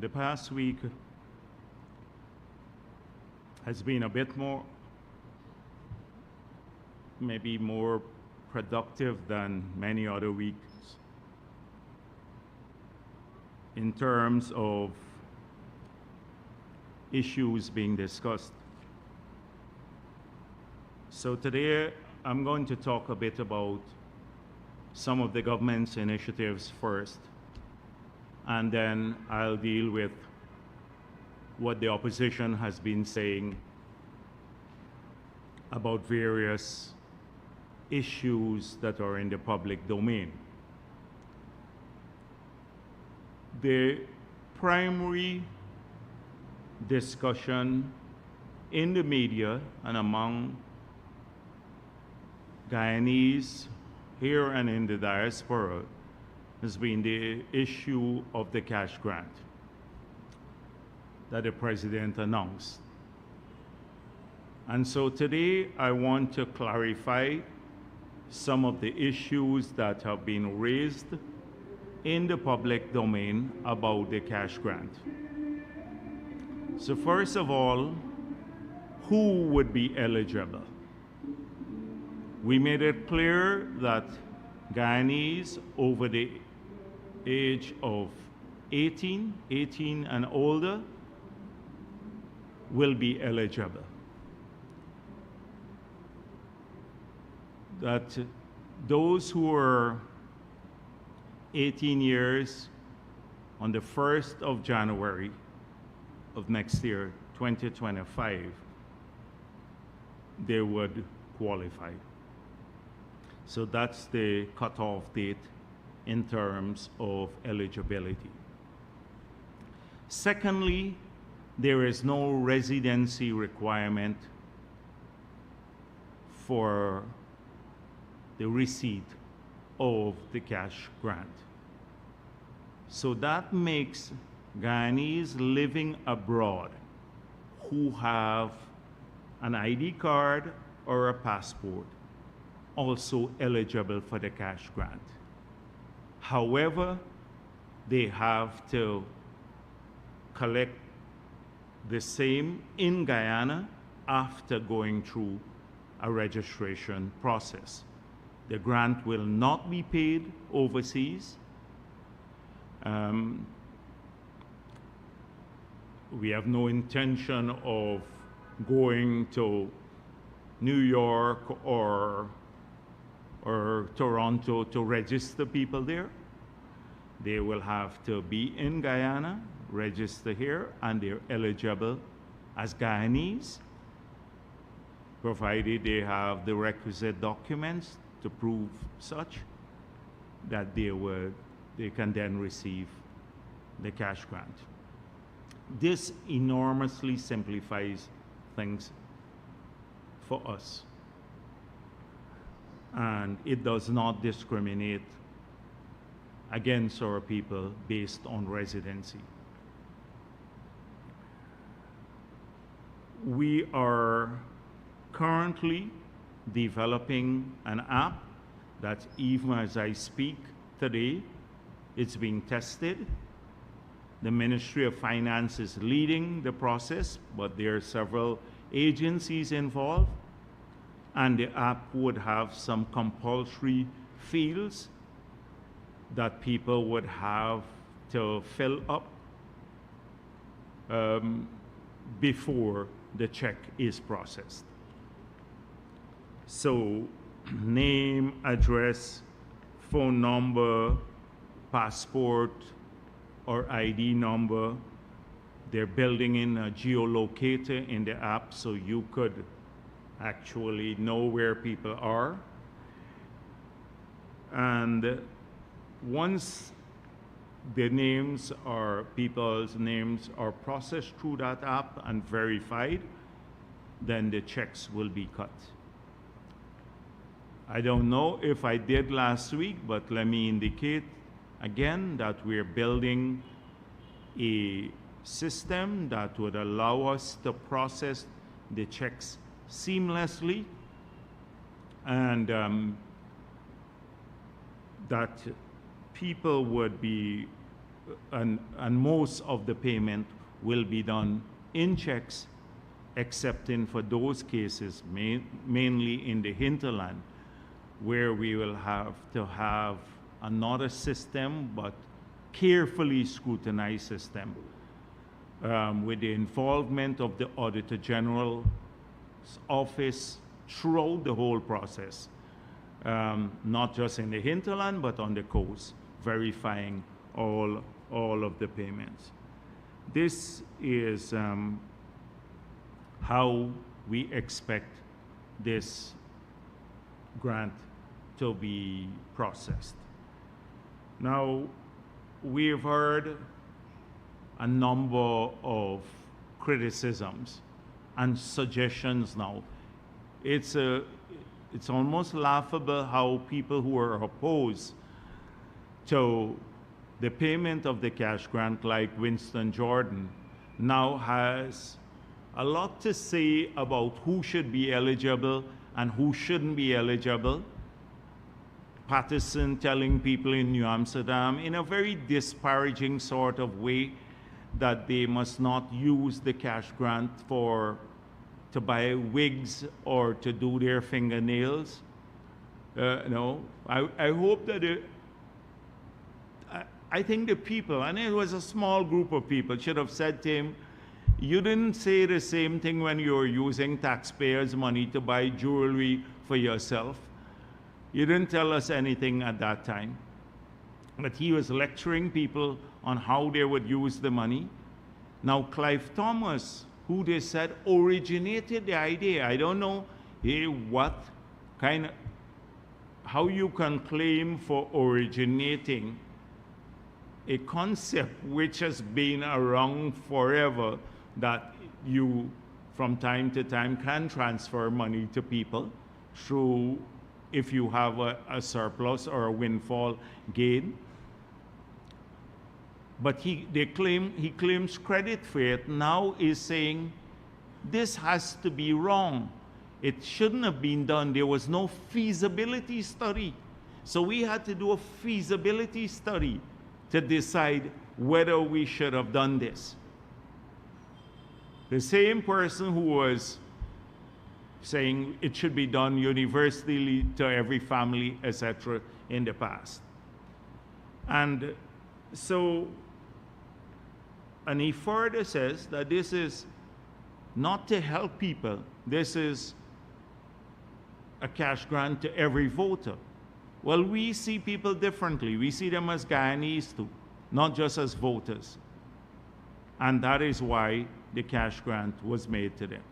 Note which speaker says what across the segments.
Speaker 1: the past week has been a bit more, maybe more productive than many other weeks in terms of issues being discussed. So today I'm going to talk a bit about some of the government's initiatives first, and then I'll deal with what the opposition has been saying about various issues that are in the public domain. The primary discussion in the media and among Guyanese here and in the diaspora has been the issue of the cash grant that the president announced. And so today I want to clarify some of the issues that have been raised in the public domain about the cash grant. So first of all, who would be eligible? We made it clear that Guyanese over the age of 18 and older will be eligible. That those who are 18 years on the 1st of January of next year, 2025, they would qualify. So that's the cutoff date in terms of eligibility. Secondly, there is no residency requirement for the receipt of the cash grant. So that makes Guyanese living abroad who have an ID card or a passport also eligible for the cash grant. However, they have to collect the same in Guyana after going through a registration process. The grant will not be paid overseas. We have no intention of going to New York or Toronto to register people there. They will have to be in Guyana, register here, and they're eligible as Guyanese, provided they have the requisite documents to prove such, that they can then receive the cash grant. This enormously simplifies things for us, and it does not discriminate against our people based on residency. We are currently developing an app that, even as I speak today, it's being tested. The Ministry of Finance is leading the process, but there are several agencies involved, and the app would have some compulsory fields that people would have to fill up before the check is processed. So, name, address, phone number, passport, or ID number. They're building in a geolocator in the app so you could actually know where people are. And once the names or people's names are processed through that app and verified, then the checks will be cut. I don't know if I did last week, but let me indicate again that we're building a system that would allow us to process the checks seamlessly, and that people would be and most of the payment will be done in checks, excepting for those cases, mainly in the hinterland, where we will have to have another system, but carefully scrutinized system, with the involvement of the Auditor General's office throughout the whole process, not just in the hinterland, but on the coast, verifying all of the payments. This is how we expect this grant to be processed. Now, we've heard a number of criticisms and suggestions now. It's almost laughable how people who are opposed to the payment of the cash grant, like Winston Jordan, now has a lot to say about who should be eligible and who shouldn't be eligible. Patterson telling people in New Amsterdam in a very disparaging sort of way that they must not use the cash grant to buy wigs or to do their fingernails. No, I hope that I think the people, and it was a small group of people, should have said to him, you didn't say the same thing when you were using taxpayers' money to buy jewelry for yourself. You didn't tell us anything at that time. But he was lecturing people on how they would use the money. Now, Clive Thomas, who they said originated the idea, I don't know how you can claim for originating a concept which has been around forever, that you from time to time can transfer money to people through, if you have a surplus or a windfall gain. But he claims credit for it, now is saying this has to be wrong. It shouldn't have been done. There was no feasibility study. So we had to do a feasibility study to decide whether we should have done this. The same person who was saying it should be done universally to every family, etc., in the past. And so, and he further says that this is not to help people, this is a cash grant to every voter. Well, we see people differently. We see them as Guyanese too, not just as voters. And that is why the cash grant was made to them,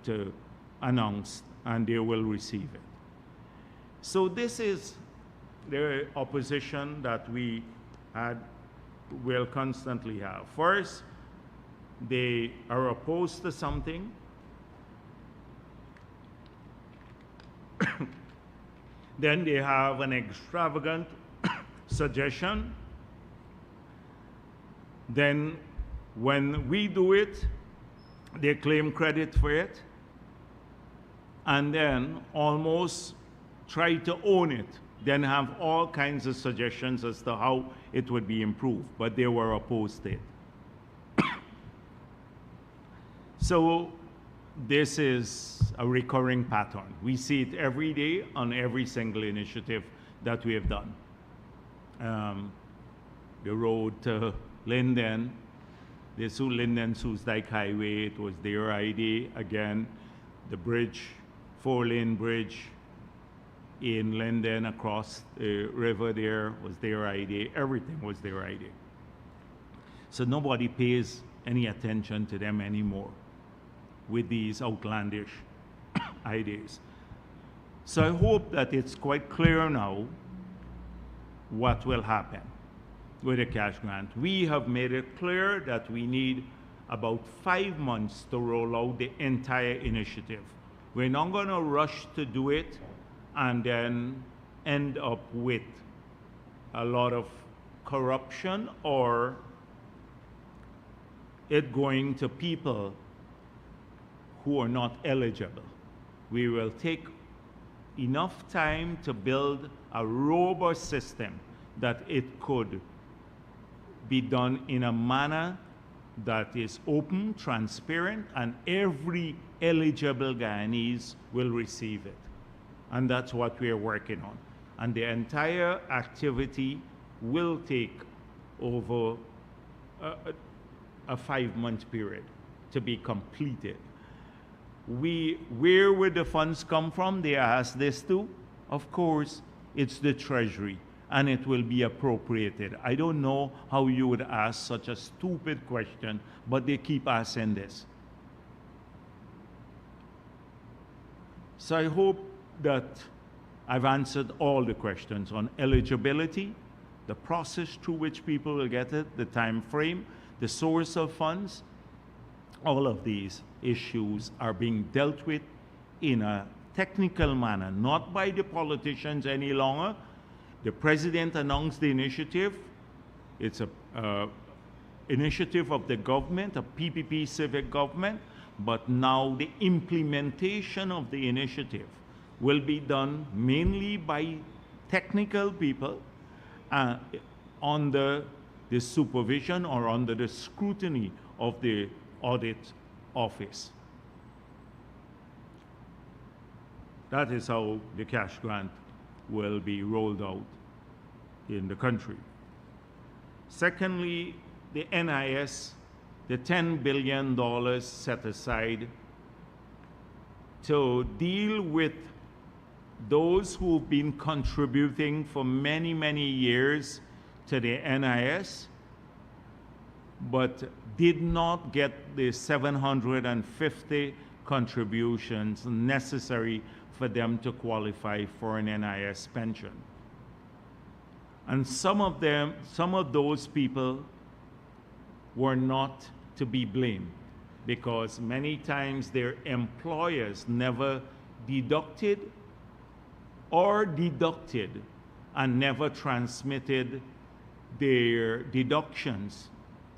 Speaker 1: to announce, and they will receive it. So this is the opposition that we will constantly have. First, they are opposed to something. Then they have an extravagant suggestion. Then when we do it, they claim credit for it, and then almost try to own it, then have all kinds of suggestions as to how it would be improved, but they were opposed to it. So this is a recurring pattern. We see it every day on every single initiative that we have done. The road to Linden, the Linden-Soesdijk Highway, it was their idea. Again, the bridge, 4-lane bridge in Linden across the river there was their idea. Everything was their idea. So nobody pays any attention to them anymore with these outlandish ideas. So I hope that it's quite clear now what will happen with the cash grant. We have made it clear that we need about 5 months to roll out the entire initiative. We're not going to rush to do it and then end up with a lot of corruption or it going to people who are not eligible. We will take enough time to build a robust system that it could be done in a manner that is open, transparent, and every eligible Guyanese will receive it. And that's what we are working on. And the entire activity will take over a 5-month period to be completed. Where would the funds come from? They asked this too. Of course, it's the Treasury, and it will be appropriated. I don't know how you would ask such a stupid question, but they keep asking this. So I hope that I've answered all the questions on eligibility, the process through which people will get it, the time frame, the source of funds. All of these issues are being dealt with in a technical manner, not by the politicians any longer. The president announced the initiative. It's an initiative of the government, a PPP civic government, but now the implementation of the initiative will be done mainly by technical people under the supervision or under the scrutiny of the audit office. That is how the cash grant will be rolled out in the country. Secondly, the NIS, the $10 billion set aside to deal with those who've been contributing for many, many years to the NIS, but did not get the 750 contributions necessary for them to qualify for an NIS pension. And some of those people were not to be blamed, because many times their employers never deducted or deducted and never transmitted their deductions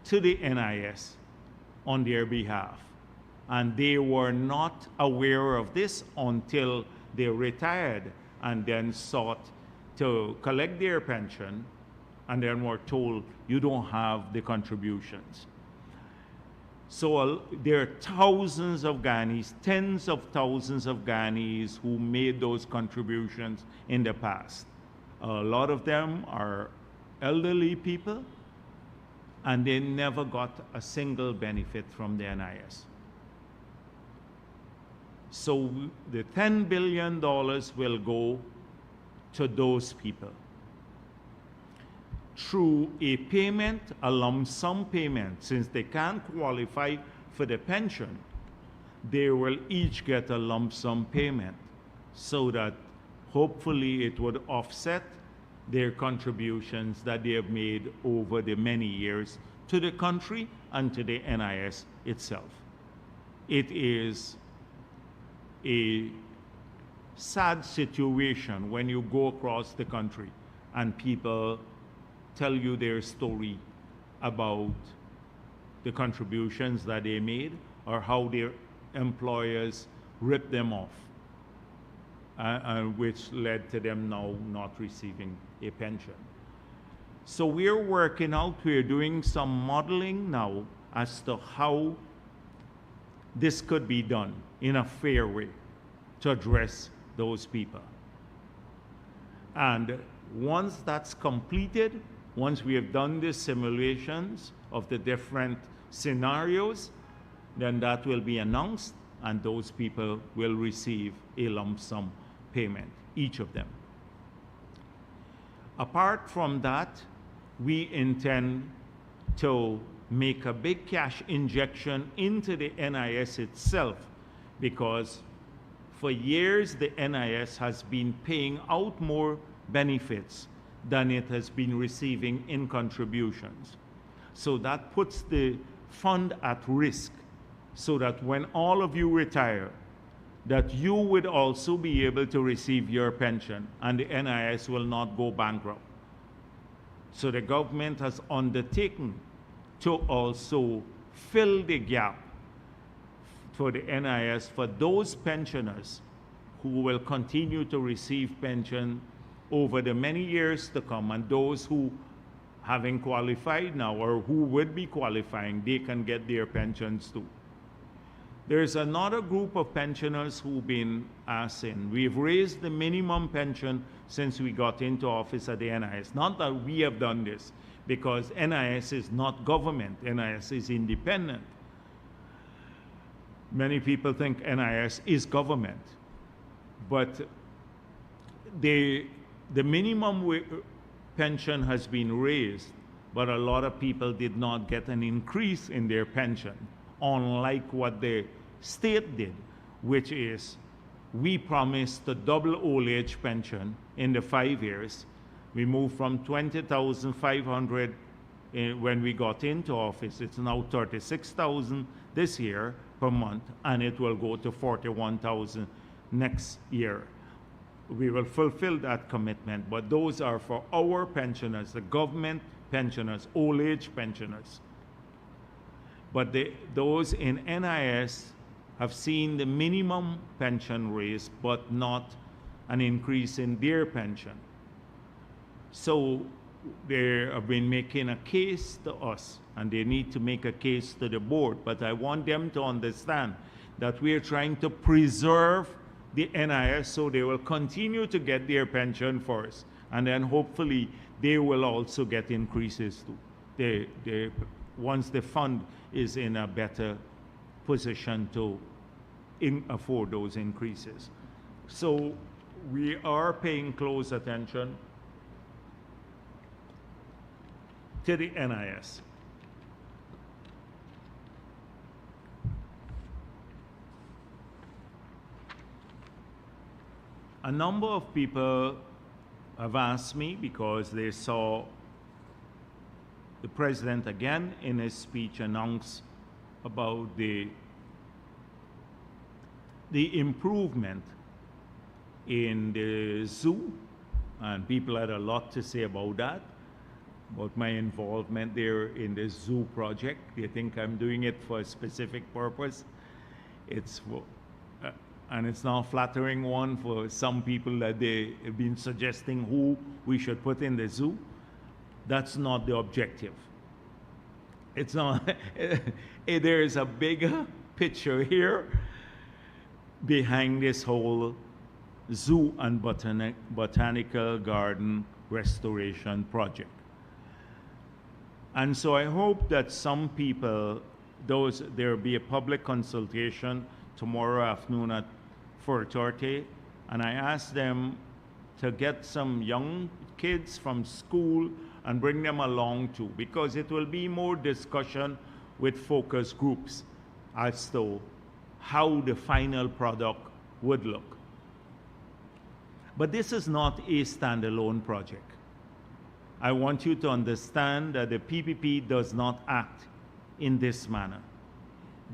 Speaker 1: to the NIS on their behalf. And they were not aware of this until they retired and then sought to collect their pension and then were told, you don't have the contributions. So there are thousands of Guyanese, tens of thousands of Guyanese who made those contributions in the past. A lot of them are elderly people, and they never got a single benefit from the NIS. So the $10 billion will go to those people through a payment, a lump sum payment. Since they can't qualify for the pension, they will each get a lump sum payment so that hopefully it would offset their contributions that they have made over the many years to the country and to the NIS itself. It is a sad situation when you go across the country and people tell you their story about the contributions that they made or how their employers ripped them off, which led to them now not receiving a pension. So we're working out, we're doing some modeling now as to how this could be done in a fair way to address those people. And once that's completed, once we have done the simulations of the different scenarios, then that will be announced and those people will receive a lump sum payment, each of them. Apart from that, we intend to make a big cash injection into the NIS itself, because for years the NIS has been paying out more benefits than it has been receiving in contributions. So that puts the fund at risk, so that when all of you retire, that you would also be able to receive your pension and the NIS will not go bankrupt. So the government has undertaken to also fill the gap for the NIS for those pensioners who will continue to receive pension over the many years to come, and those who having qualified now or who would be qualifying, they can get their pensions too. There's another group of pensioners who've been asking. We've raised the minimum pension since we got into office at the NIS. Not that we have done this, because NIS is not government. NIS is independent. Many people think NIS is government. But the minimum pension has been raised, but a lot of people did not get an increase in their pension, unlike what the state did, which is we promised to double old age pension in the 5 years. We moved from 20,500 when we got into office. It's now 36,000 this year per month, and it will go to 41,000 next year. We will fulfill that commitment, but those are for our pensioners, the government pensioners, old age pensioners. But those in NIS have seen the minimum pension raise, but not an increase in their pension. So they have been making a case to us, and they need to make a case to the board. But I want them to understand that we are trying to preserve the NIS so they will continue to get their pension first. And then hopefully they will also get increases too. Once the fund is in a better position to afford those increases. So we are paying close attention to the NIS. A number of people have asked me, because they saw the president again in his speech announce about the improvement in the zoo, and people had a lot to say about that, about my involvement there in the zoo project. They think I'm doing it for a specific purpose. And it's not a flattering one for some people that they have been suggesting who we should put in the zoo. That's not the objective. It's not. There is a bigger picture here behind this whole zoo and botanical garden restoration project. And so I hope that some people, there will be a public consultation tomorrow afternoon at 4:30, and I asked them to get some young kids from school and bring them along too, because it will be more discussion with focus groups as to how the final product would look. But this is not a standalone project. I want you to understand that the PPP does not act in this manner.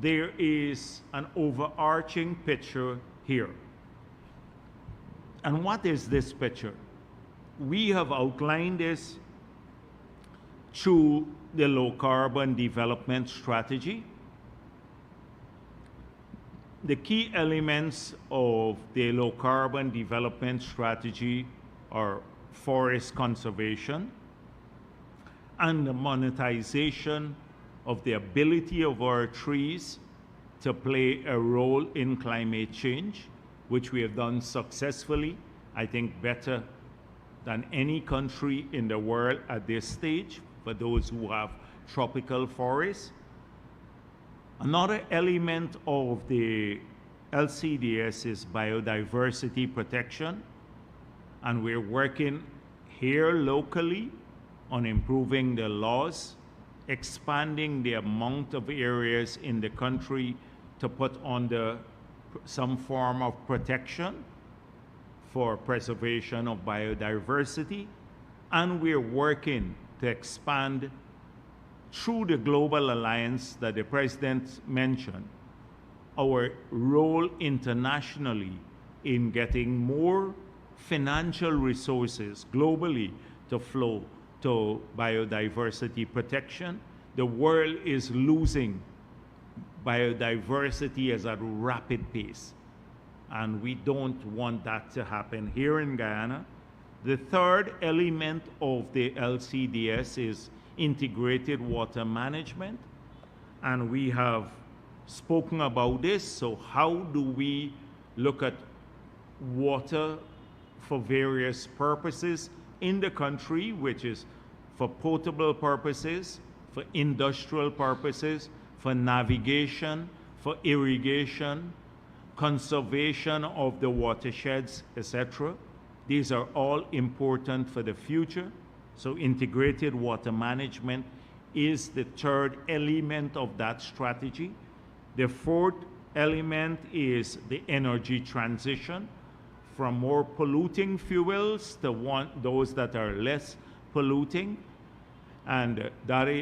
Speaker 1: There is an overarching picture here. And what is this picture? We have outlined this through the low carbon development strategy. The key elements of the low carbon development strategy are forest conservation and the monetization of the ability of our trees to play a role in climate change, which we have done successfully, I think better than any country in the world at this stage, for those who have tropical forests. Another element of the LCDS is biodiversity protection, and we're working here locally on improving the laws, expanding the amount of areas in the country to put under some form of protection for preservation of biodiversity. And we're working to expand through the global alliance that the president mentioned, our role internationally in getting more financial resources globally to flow to biodiversity protection. The world is losing biodiversity at a rapid pace, and we don't want that to happen here in Guyana. The third element of the LCDS is integrated water management, and we have spoken about this. So how do we look at water for various purposes in the country, which is for potable purposes, for industrial purposes, for navigation, for irrigation, conservation of the watersheds, etc. These are all important for the future. So integrated water management is the third element of that strategy. The fourth element is the energy transition from more polluting fuels to those that are less polluting. And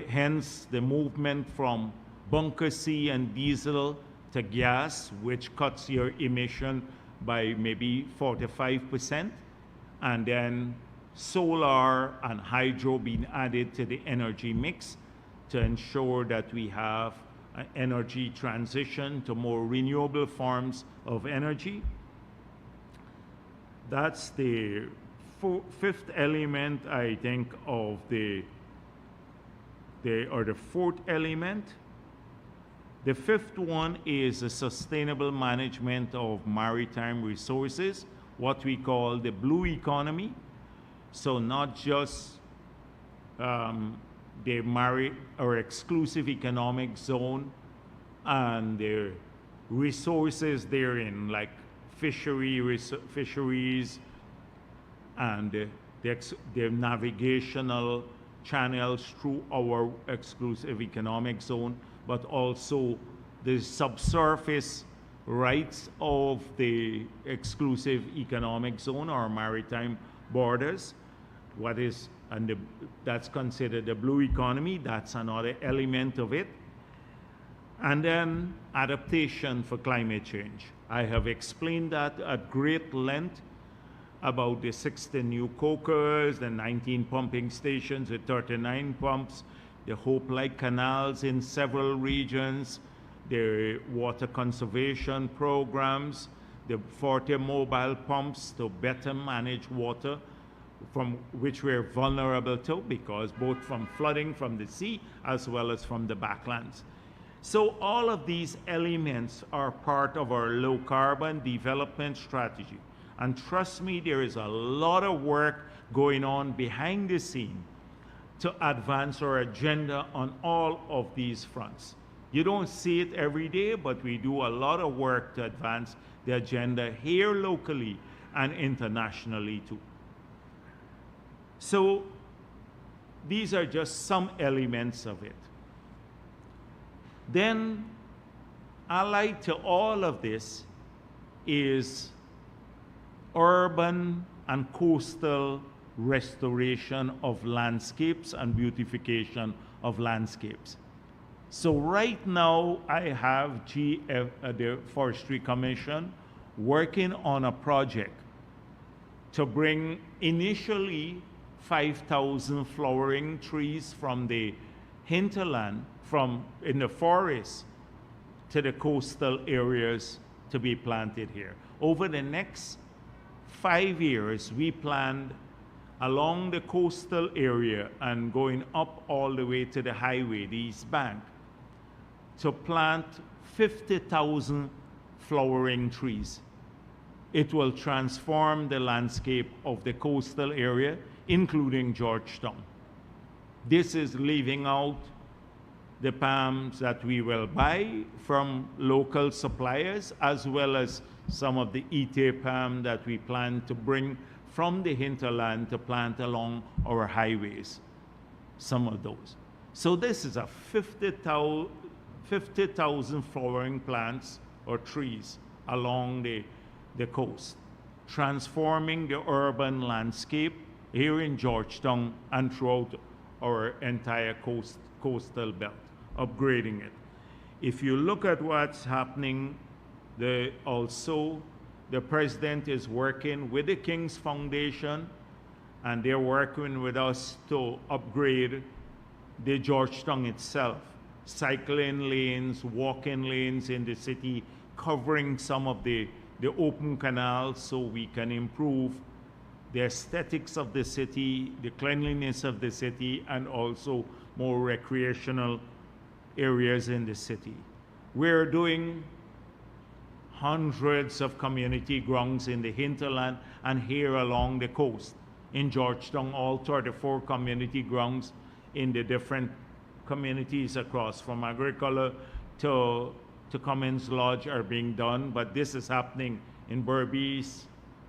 Speaker 1: hence the movement from bunker C and diesel to gas, which cuts your emission by maybe 45%. And then solar and hydro being added to the energy mix to ensure that we have an energy transition to more renewable forms of energy. That's the fifth element, I think, of the fourth element. The fifth one is the sustainable management of maritime resources, what we call the blue economy. So not just the exclusive economic zone and the resources therein, like fisheries and the navigational channels through our exclusive economic zone, but also the subsurface rights of the exclusive economic zone or maritime borders. That's considered the blue economy. That's another element of it. And then adaptation for climate change. I have explained that at great length about the 16 new cokers, the 19 pumping stations with 39 pumps, the Hope-like canals in several regions, the water conservation programs, the 40 mobile pumps to better manage water from which we're vulnerable to, because both from flooding from the sea as well as from the backlands. So all of these elements are part of our low carbon development strategy. And trust me, there is a lot of work going on behind the scene to advance our agenda on all of these fronts. You don't see it every day, but we do a lot of work to advance the agenda here locally and internationally too. So these are just some elements of it. Then, allied to all of this is urban and coastal restoration of landscapes and beautification of landscapes. So right now, I have the Forestry Commission working on a project to bring initially 5,000 flowering trees from the hinterland, in the forest, to the coastal areas to be planted here. Over the next 5 years, we planned along the coastal area and going up all the way to the highway, the East Bank, to plant 50,000 flowering trees. It will transform the landscape of the coastal area, including Georgetown. This is leaving out the palms that we will buy from local suppliers, as well as some of the Ite palm that we plan to bring from the hinterland to plant along our highways, some of those. So this is a 50,000 flowering plants or trees along the coast, transforming the urban landscape here in Georgetown and throughout our entire coastal belt, upgrading it. If you look at what's happening, also the president is working with the King's Foundation, and they're working with us to upgrade the Georgetown itself. Cycling lanes, walking lanes in the city, covering some of the open canals so we can improve the aesthetics of the city, the cleanliness of the city, and also more recreational areas in the city. We're doing hundreds of community grounds in the hinterland and here along the coast. In Georgetown, all 34 community grounds in the different communities across from Agricola to Cummins Lodge are being done, but this is happening in Berbice,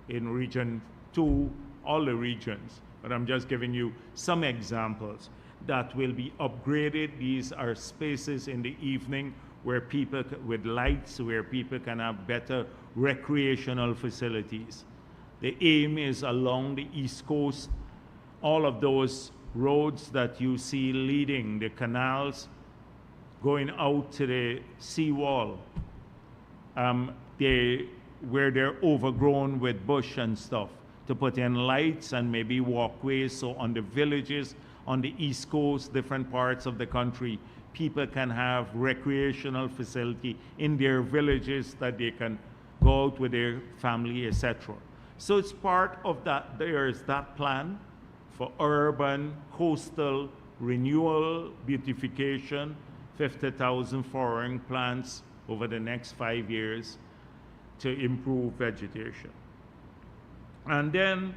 Speaker 1: in Region 2, all the regions. But I'm just giving you some examples that will be upgraded. These are spaces in the evening where people, with lights, where people can have better recreational facilities. The aim is along the East Coast, all of those roads that you see leading, the canals going out to the seawall, where they're overgrown with bush and stuff, to put in lights and maybe walkways, so on the villages on the East Coast, different parts of the country, people can have recreational facility in their villages that they can go out with their family, etc. So it's part of that. There is that plan for urban, coastal renewal, beautification, 50,000 flowering plants over the next 5 years to improve vegetation. And then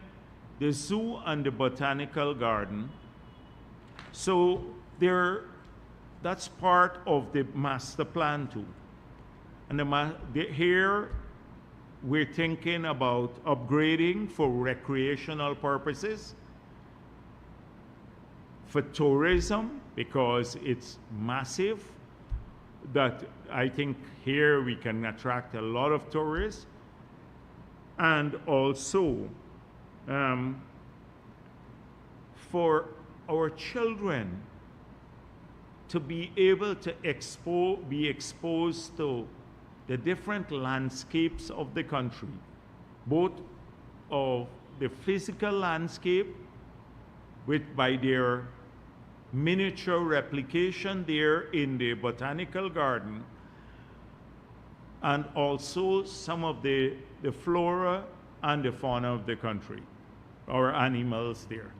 Speaker 1: the zoo and the botanical garden. So that's part of the master plan too. And here we're thinking about upgrading for recreational purposes, for tourism, because it's massive, that I think here we can attract a lot of tourists, and also for our children to be able to be exposed to the different landscapes of the country, both of the physical landscape by their miniature replication there in the botanical garden, and also some of the flora and the fauna of the country, or animals there.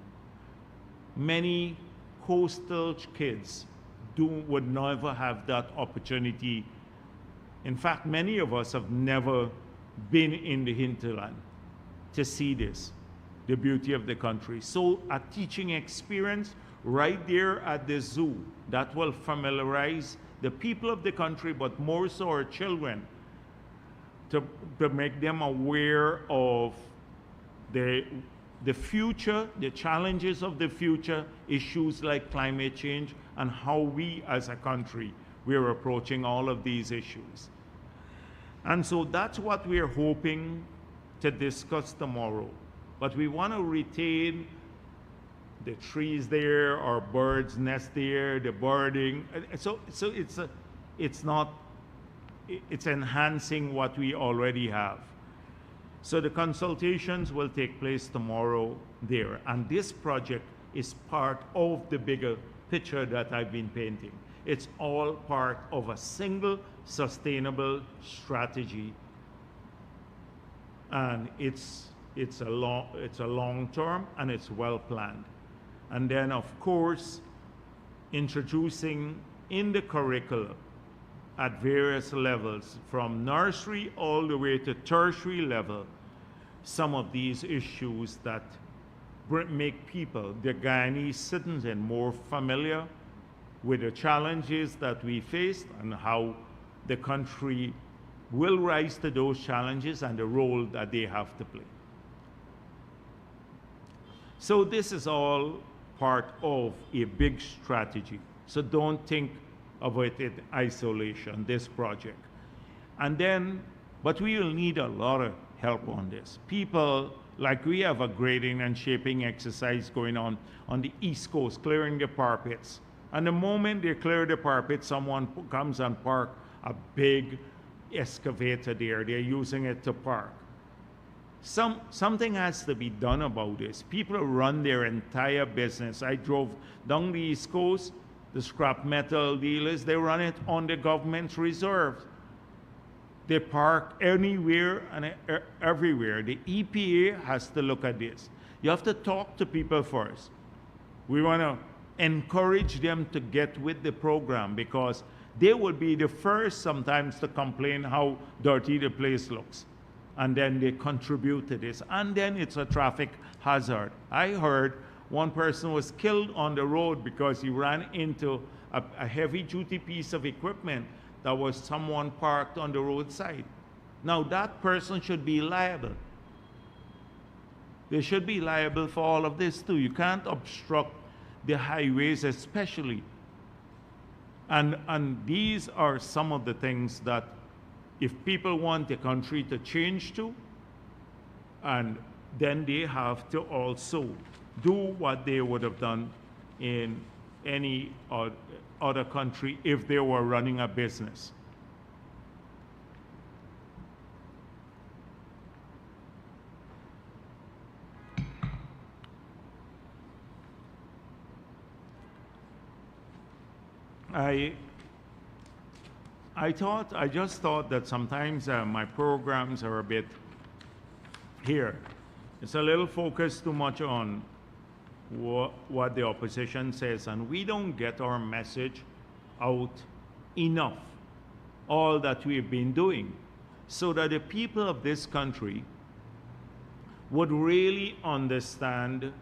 Speaker 1: Many coastal kids would never have that opportunity. In fact, many of us have never been in the hinterland to see this, the beauty of the country. So a teaching experience right there at the zoo that will familiarize the people of the country, but more so our children, to make them aware of the future, the challenges of the future, issues like climate change, and how we as a country, we're approaching all of these issues. And so that's what we're hoping to discuss tomorrow. But we want to retain the trees there, our birds nest there, the birding. So it's enhancing what we already have. So the consultations will take place tomorrow there. And this project is part of the bigger picture that I've been painting. It's all part of a single sustainable strategy. And it's a long term, and it's well planned. And then, of course, introducing in the curriculum at various levels, from nursery all the way to tertiary level, some of these issues that make people, the Guyanese citizen, more familiar with the challenges that we face and how the country will rise to those challenges and the role that they have to play. So this is all part of a big strategy. So don't think of it in isolation, this project. And then, but we will need a lot of help on this. People, like we have a grading and shaping exercise going on the East Coast, clearing the parapets. And the moment they clear the parapet, someone comes and park a big excavator there. They're using it to park. Something has to be done about this. People run their entire business. I drove down the East Coast, the scrap metal dealers, they run it on the government's reserves. They park anywhere and everywhere. The EPA has to look at this. You have to talk to people first. We want to encourage them to get with the program because they will be the first sometimes to complain how dirty the place looks. And then they contribute to this. And then it's a traffic hazard. I heard one person was killed on the road because he ran into a heavy-duty piece of equipment that was someone parked on the roadside. Now that person should be liable. They should be liable for all of this too. You can't obstruct the highways especially. And these are some of the things that if people want the country to change to, and then they have to also do what they would have done in any other country if they were running a business. I just thought that sometimes my programs are a bit here. It's a little focused too much on what the opposition says, and we don't get our message out enough, all that we've been doing, so that the people of this country would really understand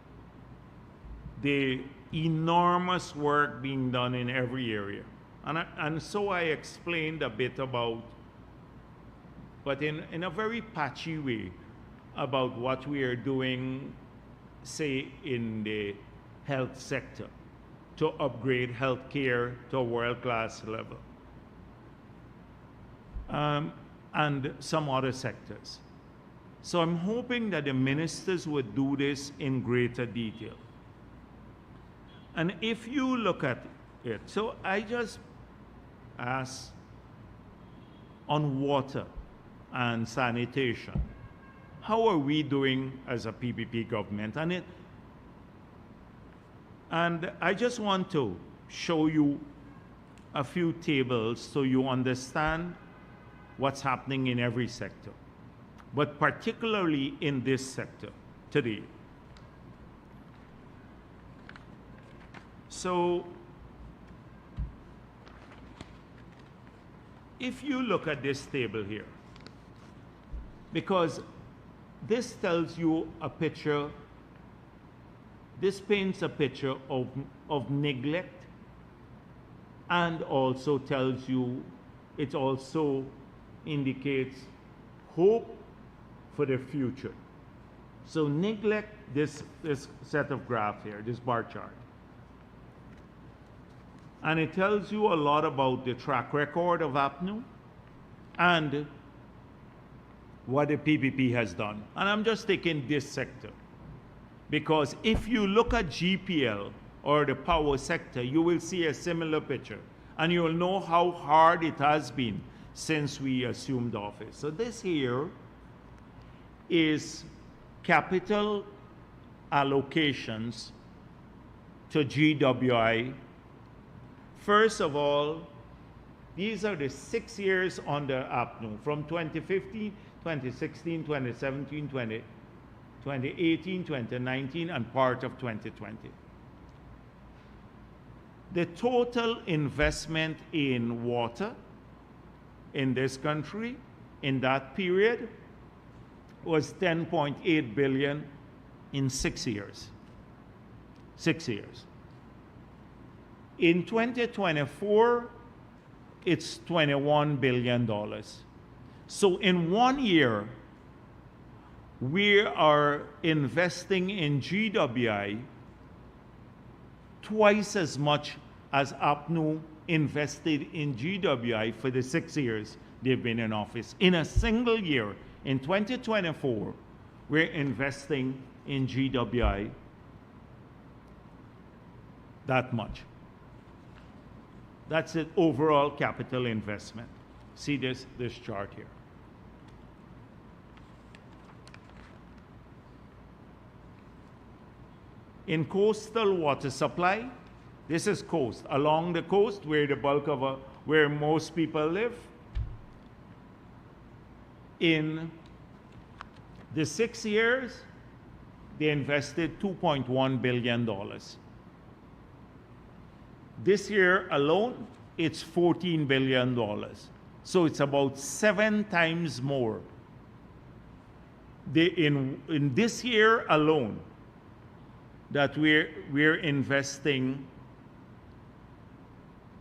Speaker 1: the enormous work being done in every area. And so I explained a bit about, but in a very patchy way, about what we are doing, say, in the health sector to upgrade healthcare to a world-class level, and some other sectors. So I'm hoping that the ministers would do this in greater detail. And if you look at it, so I just asked on water and sanitation, how are we doing as a PPP government? And I just want to show you a few tables so you understand what's happening in every sector, but particularly in this sector today. So if you look at this table here, because this tells you a picture, this paints a picture of neglect, and also tells you, it also indicates hope for the future. So neglect, this set of graphs here, this bar chart. And it tells you a lot about the track record of APNU and what the PPP has done. And I'm just taking this sector, because if you look at GPL or the power sector, you will see a similar picture, and you will know how hard it has been since we assumed office. So this here is capital allocations to GWI. First of all, these are the 6 years under APNU, from 2015, 2016, 2017, 2018, 2019, and part of 2020. The total investment in water in this country in that period was $10.8 billion in 6 years. 6 years. In 2024, it's $21 billion. So in 1 year, we are investing in GWI twice as much as APNU invested in GWI for the 6 years they've been in office. In a single year, in 2024, we're investing in GWI that much. That's the overall capital investment. See this chart here. In coastal water supply, this is coast, along the coast where the bulk of where most people live. In the 6 years, they invested $2.1 billion. This year alone, it's $14 billion. So it's about 7 times more. In this year alone, that we're investing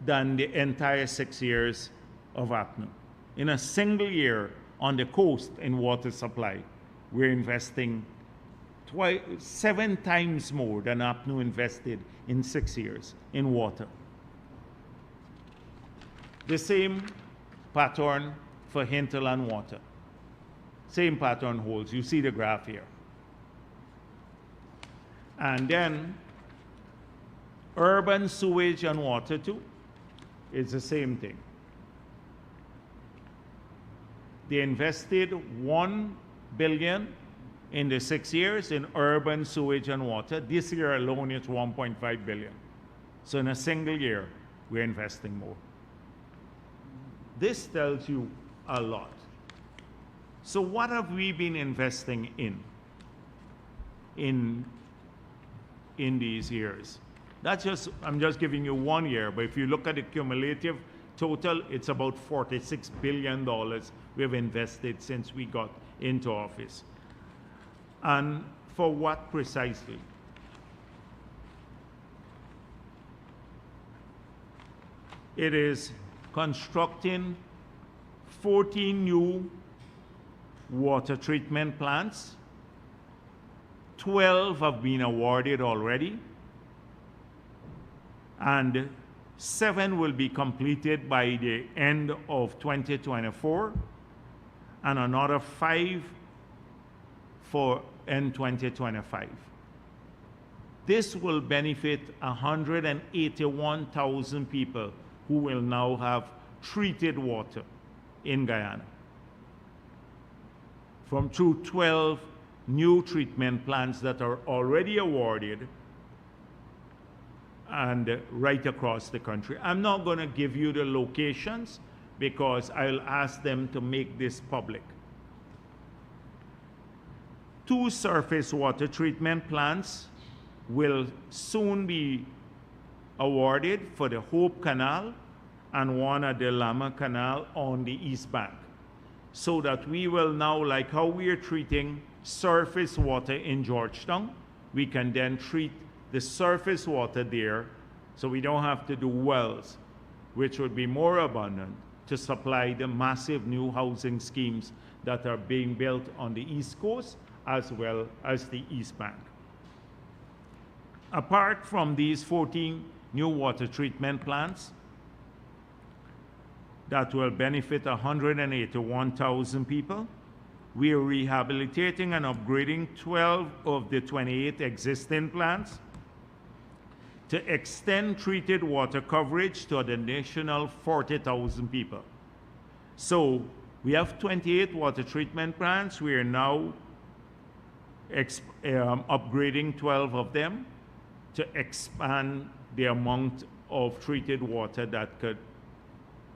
Speaker 1: than the entire 6 years of APNU. In a single year on the coast in water supply, we're investing 7 times more than APNU invested in 6 years in water. The same pattern for hinterland water. Same pattern holds. You see the graph here. And then urban sewage and water too. It's the same thing. They invested $1 billion in the 6 years in urban sewage and water. This year alone, it's $1.5 billion. So in a single year, we're investing more. This tells you a lot. So what have we been investing in these years? I'm just giving you 1 year, but if you look at the cumulative total, it's about $46 billion we've invested since we got into office. And for what precisely? It is constructing 14 new water treatment plants. 12 have been awarded already, and 7 will be completed by the end of 2024, and another 5 in 2025. This will benefit 181,000 people who will now have treated water in Guyana through 12 new treatment plants that are already awarded and right across the country. I'm not going to give you the locations because I'll ask them to make this public. 2 surface water treatment plants will soon be awarded for the Hope Canal and one at the Lama Canal on the East Bank, so that we will now, like how we are treating surface water in Georgetown, we can then treat the surface water there, so we don't have to do wells, which would be more abundant to supply the massive new housing schemes that are being built on the East Coast as well as the East Bank. Apart from these 14 new water treatment plants that will benefit 181,000 people, we are rehabilitating and upgrading 12 of the 28 existing plants to extend treated water coverage to an additional 40,000 people. So we have 28 water treatment plants. We are now upgrading 12 of them to expand the amount of treated water that could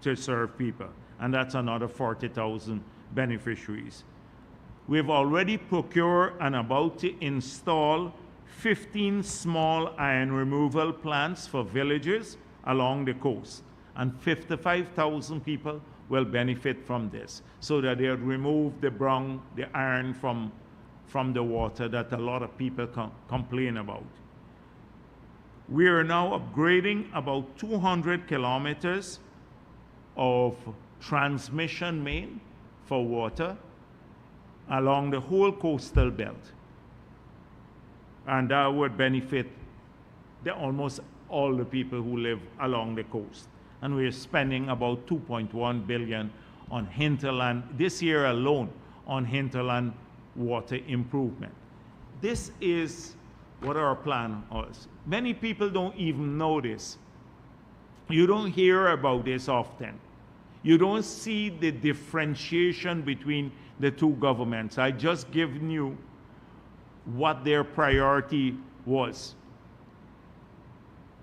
Speaker 1: to serve people. And that's another 40,000 beneficiaries. We've already procured and about to install 15 small iron removal plants for villages along the coast. And 55,000 people will benefit from this, so that they'll remove the iron from the water that a lot of people complain about. We are now upgrading about 200 kilometers of transmission main for water along the whole coastal belt. And that would benefit almost all the people who live along the coast. And we're spending about $2.1 billion on hinterland, this year alone, on hinterland water improvement. This is what our plan was. Many people don't even know this. You don't hear about this often. You don't see the differentiation between the two governments. I just given you what their priority was.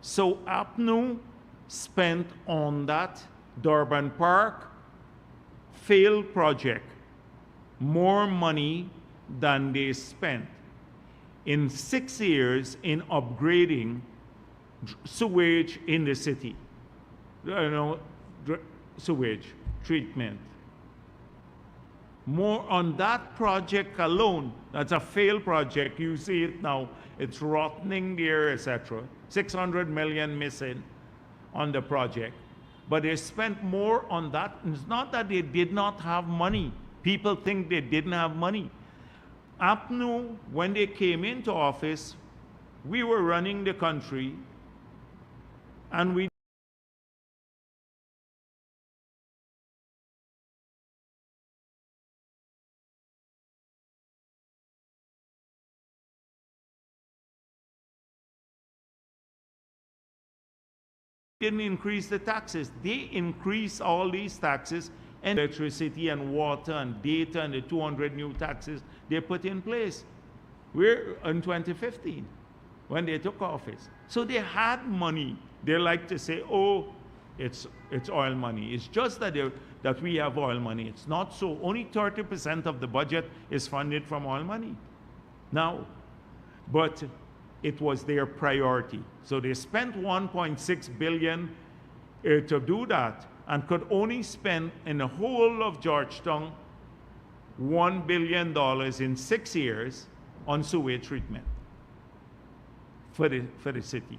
Speaker 1: So APNU spent on that Durban Park failed project more money than they spent in 6 years in upgrading sewage in the city. Sewage treatment. More on that project alone. That's a failed project. You see it now. It's rotting there, etc. 600 million missing on the project. But they spent more on that. It's not that they did not have money. People think they didn't have money. APNU, when they came into office, we were running the country, and we didn't increase the taxes. They increased all these taxes, and electricity and water and data and the 200 new taxes they put in place. We're in 2015 when they took office. So they had money. They like to say, oh, it's oil money. It's just that we have oil money. It's not so. Only 30% of the budget is funded from oil money now. But it was their priority. So they spent $1.6 billion to do that, and could only spend in the whole of Georgetown $1 billion in 6 years on sewage treatment for the city.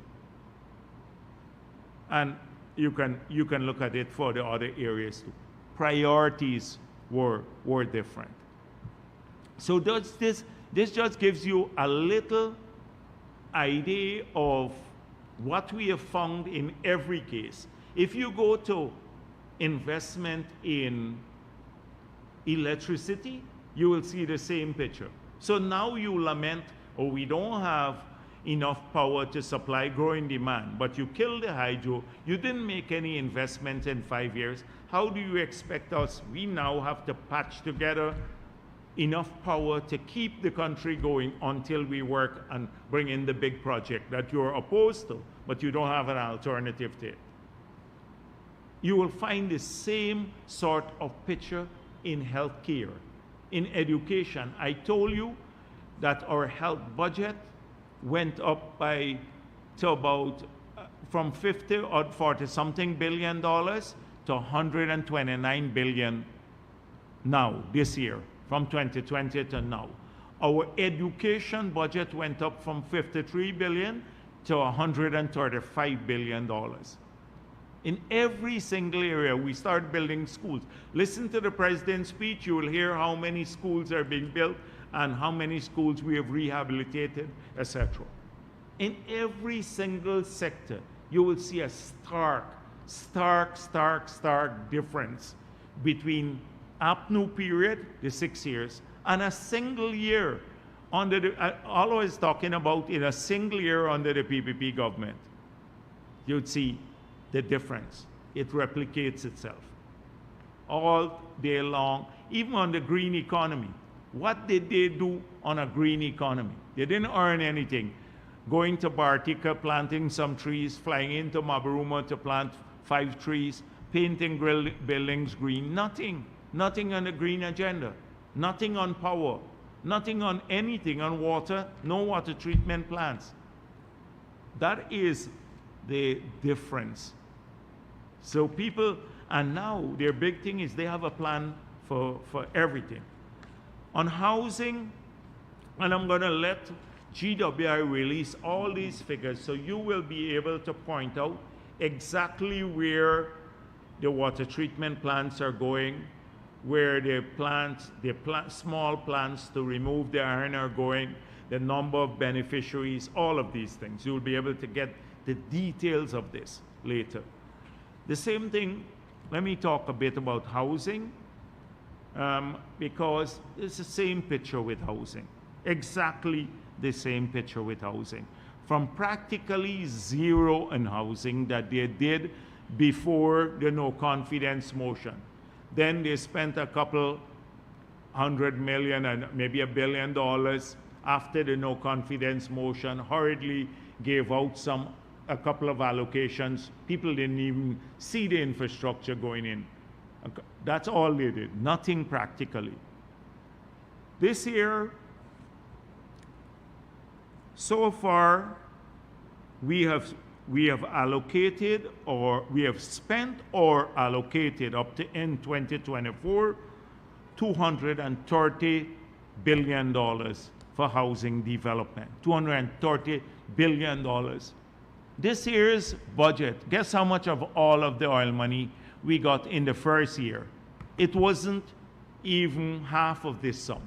Speaker 1: And you can look at it for the other areas too. Priorities were different. So this just gives you a little idea of what we have found in every case. If you go to investment in electricity, you will see the same picture. So now you lament, oh, we don't have enough power to supply growing demand, but you kill the hydro, you didn't make any investment in 5 years. How do you expect us? We now have to patch together enough power to keep the country going until we work and bring in the big project that you're opposed to, but you don't have an alternative to it. You will find the same sort of picture in healthcare, in education. I told you that our health budget went up to about from 50 or 40 something billion dollars to 129 billion now this year, from 2020 to now. Our education budget went up from 53 billion to 135 billion dollars. In every single area, we start building schools. Listen to the president's speech, you will hear how many schools are being built and how many schools we have rehabilitated, etc. In every single sector, you will see a stark difference between APNU period, the 6 years, and a single year under the, always talking about in a single year under the PPP government. You'd see the difference. It replicates itself all day long, even on the green economy. What did they do on a green economy? They didn't earn anything. Going to Bartica, planting some trees, flying into Mabaruma to plant 5 trees, painting buildings green, nothing. Nothing on the green agenda, nothing on power, nothing on anything on water, no water treatment plants. That is the difference. So people, and now their big thing is they have a plan for everything. On housing, and I'm going to let GWI release all these figures so you will be able to point out exactly where the water treatment plants are going, where the small plants to remove the iron are going, the number of beneficiaries, all of these things. You'll be able to get the details of this later. The same thing, let me talk a bit about housing, because it's the same picture with housing. Exactly the same picture with housing. From practically zero in housing that they did before the no confidence motion. Then they spent a couple $100 million and maybe $1 billion after the no confidence motion, hurriedly gave out a couple of allocations. People didn't even see the infrastructure going in. That's all they did, nothing practically. This year, So far, we have allocated, or we have spent or allocated up to in 2024, $230 billion for housing development. $230 billion. This year's budget, guess how much of all of the oil money we got in the first year? It wasn't even half of this sum.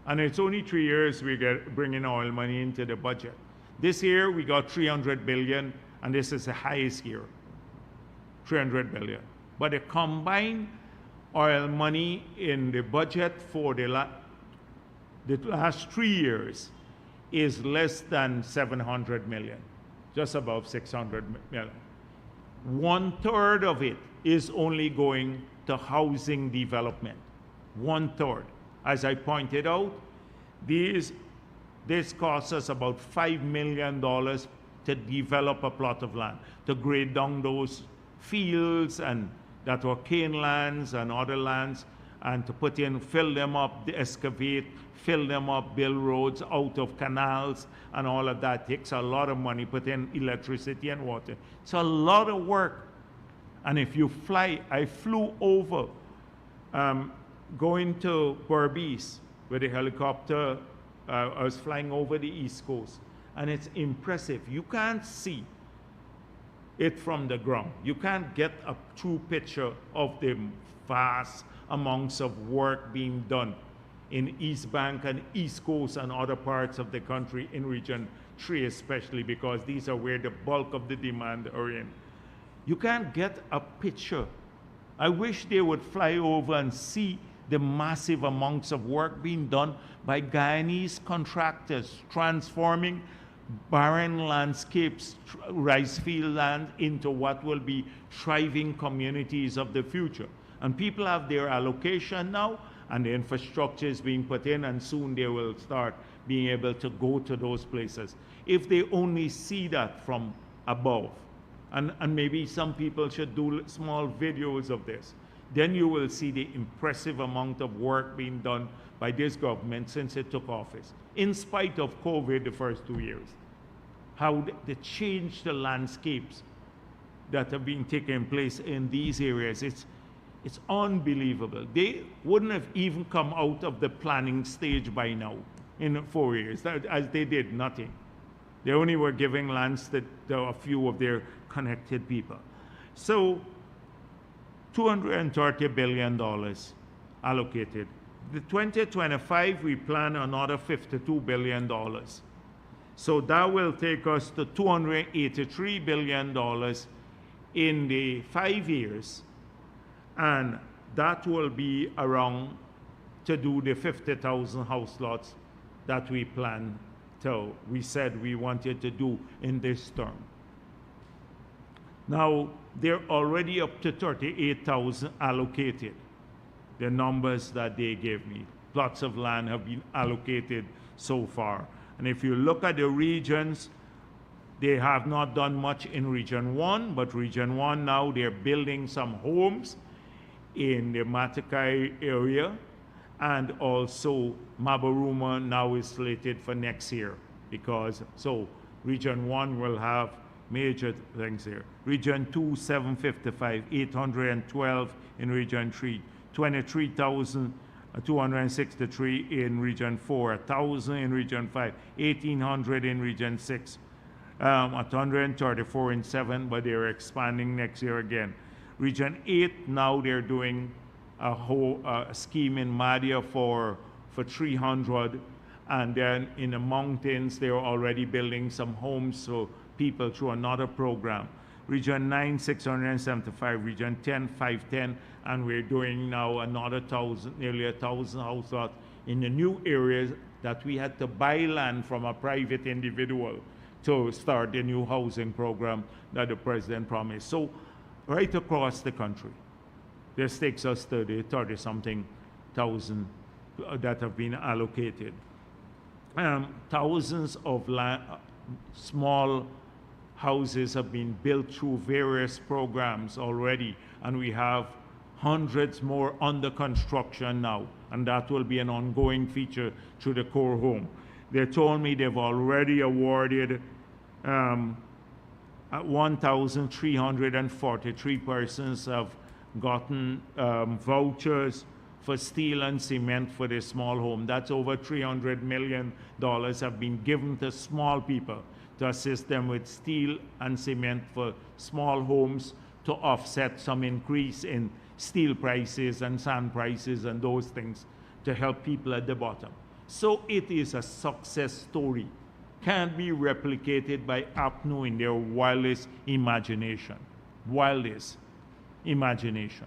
Speaker 1: And it's only 3 years we get bringing oil money into the budget. This year we got 300 billion, and this is the highest year, 300 billion. But the combined oil money in the budget for the last 3 years is less than 700 million, just above 600 million. 1/3 of it is only going to housing development. 1/3. As I pointed out, this costs us about $5 million to develop a plot of land, to grade down those fields and that were cane lands and other lands, and to put in, fill them up, excavate, fill them up, build roads out of canals, and all of that takes a lot of money, put in electricity and water. It's a lot of work. And if you fly, I flew over, going to Berbice with a helicopter. I was flying over the East Coast, and it's impressive. You can't see it from the ground. You can't get a true picture of the vast amounts of work being done in East Bank and East Coast and other parts of the country, in Region 3 especially, because these are where the bulk of the demand are in. You can't get a picture. I wish they would fly over and see the massive amounts of work being done by Guyanese contractors, transforming barren landscapes, rice field land, into what will be thriving communities of the future. And people have their allocation now, and the infrastructure is being put in, and soon they will start being able to go to those places. If they only see that from above, and maybe some people should do small videos of this, then you will see the impressive amount of work being done by this government since it took office, in spite of COVID the first 2 years. How they changed the landscapes that have been taking place in these areas. It's unbelievable. They wouldn't have even come out of the planning stage by now in 4 years, as they did nothing. They only were giving lands to a few of their connected people. So $230 billion allocated. The 2025, we plan another $52 billion. So that will take us to $283 billion in the 5 years. And that will be around to do the 50,000 house lots that we plan to, we said we wanted to do in this term. Now, they're already up to 38,000 allocated, the numbers that they gave me. Plots of land have been allocated so far. And if you look at the regions, they have not done much in Region 1, but Region 1 now, they're building some homes in the Matakai area, and also Mabaruma now is slated for next year, because, so Region 1 will have major things here. Region 2, 755, 812 in Region 3, 23,263 in Region 4, 1,000 in Region 5, 1,800 in Region 6, 134 in 7, but they're expanding next year again. Region 8, now they're doing a whole scheme in Madia for 300, and then in the mountains, they're already building some homes for people through another program. Region 9, 675, Region 10, 510, and we're doing now another 1,000, nearly 1,000 house lots in the new areas that we had to buy land from a private individual to start the new housing program that the president promised. So right across the country, this takes us to the 30-something thousand that have been allocated. Thousands of small houses have been built through various programs already, and we have hundreds more under construction now, and that will be an ongoing feature through the core home. They told me they've already awarded 1,343 persons have gotten vouchers for steel and cement for their small home. That's over $300 million have been given to small people to assist them with steel and cement for small homes to offset some increase in steel prices and sand prices and those things to help people at the bottom. So it is a success story. Can't be replicated by APNU in their wildest imagination. Wildest imagination.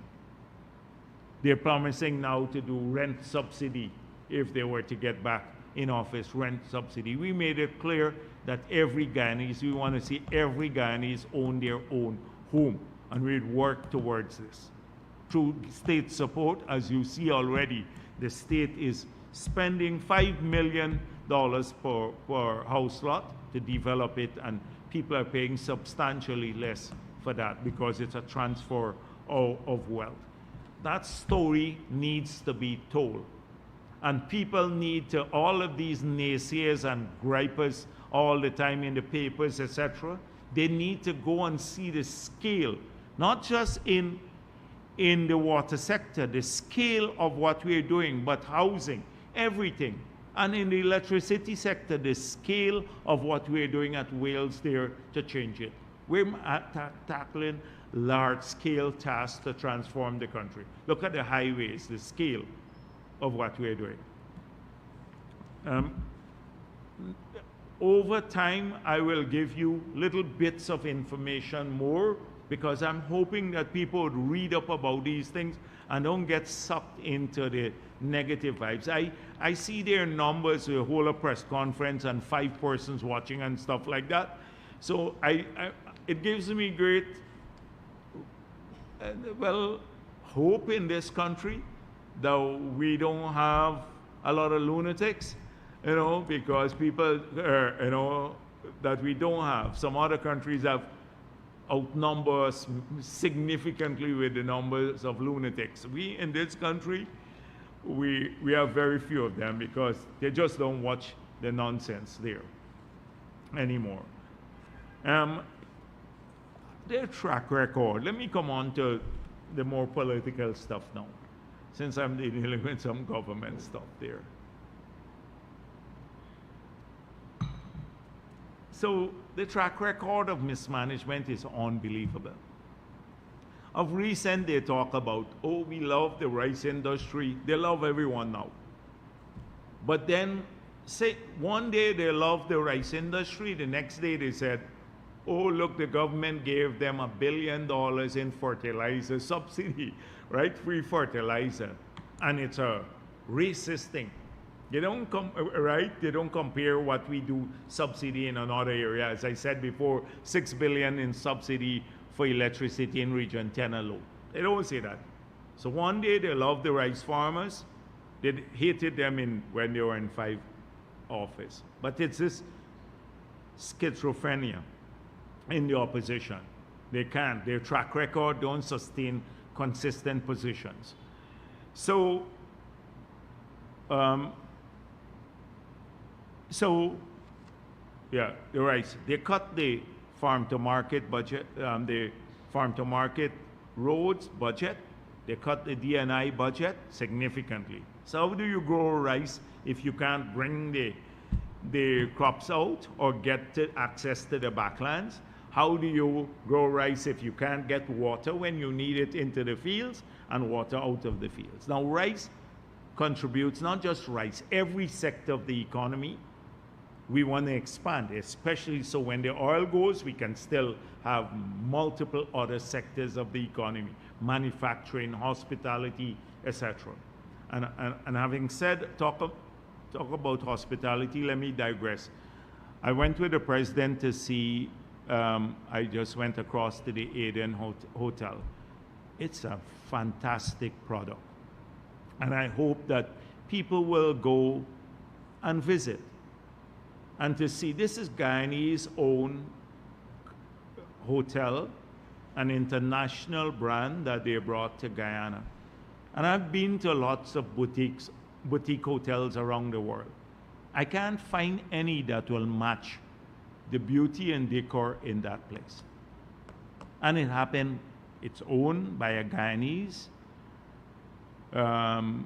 Speaker 1: They're promising now to do rent subsidy if they were to get back in office, rent subsidy. We made it clear that every Guyanese, we want to see every Guyanese own their own home, and we'd work towards this. Through state support, as you see already, the state is spending $5 million per house lot to develop it, and people are paying substantially less for that because it's a transfer of wealth. That story needs to be told. And people need to, all of these naysayers and gripers all the time in the papers, etc., they need to go and see the scale, not just in the water sector, the scale of what we're doing, but housing, everything. And in the electricity sector, the scale of what we're doing at Wales there to change it. We're tackling large-scale tasks to transform the country. Look at the highways, the scale of what we're doing. Over time, I will give you little bits of information more, because I'm hoping that people would read up about these things and don't get sucked into the negative vibes. I see their numbers, we hold a press conference and 5 persons watching and stuff like that. So it gives me great hope in this country that we don't have a lot of lunatics, because people, that we don't have. Some other countries have outnumbered us significantly with the numbers of lunatics. We, in this country, we have very few of them because they just don't watch the nonsense there anymore. Their track record. Let me come on to the more political stuff now, since I'm dealing with some government stuff there. So the track record of mismanagement is unbelievable. Of recent, they talk about, oh, we love the rice industry. They love everyone now. But then, say, one day they love the rice industry, the next day they said, oh, look, the government gave them $1 billion in fertilizer subsidy, right? Free fertilizer. And it's a racist thing. They don't They don't compare what we do subsidy in another area. As I said before, $6 billion in subsidy for electricity in Region 10 alone. They don't say that. So one day they love the rice farmers. They hated them when they were in 5 office. But it's this schizophrenia in the opposition. They can't. Their track record don't sustain consistent positions. So, yeah, you're right. They cut the farm-to-market budget, the farm-to-market roads budget. They cut the D&I budget significantly. So how do you grow rice if you can't bring the crops out or get access to the backlands? How do you grow rice if you can't get water when you need it into the fields and water out of the fields? Now, rice contributes, not just rice, every sector of the economy we want to expand, especially so when the oil goes, we can still have multiple other sectors of the economy, manufacturing, hospitality, etc. And having said, talk about hospitality, let me digress. I went with the president to see, I just went across to the Eden Hotel. It's a fantastic product. And I hope that people will go and visit and to see. This is Guyanese own hotel, an international brand that they brought to Guyana. And I've been to lots of boutique hotels around the world. I can't find any that will match the beauty and decor in that place. And it happened, it's owned by a Guyanese. And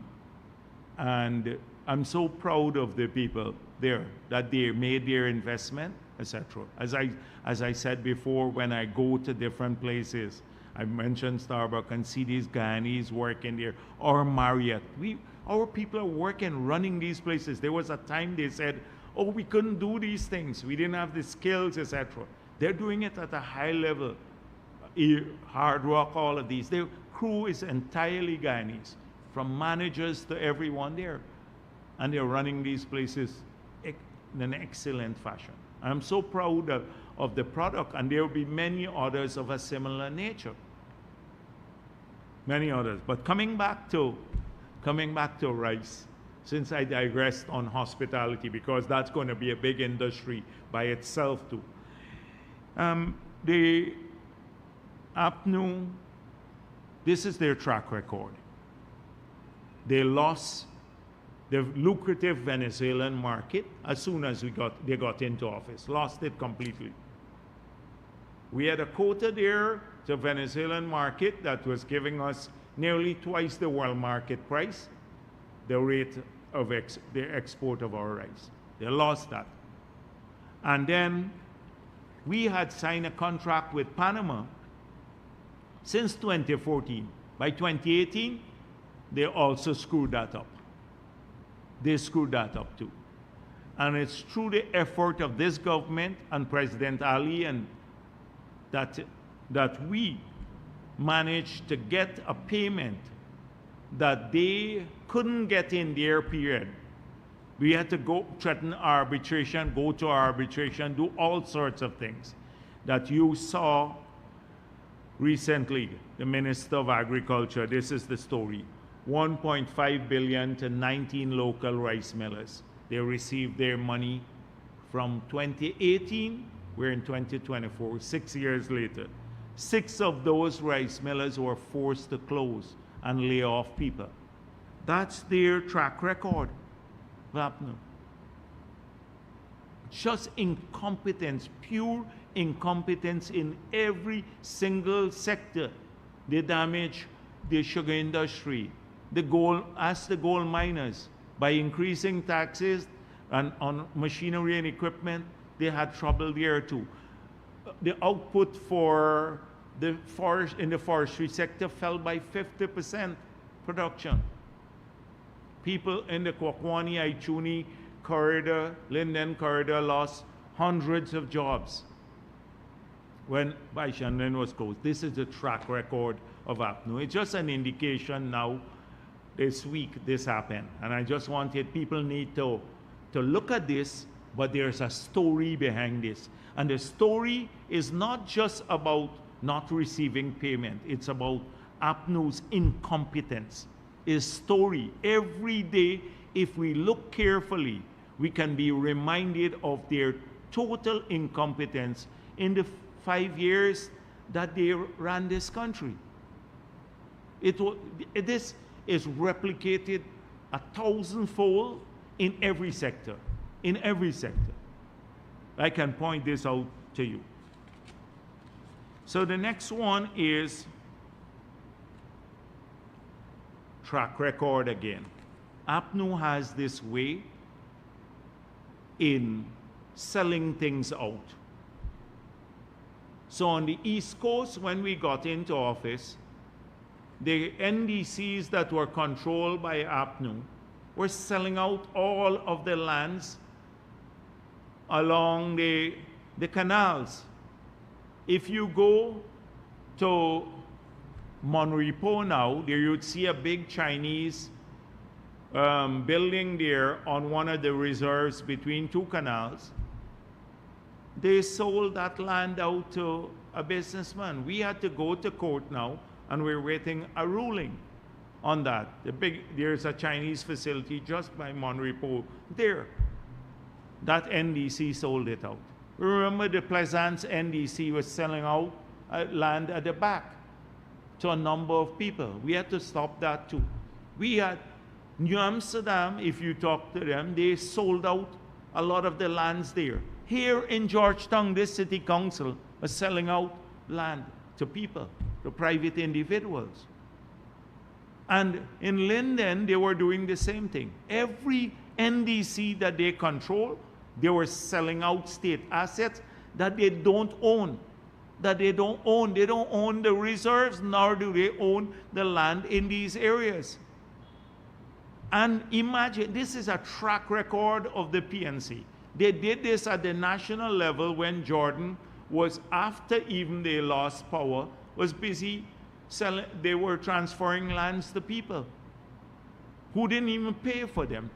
Speaker 1: I'm so proud of the people there that they made their investment, etc. As I said before, when I go to different places, I mentioned Starbucks and see these Guyanese working there, or Marriott. Our people are working, running these places. There was a time they said, oh, we couldn't do these things. We didn't have the skills, etc. They're doing it at a high level. Hard Rock, all of these. Their crew is entirely Guyanese, from managers to everyone there. And they're running these places in an excellent fashion. I'm so proud of the product, and there will be many others of a similar nature. Many others. But coming back to rice, since I digressed on hospitality, because that's going to be a big industry by itself too. The APNU, this is their track record. They lost the lucrative Venezuelan market as soon as they got into office, lost it completely. We had a quota there to Venezuelan market that was giving us nearly twice the world market price, the rate of the export of our rice. They lost that. And then we had signed a contract with Panama since 2014. By 2018, they also screwed that up. They screwed that up too. And it's through the effort of this government and President Ali and that we managed to get a payment that they couldn't get in their period. We had to go threaten arbitration, go to arbitration, do all sorts of things that you saw recently. The Minister of Agriculture, this is the story. 1.5 billion to 19 local rice millers. They received their money from 2018. We're in 2024, 6 years later. 6 of those rice millers were forced to close and lay off people. That's their track record. Just incompetence, pure incompetence in every single sector. They damage the sugar industry, the gold miners. By increasing taxes and on machinery and equipment, they had trouble there too. The output for in the forestry sector fell by 50% production. People in the Kwakwani, Aichuni corridor, Linden corridor lost hundreds of jobs when Baishanlen was closed. This is the track record of APNU. It's just an indication now. This week this happened, and I just wanted people need to look at this, but there's a story behind this. And the story is not just about not receiving payment, it's about APNU's incompetence. Is story. Every day, if we look carefully, we can be reminded of their total incompetence in the 5 years that they ran this country. This is replicated 1,000-fold in every sector. In every sector. I can point this out to you. So the next one is track record again. APNU has this way in selling things out. So on the East Coast, when we got into office, the NDCs that were controlled by APNU were selling out all of the lands along the canals. If you go to Monrepo now, there you'd see a big Chinese building there on one of the reserves between 2 canals. They sold that land out to a businessman. We had to go to court now, and we're waiting a ruling on that. There's a Chinese facility just by Monrepo there. That NDC sold it out. Remember the Plaisance NDC was selling out land at the back to a number of people. We had to stop that too. We had New Amsterdam, if you talk to them, they sold out a lot of the lands there. Here in Georgetown, this city council was selling out land to people, to private individuals. And in Linden, they were doing the same thing. Every NDC that they control, they were selling out state assets that they don't own. They don't own the reserves, nor do they own the land in these areas. And imagine, this is a track record of the PNC. They did this at the national level when Jordan was, after even they lost power, was busy selling, they were transferring lands to people who didn't even pay for them.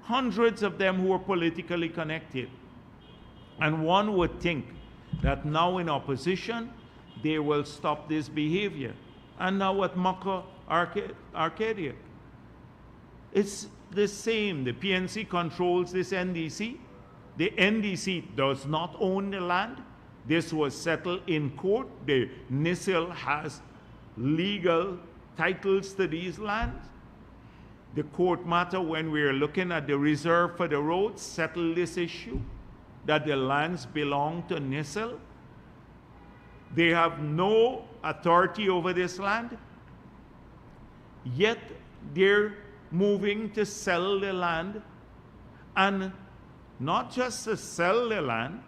Speaker 1: Hundreds of them who were politically connected. And one would think that now in opposition, they will stop this behavior. And now at Maka Arcadia, it's the same. The PNC controls this NDC. The NDC does not own the land. This was settled in court. The NISIL has legal titles to these lands. The court matter, when we are looking at the reserve for the roads, settled this issue, that the lands belong to NISIL. They have no authority over this land, yet they're moving to sell the land, and not just to sell the land,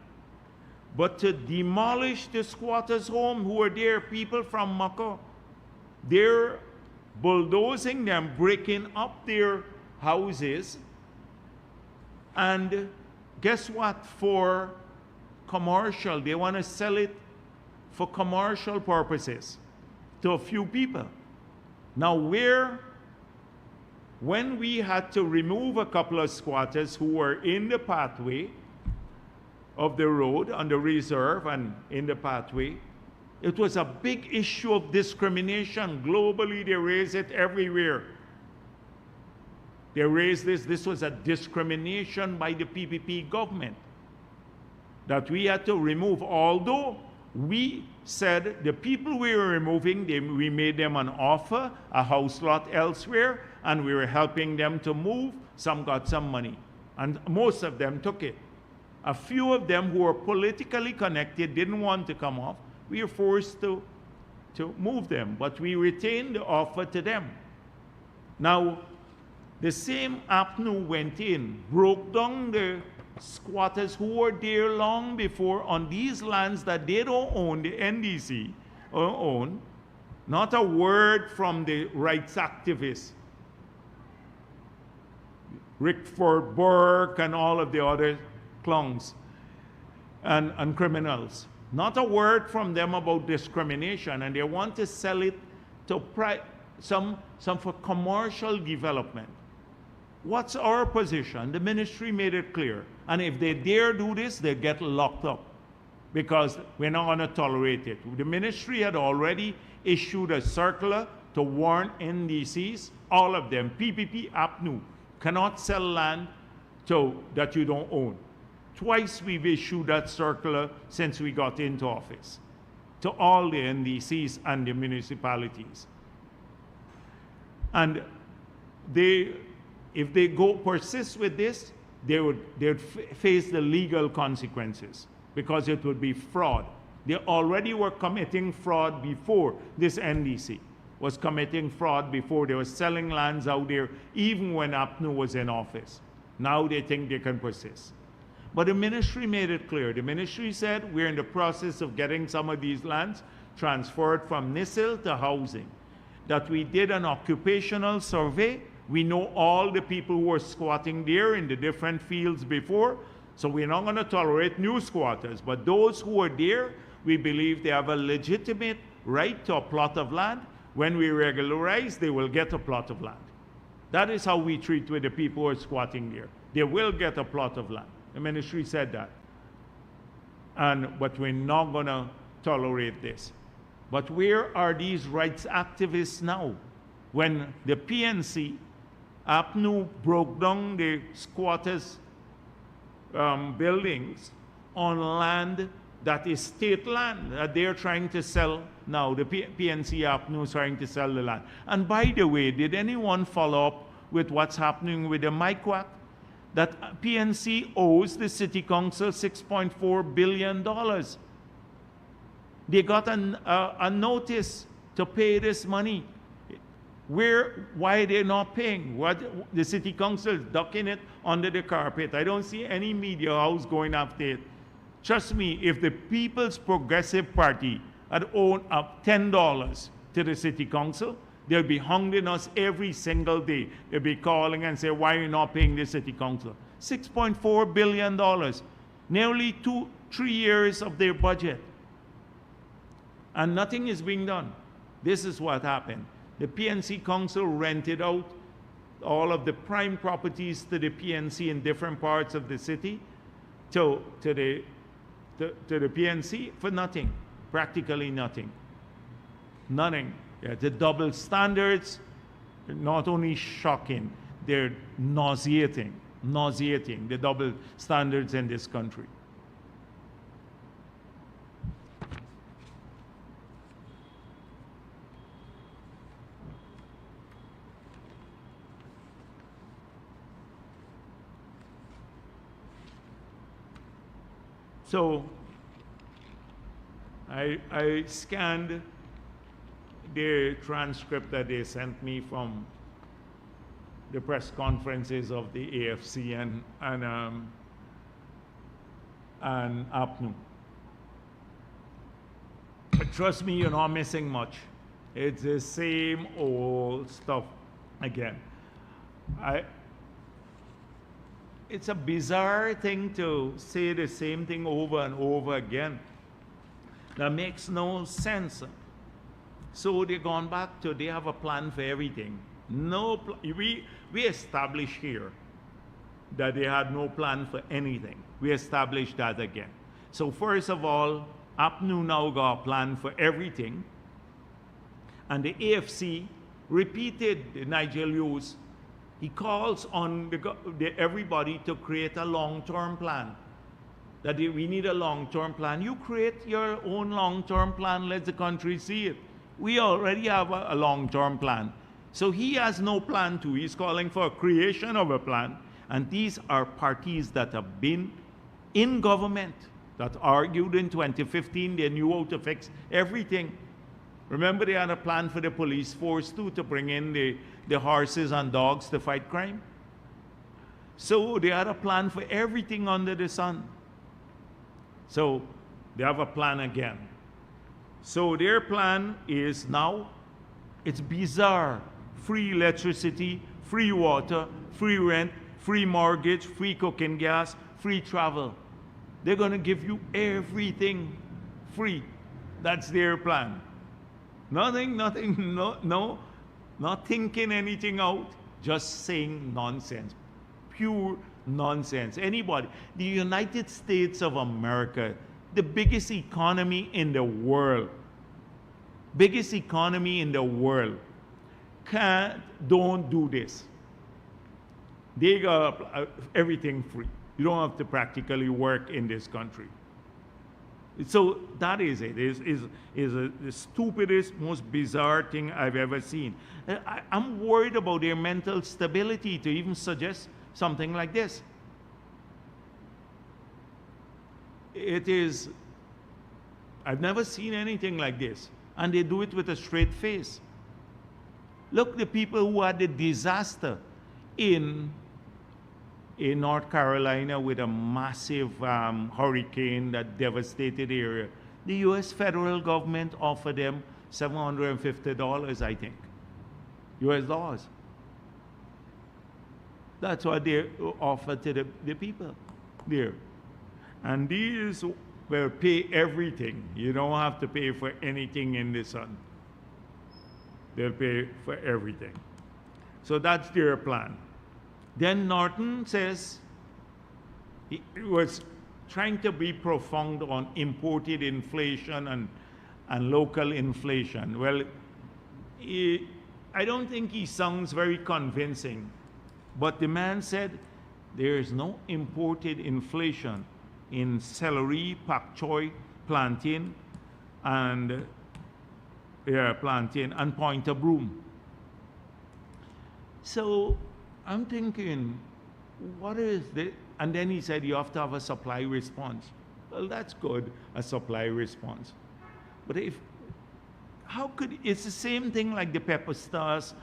Speaker 1: but to demolish the squatters' home who are there, people from Maka. They're bulldozing them, breaking up their houses, and guess what? For commercial, they want to sell it for commercial purposes to a few people. Now, when we had to remove a couple of squatters who were in the pathway of the road, on the reserve and in the pathway, it was a big issue of discrimination. Globally, they raise it everywhere. They raised this. This was a discrimination by the PPP government that we had to remove. Although we said the people we were removing, we made them an offer, a house lot elsewhere, and we were helping them to move. Some got some money, and most of them took it. A few of them who were politically connected didn't want to come off. We were forced to move them, but we retained the offer to them. Now, the same APNU went in, broke down the squatters who were there long before on these lands that they don't own, the NDC own. Not a word from the rights activists, Rickford Burke and all of the other clowns and criminals. Not a word from them about discrimination, and they want to sell it to some for commercial development. What's our position? The ministry made it clear. And if they dare do this, they get locked up, because we're not going to tolerate it. The ministry had already issued a circular to warn NDCs, all of them, PPP, APNU, cannot sell land that you don't own. Twice we've issued that circular since we got into office to all the NDCs and the municipalities. And if they persist with this, they'd face the legal consequences, because it would be fraud. They already were committing fraud before. This NDC was committing fraud before. They were selling lands out there even when APNU was in office. Now they think they can persist. But the ministry made it clear. The ministry said, we're in the process of getting some of these lands transferred from NISIL to housing. That we did an occupational survey. We know all the people who were squatting there in the different fields before, so we're not going to tolerate new squatters. But those who are there, we believe they have a legitimate right to a plot of land. When we regularize, they will get a plot of land. That is how we treat with the people who are squatting there. They will get a plot of land. The ministry said that. But we're not going to tolerate this. But where are these rights activists now? When the PNC, APNU broke down the squatters' buildings on land that is state land that they're trying to sell now. The PNC, APNU is trying to sell the land. And by the way, did anyone follow up with what's happening with the MICWAC? that PNC owes the city council $6.4 billion. They got a notice to pay this money. Why are they not paying? What, the city council is ducking it under the carpet. I don't see any media house going after it. Trust me, if the People's Progressive Party had owed up $10 to the city council, they'll be hounding us every single day. They'll be calling and say, why are you not paying the city council? $6.4 billion, nearly 2-3 years of their budget. And nothing is being done. This is what happened. The PNC council rented out all of the prime properties to the PNC in different parts of the city to the PNC for nothing, practically nothing. Nothing. Yeah, the double standards, not only shocking, they're nauseating, the double standards in this country. So I scanned the transcript that they sent me from the press conferences of the AFC and APNU. But trust me, you're not missing much. It's the same old stuff again. It's a bizarre thing to say the same thing over and over again. That makes no sense. So they've gone back to, they have a plan for everything. We established here that they had no plan for anything. We established that again. So first of all, APNU now got a plan for everything. And the AFC repeated Nigel Lewis. He calls on everybody to create a long-term plan. That we need a long-term plan. You create your own long-term plan, let the country see it. We already have a long-term plan. So he has no plan too. He's calling for a creation of a plan. And these are parties that have been in government, that argued in 2015 they knew how to fix everything. Remember, they had a plan for the police force too, to bring in the horses and dogs to fight crime. So they had a plan for everything under the sun. So they have a plan again. So their plan is now, it's bizarre. Free electricity, free water, free rent, free mortgage, free cooking gas, free travel. They're going to give you everything free. That's their plan. Nothing, no, not thinking anything out, just saying nonsense, pure nonsense. Anybody, the United States of America, the biggest economy in the world, don't do this. They got everything free. You don't have to practically work in this country. So that is it. Is the stupidest, most bizarre thing I've ever seen. I'm worried about their mental stability to even suggest something like this. It is, I've never seen anything like this. And they do it with a straight face. Look, the people who had the disaster in North Carolina with a massive hurricane that devastated the area. The U.S. federal government offered them $750, I think, U.S. dollars. That's what they offered to the people there. And these will pay everything. You don't have to pay for anything in the sun. They'll pay for everything. So that's their plan. Then Norton says he was trying to be profound on imported inflation and local inflation. Well, I don't think he sounds very convincing, but the man said there is no imported inflation in celery, pak choy, plantain, and pointer broom. So I'm thinking, what is this? And then he said, you have to have a supply response. Well, that's good, a supply response. But how could, it's the same thing like the pepper sauce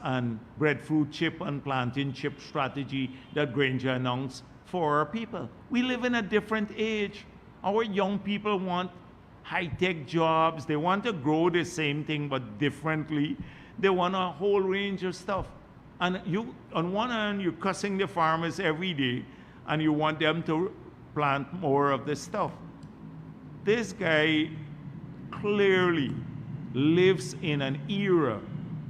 Speaker 1: and breadfruit chip and plantain chip strategy that Granger announced for our people. We live in a different age. Our young people want high-tech jobs. They want to grow the same thing but differently. They want a whole range of stuff. And you, on one hand, you're cussing the farmers every day, and you want them to plant more of this stuff. This guy clearly lives in an era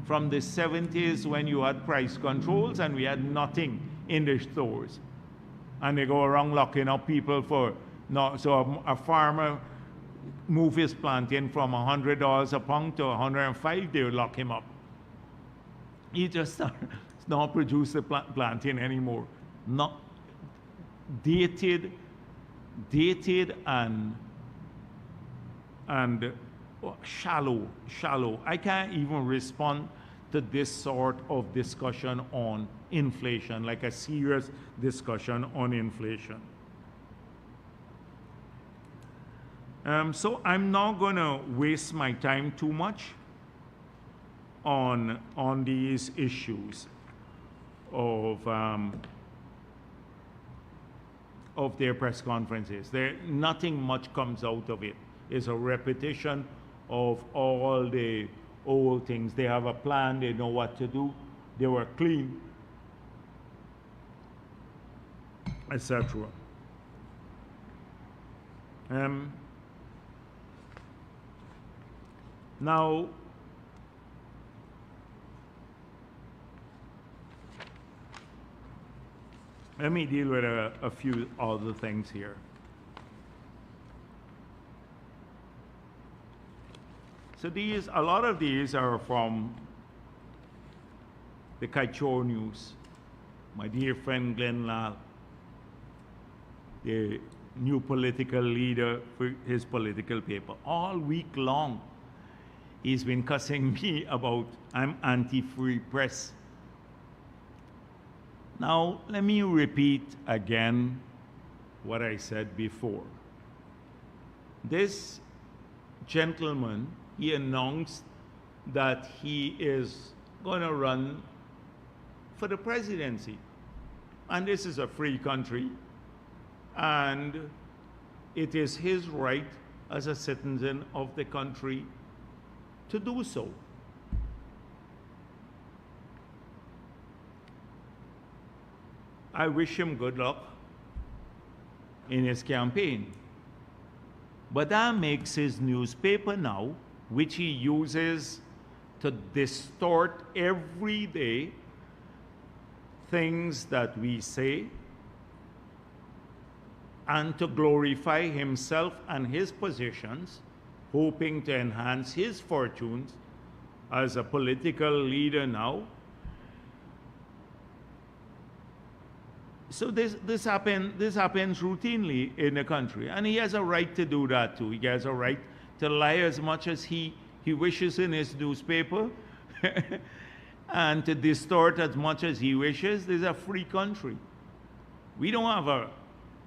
Speaker 1: from the 70s when you had price controls and we had nothing in the stores. And they go around locking up people for, no, so a farmer move his plantain from $100 a pound to $105, they would lock him up. He just not produce the plantain anymore. Not dated and shallow. I can't even respond to this sort of discussion on inflation, like a serious discussion on inflation. So I'm not going to waste my time too much on these issues of their press conferences. Nothing much comes out of it. It's a repetition of all the old things. They have a plan, they know what to do, they were clean, etc. Now, let me deal with a few other things here. So a lot of these are from the Kaichor News. My dear friend Glenn Lal, the new political leader for his political paper. All week long, he's been cussing me about I'm anti-free press. Now, let me repeat again what I said before. This gentleman, he announced that he is going to run for the presidency. And this is a free country, and it is his right as a citizen of the country to do so. I wish him good luck in his campaign. But that makes his newspaper now, which he uses to distort every day things that we say and to glorify himself and his positions, hoping to enhance his fortunes as a political leader now. So this happens routinely in the country, and he has a right to do that too. He has a right to lie as much as he wishes in his newspaper and to distort as much as he wishes. This is a free country. We don't have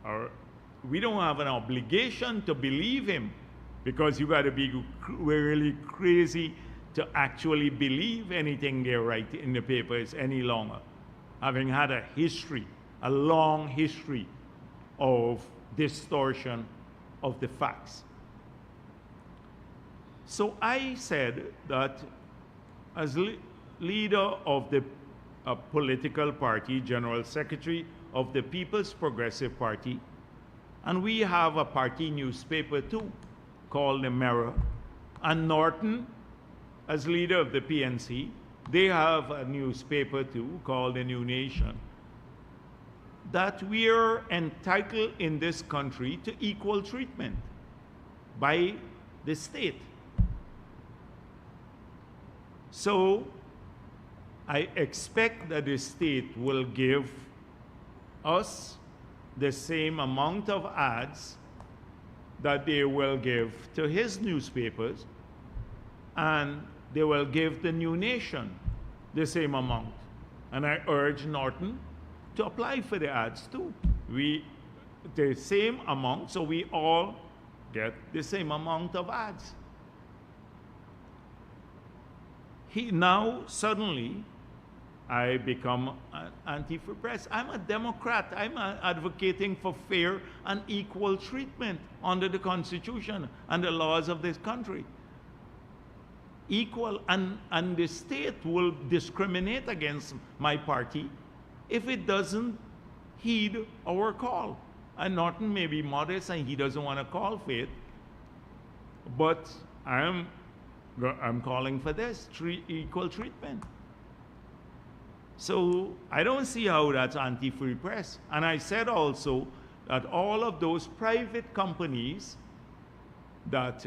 Speaker 1: an obligation to believe him, because you got to be really crazy to actually believe anything they write in the papers any longer, having had a long history of distortion of the facts. So I said that as leader of the political party, General Secretary of the People's Progressive Party, and we have a party newspaper too, called the Mirror, and Norton, as leader of the PNC, they have a newspaper too, called the New Nation, that we are entitled in this country to equal treatment by the state. So I expect that the state will give us the same amount of ads that they will give to his newspapers, and they will give the New Nation the same amount. And I urge Norton to apply for the ads too. The same amount, so we all get the same amount of ads. Now suddenly I become an anti-free press. I'm a Democrat. I'm advocating for fair and equal treatment under the Constitution and the laws of this country. Equal, and the state will discriminate against my party if it doesn't heed our call. And Norton may be modest and he doesn't want to call for it, but I'm calling for this equal treatment. So I don't see how that's anti-free press. And I said also that all of those private companies that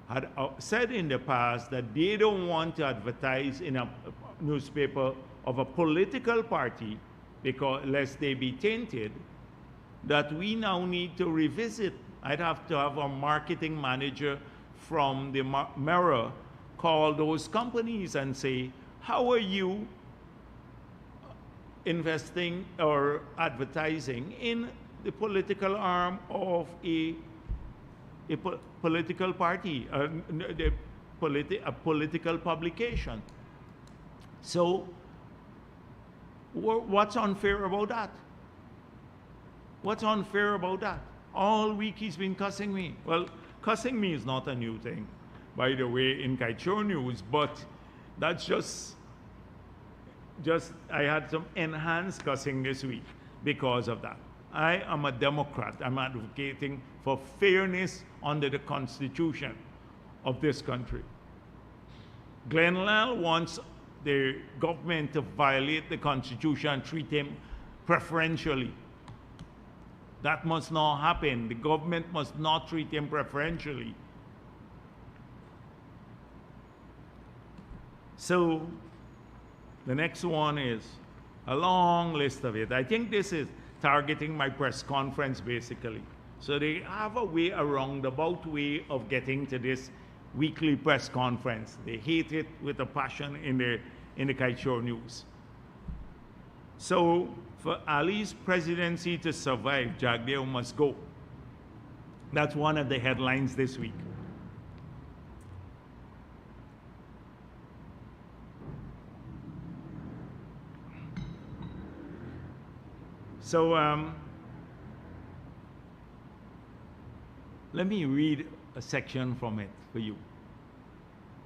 Speaker 1: had said in the past that they don't want to advertise in a newspaper of a political party because lest they be tainted, that we now need to revisit. I'd have to have a marketing manager from the Mirror call those companies and say, how are you investing or advertising in the political arm of a political party, a political publication? So what's unfair about that? What's unfair about that? All week he's been cussing me. Well, cussing me is not a new thing, by the way, in Kaichur News, but that's just I had some enhanced cussing this week because of that. I am a Democrat. I'm advocating for fairness under the Constitution of this country. Glenn Lal wants the government to violate the Constitution and treat him preferentially. That must not happen. The government must not treat him preferentially. So the next one is a long list of it. I think this is targeting my press conference basically. So they have a way, a roundabout way of getting to this weekly press conference. They hate it with a passion in the Kaichur News. So for Ali's presidency to survive, Jagdeo must go. That's one of the headlines this week. So let me read a section from it for you.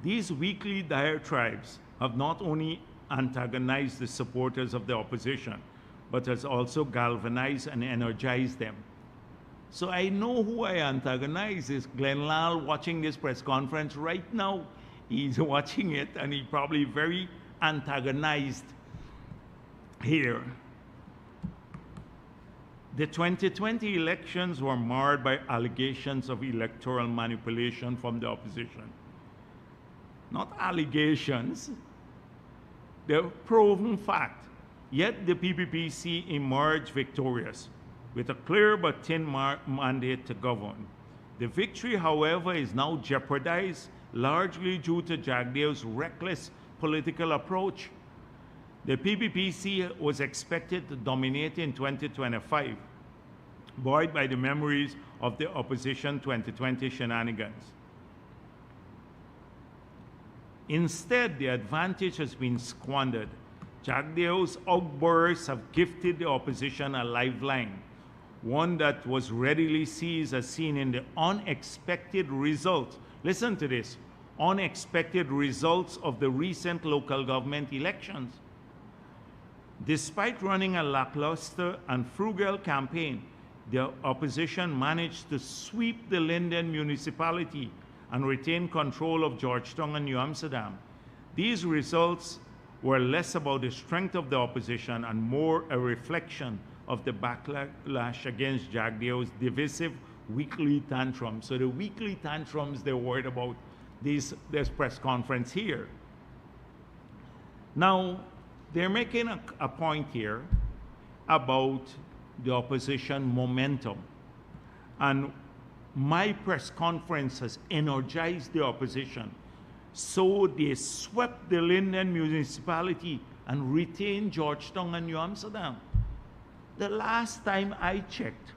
Speaker 1: These weekly diatribes have not only antagonized the supporters of the opposition, but has also galvanized and energized them. So I know who I antagonize is Glenn Lal watching this press conference right now. He's watching it and he's probably very antagonized here. The 2020 elections were marred by allegations of electoral manipulation from the opposition. Not allegations, they're proven fact. Yet the PPPC emerged victorious with a clear but thin mandate to govern. The victory, however, is now jeopardized largely due to Jagdeo's reckless political approach. The PPPC was expected to dominate in 2025, buoyed by the memories of the opposition 2020 shenanigans. Instead, the advantage has been squandered. Jagdeo's outbursts have gifted the opposition a lifeline, one that was readily seized as seen in the unexpected results. Listen to this, unexpected results of the recent local government elections. Despite running a lackluster and frugal campaign, the opposition managed to sweep the Linden municipality and retain control of Georgetown and New Amsterdam. These results were less about the strength of the opposition and more a reflection of the backlash against Jagdeo's divisive weekly tantrums. So the weekly tantrums they're worried about this press conference here. Now, they're making a point here about the opposition momentum. And my press conference has energized the opposition. So they swept the Linden municipality and retained Georgetown and New Amsterdam. The last time I checked,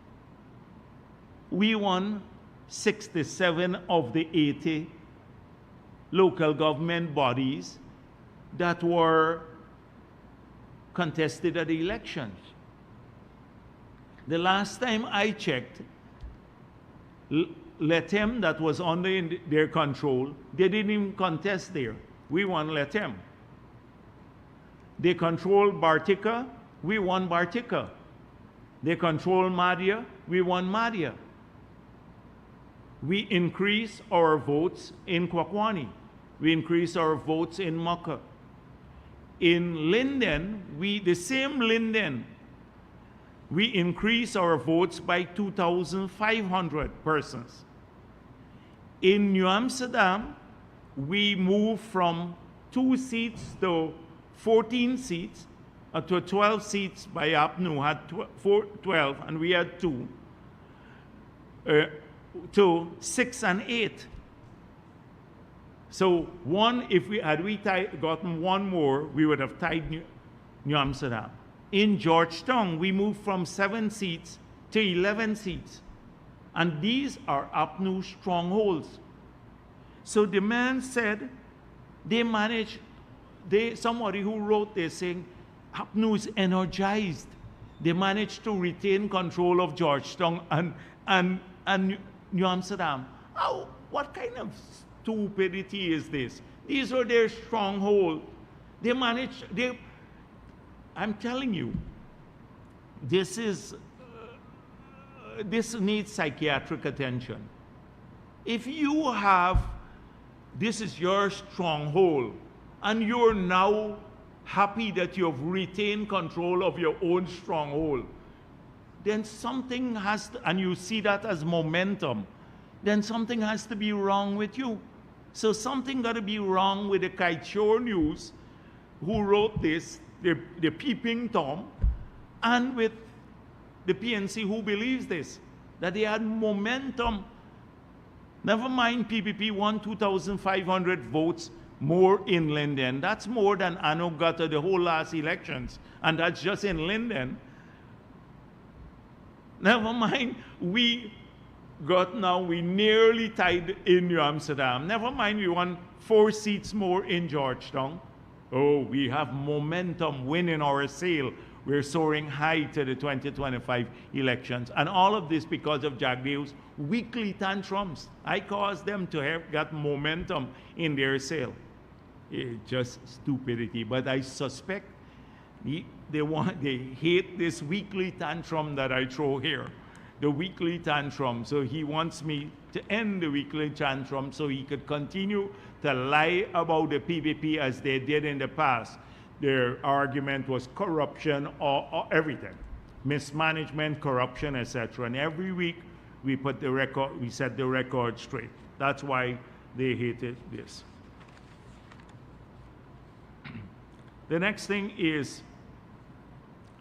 Speaker 1: we won 67 of the 80 local government bodies that were contested at the elections. The last time I checked, Letem, that was under their control, they didn't even contest there. We won Letem. They controlled Bartica, we won Bartica. They controlled Madhya, we won Madhya. We increased our votes in Kwakwani. We increased our votes in Mukka. In Linden, the same Linden, we increased our votes by 2,500 persons. In New Amsterdam, we moved from 2 seats to 14 seats, to 12 seats by APNU, had 12, and we had 2, to 6 and 8. So if we had gotten one more, we would have tied New Amsterdam. In Georgetown, we moved from 7 seats to 11 seats. And these are APNU strongholds. So the man said, somebody who wrote this saying, APNU is energized. They managed to retain control of Georgetown and New Amsterdam. What kind of stupidity is this? These are their strongholds. I'm telling you, this needs psychiatric attention. If this is your stronghold, and you're now happy that you have retained control of your own stronghold, then something has to, and you see that as momentum, then something has to be wrong with you. So something got to be wrong with the Kaichor News, who wrote this, the Peeping Tom, and with the PNC, who believes this, that they had momentum. Never mind PPP won 2,500 votes more in Linden. That's more than Anno got at the whole last elections, and that's just in Linden. Never mind, we nearly tied in New Amsterdam. Never mind, we won 4 seats more in Georgetown. Oh, we have momentum, winning our sail. We're soaring high to the 2025 elections. And all of this because of Jagdeo's weekly tantrums. I caused them to have got momentum in their sail. It's just stupidity. But I suspect they hate this weekly tantrum that I throw here. The weekly tantrum. So he wants me to end the weekly tantrum so he could continue to lie about the PPP as they did in the past. Their argument was corruption or everything. Mismanagement, corruption, etc. And every week we set the record straight. That's why they hated this. The next thing is,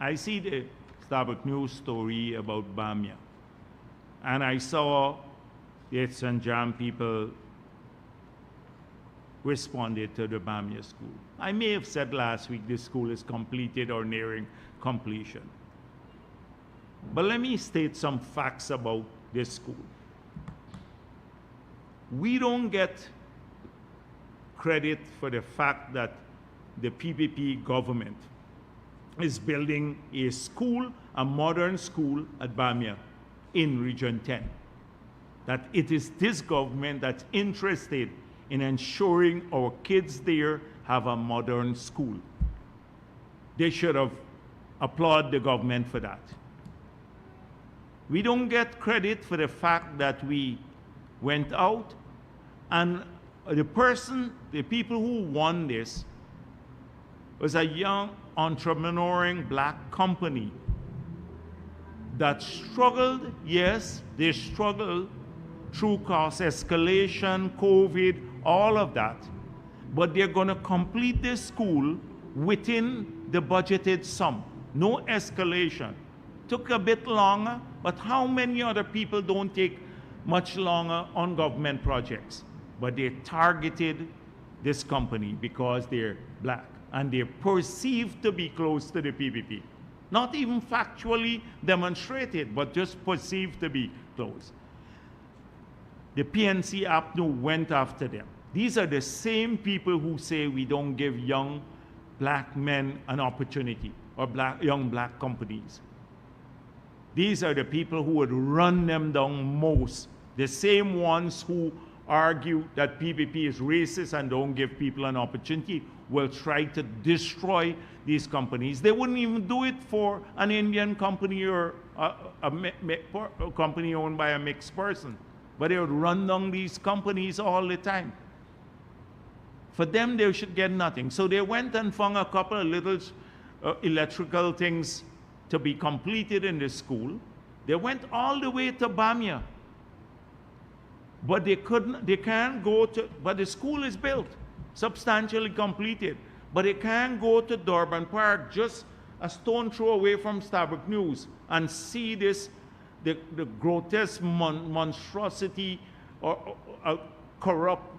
Speaker 1: I see the Starbuck News story about Bamia. And I saw the St. John people responded to the Bamia school. I may have said last week this school is completed or nearing completion. But let me state some facts about this school. We don't get credit for the fact that the PPP government is building a school, a modern school at Bamia in Region 10. That it is this government that's interested in ensuring our kids there have a modern school. They should have applauded the government for that. We don't get credit for the fact that we went out and the people who won this was a young entrepreneuring black company that struggled. Yes, they struggled through cost escalation, COVID, all of that. But they're going to complete this school within the budgeted sum. No escalation. Took a bit longer, but how many other people don't take much longer on government projects? But they targeted this company because they're black and they're perceived to be close to the PPP. Not even factually demonstrated, but just perceived to be closed. The PNC APNU went after them. These are the same people who say we don't give young black men an opportunity, or young black companies. These are the people who would run them down most. The same ones who argue that PPP is racist and don't give people an opportunity will try to destroy these companies. They wouldn't even do it for an Indian company or a company owned by a mixed person. But they would run down these companies all the time. For them, they should get nothing. So they went and found a couple of little electrical things to be completed in the school. They went all the way to Bamia. But they can't go to, but the school is built, substantially completed. But they can't go to Durban Park, just a stone throw away from Starbuck News, and see this, the grotesque monstrosity or corrupt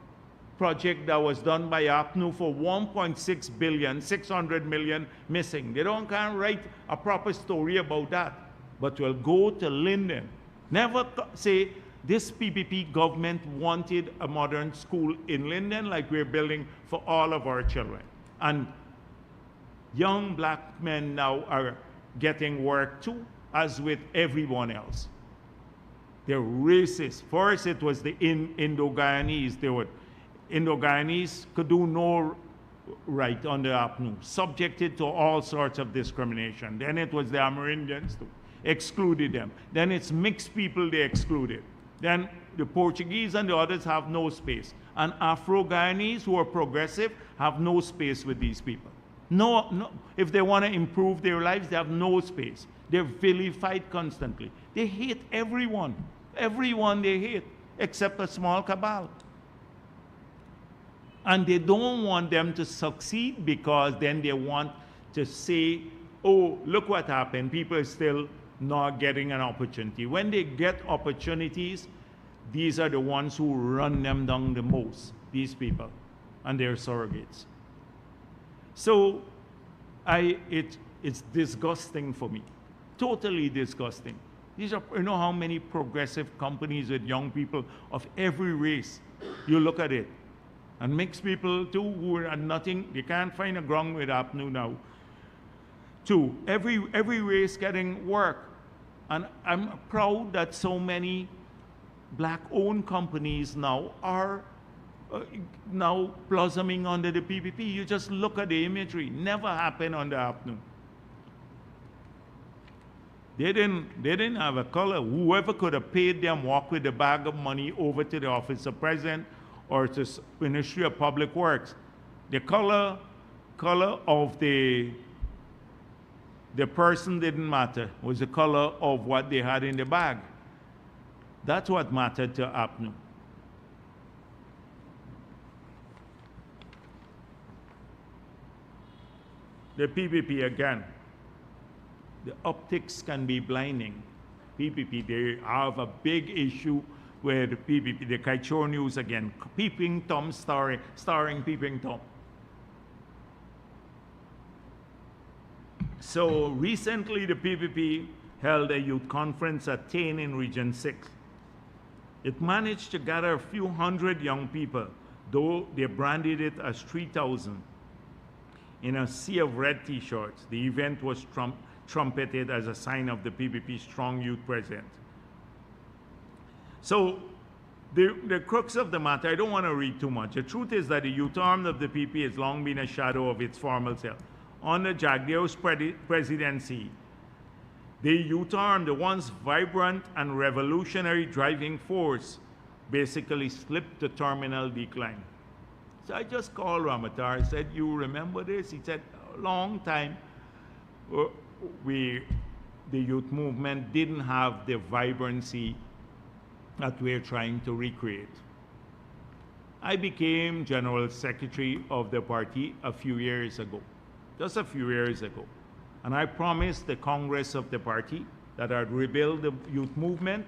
Speaker 1: project that was done by APNU for 1.6 billion, 600 million missing. They can't write a proper story about that, but will go to Linden. Never say this PPP government wanted a modern school in Linden like we're building for all of our children. And young black men now are getting work too, as with everyone else. They're racist. First it was the Indo-Guyanese. Indo-Guyanese could do no right under APNU, subjected to all sorts of discrimination. Then it was the Amerindians too, excluded them. Then it's mixed people they excluded. Then the Portuguese and the others have no space. And Afro-Guyanese who are progressive have no space with these people. No, if they want to improve their lives, they have no space. They're vilified constantly. They hate everyone. Everyone they hate, except a small cabal. And they don't want them to succeed because then they want to say, oh, look what happened. People are still not getting an opportunity. When they get opportunities, these are the ones who run them down the most, these people and their surrogates. So it's disgusting for me, totally disgusting. These are, you know how many progressive companies with young people of every race, you look at it. And mixed people too, who are nothing, they can't find a ground with APNU now. Two, every race getting work. And I'm proud that so many black-owned companies now are now blossoming under the PPP. You just look at the imagery, never happened under APNU. They didn't have a color. Whoever could have paid them walk with a bag of money over to the office of president or to Ministry of Public Works. The color of the person didn't matter. It was the color of what they had in the bag. That's what mattered to APNU. The PPP again. The optics can be blinding. PPP, they have a big issue with the PPP, the Kaichor News again, Peeping Tom starring Peeping Tom. So recently the PPP held a youth conference at Tain in Region 6. It managed to gather a few hundred young people, though they branded it as 3,000. In a sea of red t-shirts, the event was trumpeted as a sign of the PPP's strong youth presence. So the crux of the matter, I don't want to read too much. The truth is that the youth arm of the PPP has long been a shadow of its formal self. Under Jagdeo's presidency, the youth arm, the once vibrant and revolutionary driving force, basically slipped to terminal decline. So I just called Ramatar, I said, you remember this? He said, a long time, the youth movement didn't have the vibrancy that we're trying to recreate. I became General Secretary of the party a few years ago, just a few years ago. And I promised the Congress of the party that I'd rebuild the youth movement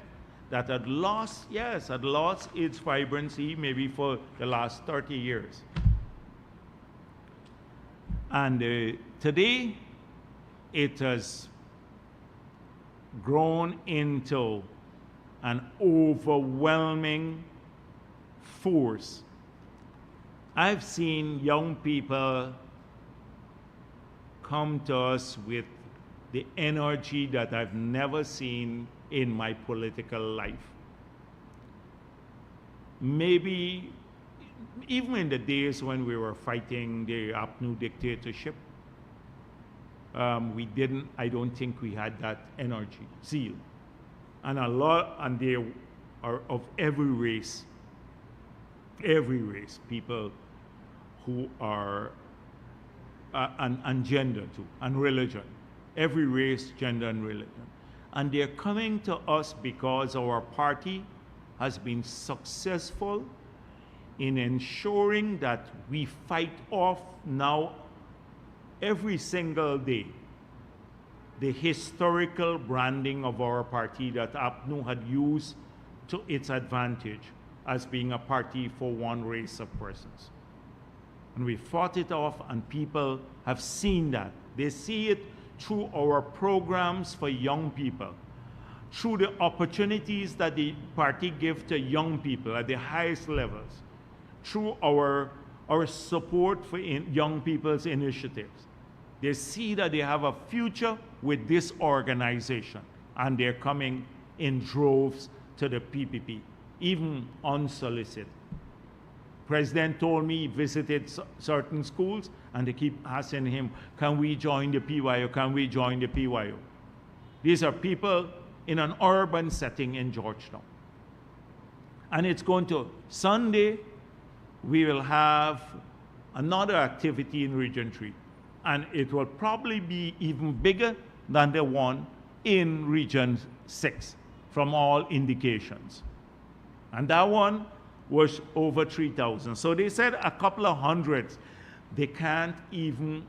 Speaker 1: that had lost its vibrancy maybe for the last 30 years. And today, it has grown into an overwhelming force. I've seen young people come to us with the energy that I've never seen in my political life. Maybe even in the days when we were fighting the APNU dictatorship, I don't think we had that energy, zeal. And they are of every race, people who are, and gender too, and religion, every race, gender, and religion. And they're coming to us because our party has been successful in ensuring that we fight off now every single day the historical branding of our party that APNU had used to its advantage as being a party for one race of persons. And we fought it off, and people have seen that. They see it through our programs for young people, through the opportunities that the party gives to young people at the highest levels, through our support for young people's initiatives. They see that they have a future with this organization, and they're coming in droves to the PPP, even unsolicited. President told me he visited certain schools, and they keep asking him, can we join the PYO? Can we join the PYO? These are people in an urban setting in Georgetown. And it's going to, Sunday, we will have another activity in Region 3. And it will probably be even bigger than the one in Region 6, from all indications. And that one was over 3,000. So they said a couple of hundreds. They can't even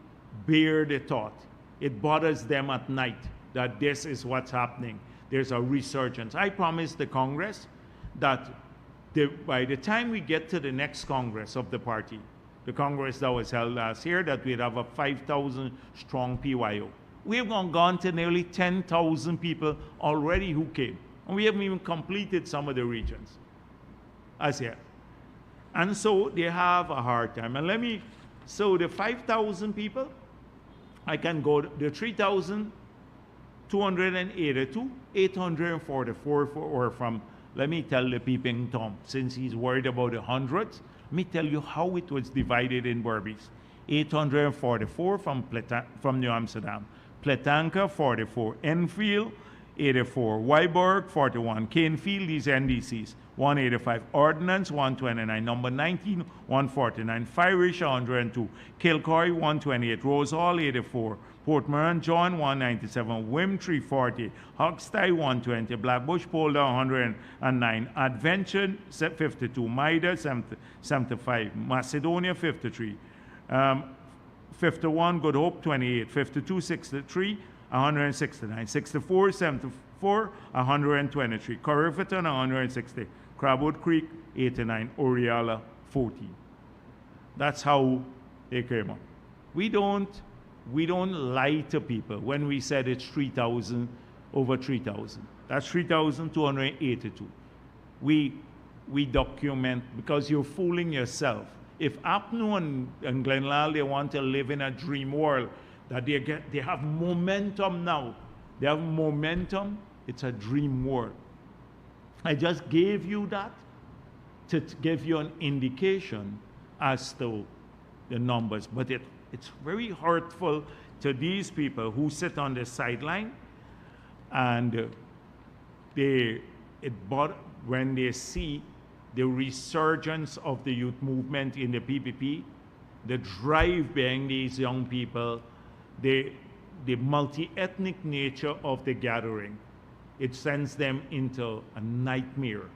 Speaker 1: bear the thought. It bothers them at night that this is what's happening. There's a resurgence. I promised the Congress that by the time we get to the next Congress of the party, the Congress that was held last year, that we'd have a 5,000 strong PYO. We've gone to nearly 10,000 people already who came. And we haven't even completed some of the regions as yet. And so they have a hard time. And so the 5,000 people, I can go, the 3,282, 844 were from, let me tell the peeping Tom, since he's worried about the hundreds, let me tell you how it was divided in Berbice. 844 from New Amsterdam, Platanka 44, Enfield 84, Wyburg 41, Canefield, these NDCs 185, Ordnance 129, number 19 149, Firish 102, Kilcoy 128, Rosehall 84, Portmeron John 197, Wim 340, Hogsty 120, Blackbush Polder 109, Adventure 52, Maida 75, Macedonia 53, 51, Good Hope 28, 52 63, 169, 64 74, 123, Corriverton 160, Crabwood Creek 89, Oriala 40. That's how they came up. We don't lie to people when we said it's 3,000 over 3,000. That's 3,282. We document, because you're fooling yourself. If APNU and Glenlal, they want to live in a dream world, that they have momentum now. They have momentum. It's a dream world. I just gave you that to give you an indication as to the numbers, but it's very hurtful to these people who sit on the sideline, and when they see the resurgence of the youth movement in the PPP, the drive behind these young people, the multi-ethnic nature of the gathering, it sends them into a nightmare.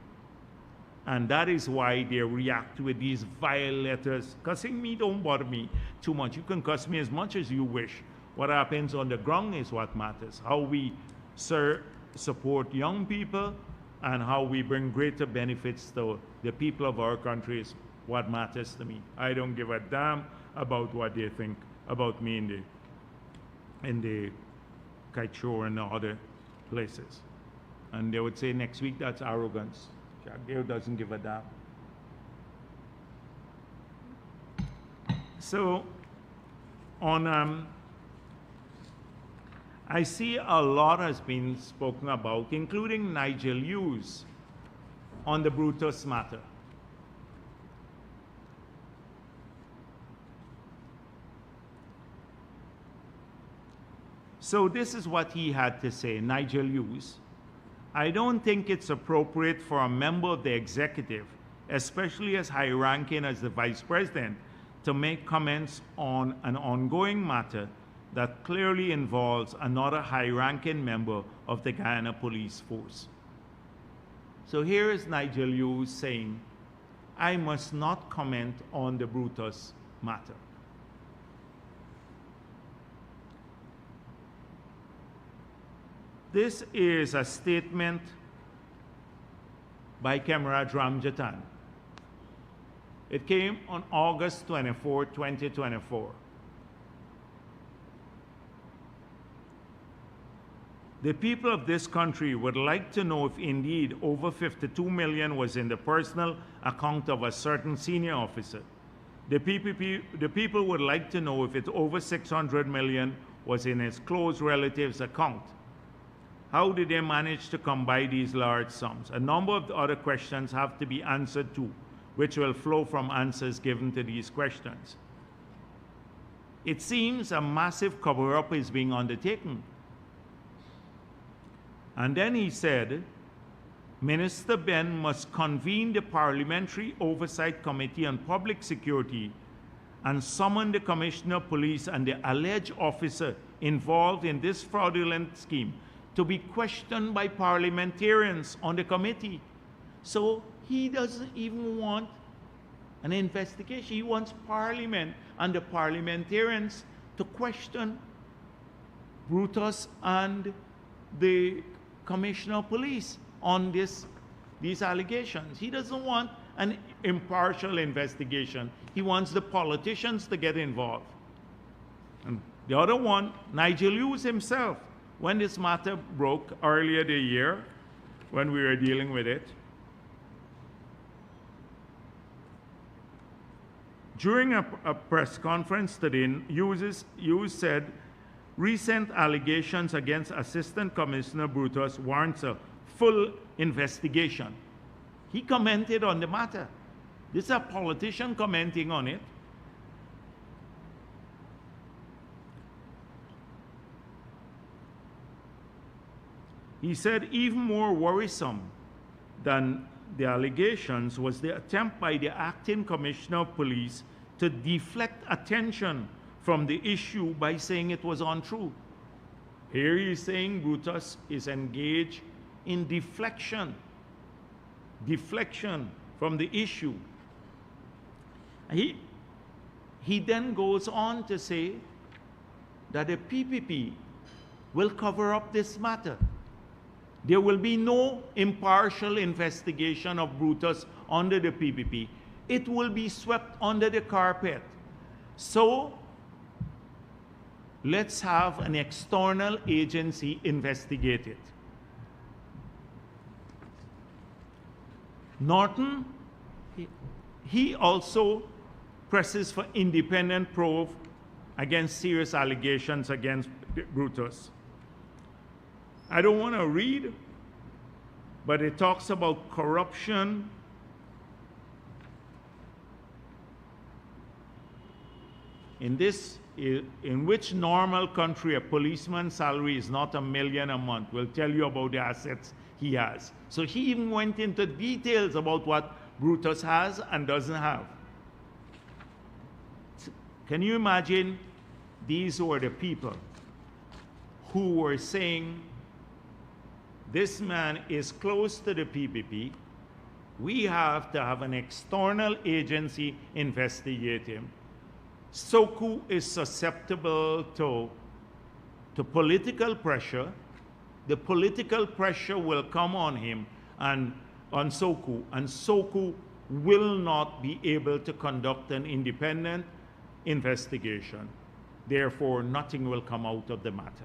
Speaker 1: And that is why they react with these vile letters. Cussing me don't bother me too much. You can cuss me as much as you wish. What happens on the ground is what matters. How we support young people and how we bring greater benefits to the people of our country is what matters to me. I don't give a damn about what they think about me in the kite show and the other places. And they would say next week that's arrogance. Jagdeo doesn't give a damn. So, I see a lot has been spoken about, including Nigel Hughes, on the Brutus matter. So this is what he had to say, Nigel Hughes. I don't think it's appropriate for a member of the executive, especially as high-ranking as the vice president, to make comments on an ongoing matter that clearly involves another high-ranking member of the Guyana Police Force. So here is Nigel Hughes saying, I must not comment on the Brutus matter. This is a statement by Camarade Ramjatan. It came on August 24, 2024. The people of this country would like to know if indeed over 52 million was in the personal account of a certain senior officer. The people would like to know if it's over 600 million was in his close relatives' account. How did they manage to come by these large sums? A number of the other questions have to be answered too, which will flow from answers given to these questions. It seems a massive cover-up is being undertaken. And then he said, Minister Ben must convene the Parliamentary Oversight Committee on Public Security and summon the Commissioner of Police and the alleged officer involved in this fraudulent scheme to be questioned by parliamentarians on the committee. So he doesn't even want an investigation. He wants Parliament and the parliamentarians to question Brutus and the Commissioner of Police on these allegations. He doesn't want an impartial investigation. He wants the politicians to get involved. And the other one, Nigel Hughes himself, when this matter broke earlier the year, when we were dealing with it, during a press conference today, Hughes said, recent allegations against Assistant Commissioner Brutus warrants a full investigation. He commented on the matter. This is a politician commenting on it. He said even more worrisome than the allegations was the attempt by the acting Commissioner of Police to deflect attention from the issue by saying it was untrue. Here he is saying Brutus is engaged in deflection from the issue. He then goes on to say that the PPP will cover up this matter. There will be no impartial investigation of Brutus under the PPP. It will be swept under the carpet. So let's have an external agency investigate it. Norton, he also presses for independent probe against serious allegations against Brutus. I don't want to read, but it talks about corruption, in which normal country a policeman's salary is not $1 million a month. We'll tell you about the assets he has. So he even went into details about what Brutus has and doesn't have. Can you imagine these were the people who were saying, this man is close to the PPP. We have to have an external agency investigate him. Soku is susceptible to political pressure. The political pressure will come on him and on Soku, and Soku will not be able to conduct an independent investigation. Therefore, nothing will come out of the matter.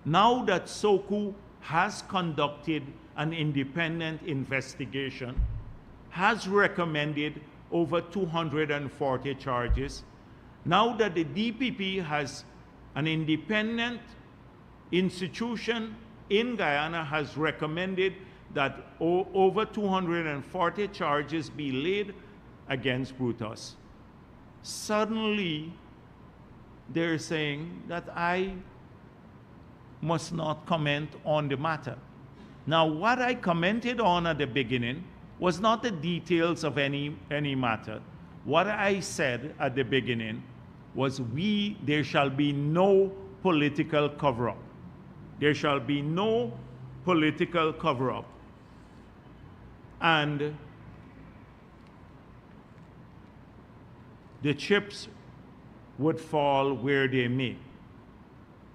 Speaker 1: Now that Soku has conducted an independent investigation, has recommended over 240 charges. Now that the DPP has an independent institution in Guyana has recommended that over 240 charges be laid against Brutus. Suddenly, they're saying that I must not comment on the matter. Now, what I commented on at the beginning was not the details of any matter. What I said at the beginning was there shall be no political cover-up. There shall be no political cover-up. And the chips would fall where they may.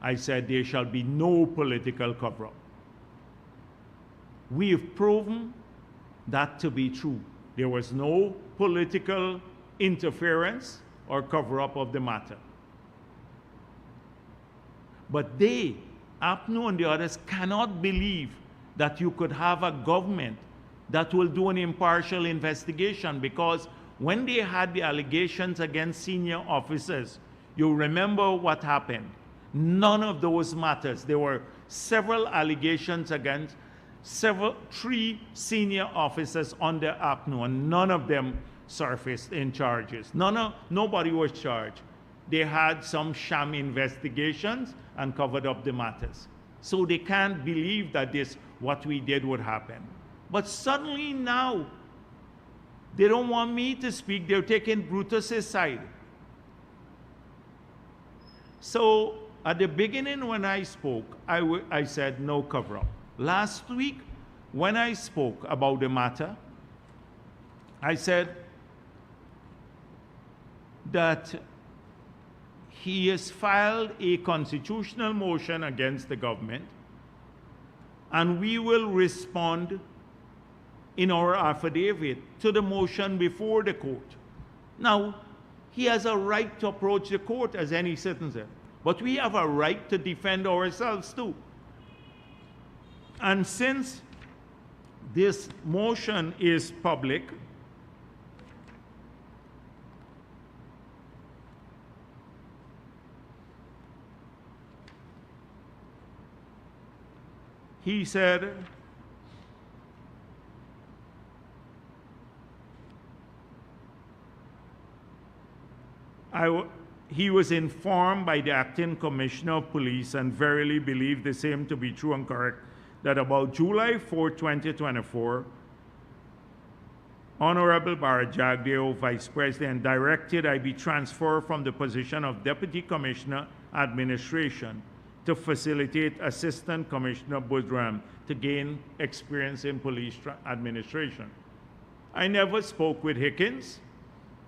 Speaker 1: I said there shall be no political cover-up. We have proven that to be true. There was no political interference or cover-up of the matter. But they, APNU and the others, cannot believe that you could have a government that will do an impartial investigation, because when they had the allegations against senior officers, you remember what happened. None of those matters. There were several allegations against three senior officers under APNU, and none of them surfaced in charges. Nobody was charged. They had some sham investigations and covered up the matters. So they can't believe that what we did would happen. But suddenly now, they don't want me to speak. They're taking Brutus's side. So at the beginning when I spoke, I said no cover-up. Last week, when I spoke about the matter, I said that he has filed a constitutional motion against the government, and we will respond in our affidavit to the motion before the court. Now, he has a right to approach the court as any citizen, but we have a right to defend ourselves too. And since this motion is public, he said, he was informed by the acting commissioner of police and verily believed the same to be true and correct, that about July 4, 2024, Honorable Bharrat Jagdeo, Vice President, directed I be transferred from the position of Deputy Commissioner Administration to facilitate Assistant Commissioner Budram to gain experience in police administration. I never spoke with Hickins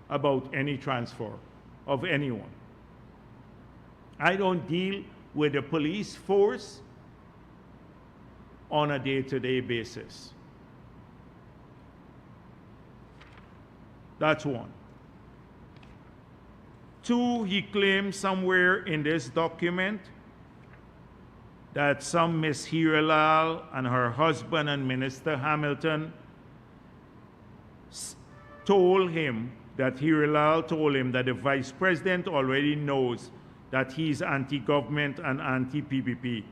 Speaker 1: about any transfer of anyone. I don't deal with the police force on a day-to-day basis. That's one. Two, he claims somewhere in this document that some Miss Hiralal and her husband and Minister Hamilton told him that Hiralal told him that the Vice President already knows that he's anti-government and anti-PPP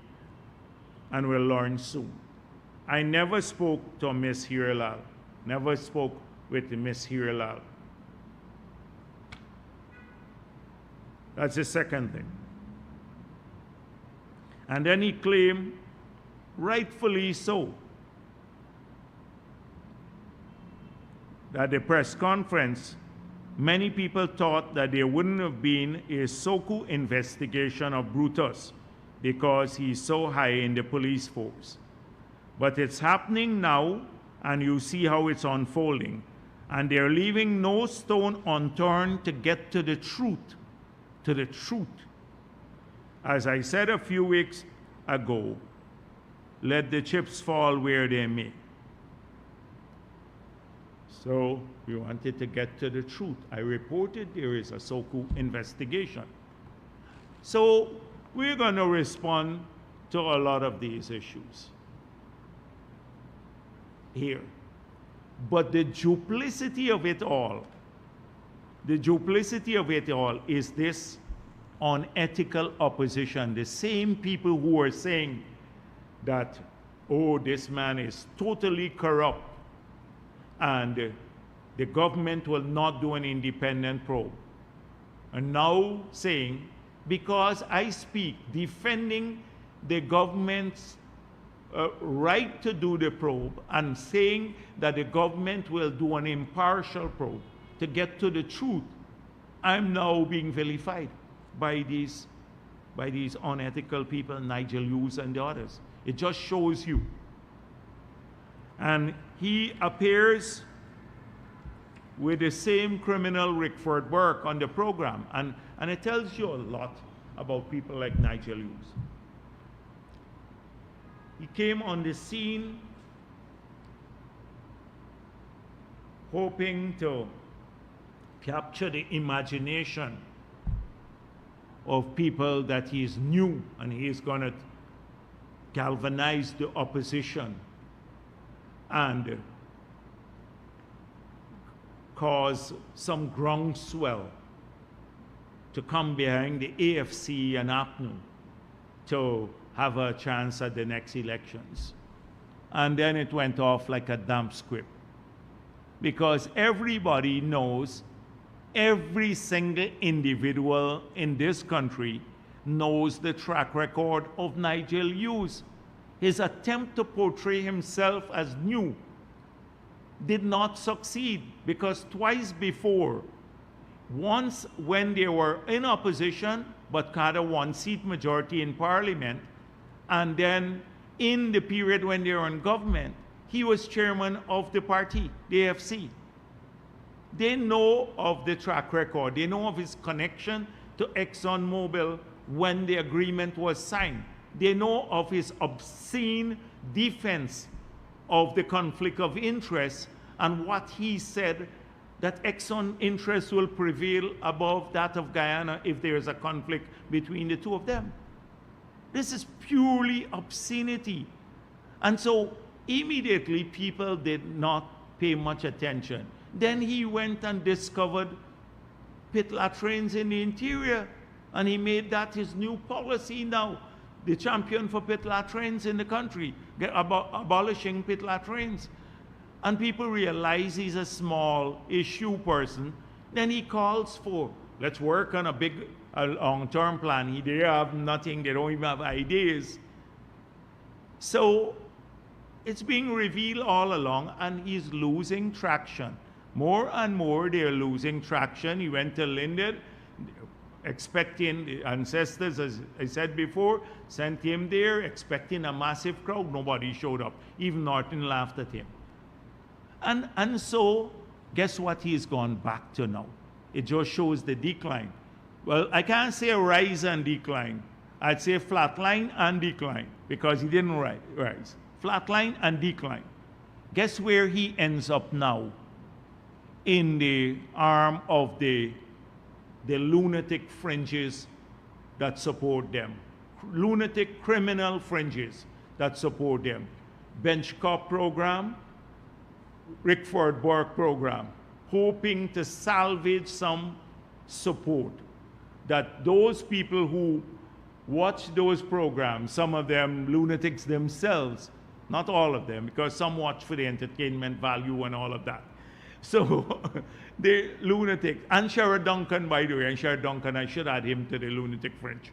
Speaker 1: and will learn soon. I never spoke to Miss Hiralal, never spoke with Miss Hiralal. That's the second thing. And then he claimed, rightfully so, that the press conference, many people thought that there wouldn't have been a SOCU investigation of Brutus because he's so high in the police force. But it's happening now, and you see how it's unfolding. And they're leaving no stone unturned to get to the truth, to the truth. As I said a few weeks ago, let the chips fall where they may. So we wanted to get to the truth. I reported there is a SOCU investigation. So we're going to respond to a lot of these issues here. But the duplicity of it all, is this unethical opposition. The same people who are saying that, oh, this man is totally corrupt and the government will not do an independent probe, are now saying, because I speak defending the government's right to do the probe and saying that the government will do an impartial probe to get to the truth, I'm now being vilified by these unethical people, Nigel Hughes and the others. It just shows you. And he appears with the same criminal Rickford Burke on the program. And it tells you a lot about people like Nigel Hughes. He came on the scene hoping to capture the imagination of people that he is new and he is going to galvanize the opposition and cause some groundswell to come behind the AFC and APNU to have a chance at the next elections. And then it went off like a damp squib. Because everybody knows, every single individual in this country knows the track record of Nigel Hughes. His attempt to portray himself as new did not succeed, because twice before, once when they were in opposition but had a one-seat majority in parliament, and then in the period when they were in government, he was chairman of the party, the AFC. They know of the track record. They know of his connection to ExxonMobil when the agreement was signed. They know of his obscene defense of the conflict of interest and what he said, that Exxon interests will prevail above that of Guyana if there is a conflict between the two of them. This is purely obscenity. And so immediately people did not pay much attention. Then he went and discovered pit latrines in the interior, and he made that his new policy now. The champion for pit latrines in the country, abolishing pit latrines. And people realize he's a small issue person. Then he calls for, let's work on a long-term plan. They have nothing, they don't even have ideas. So it's being revealed all along, and he's losing traction. More and more they're losing traction. He went to Linden, expecting the ancestors, as I said before, sent him there, expecting a massive crowd. Nobody showed up. Even Norton laughed at him. And so, guess what he's gone back to now? It just shows the decline. Well, I can't say a rise and decline. I'd say flatline and decline, because he didn't rise. Flatline and decline. Guess where he ends up now? In the arm of the lunatic fringes that support them. Lunatic criminal fringes that support them. Bench cop program, Rickford Burke program, hoping to salvage some support. That those people who watch those programs, some of them lunatics themselves, not all of them, because some watch for the entertainment value and all of that. So, the lunatic, and Sherrod Duncan, by the way, and Sherrod Duncan, I should add him to the lunatic fringe.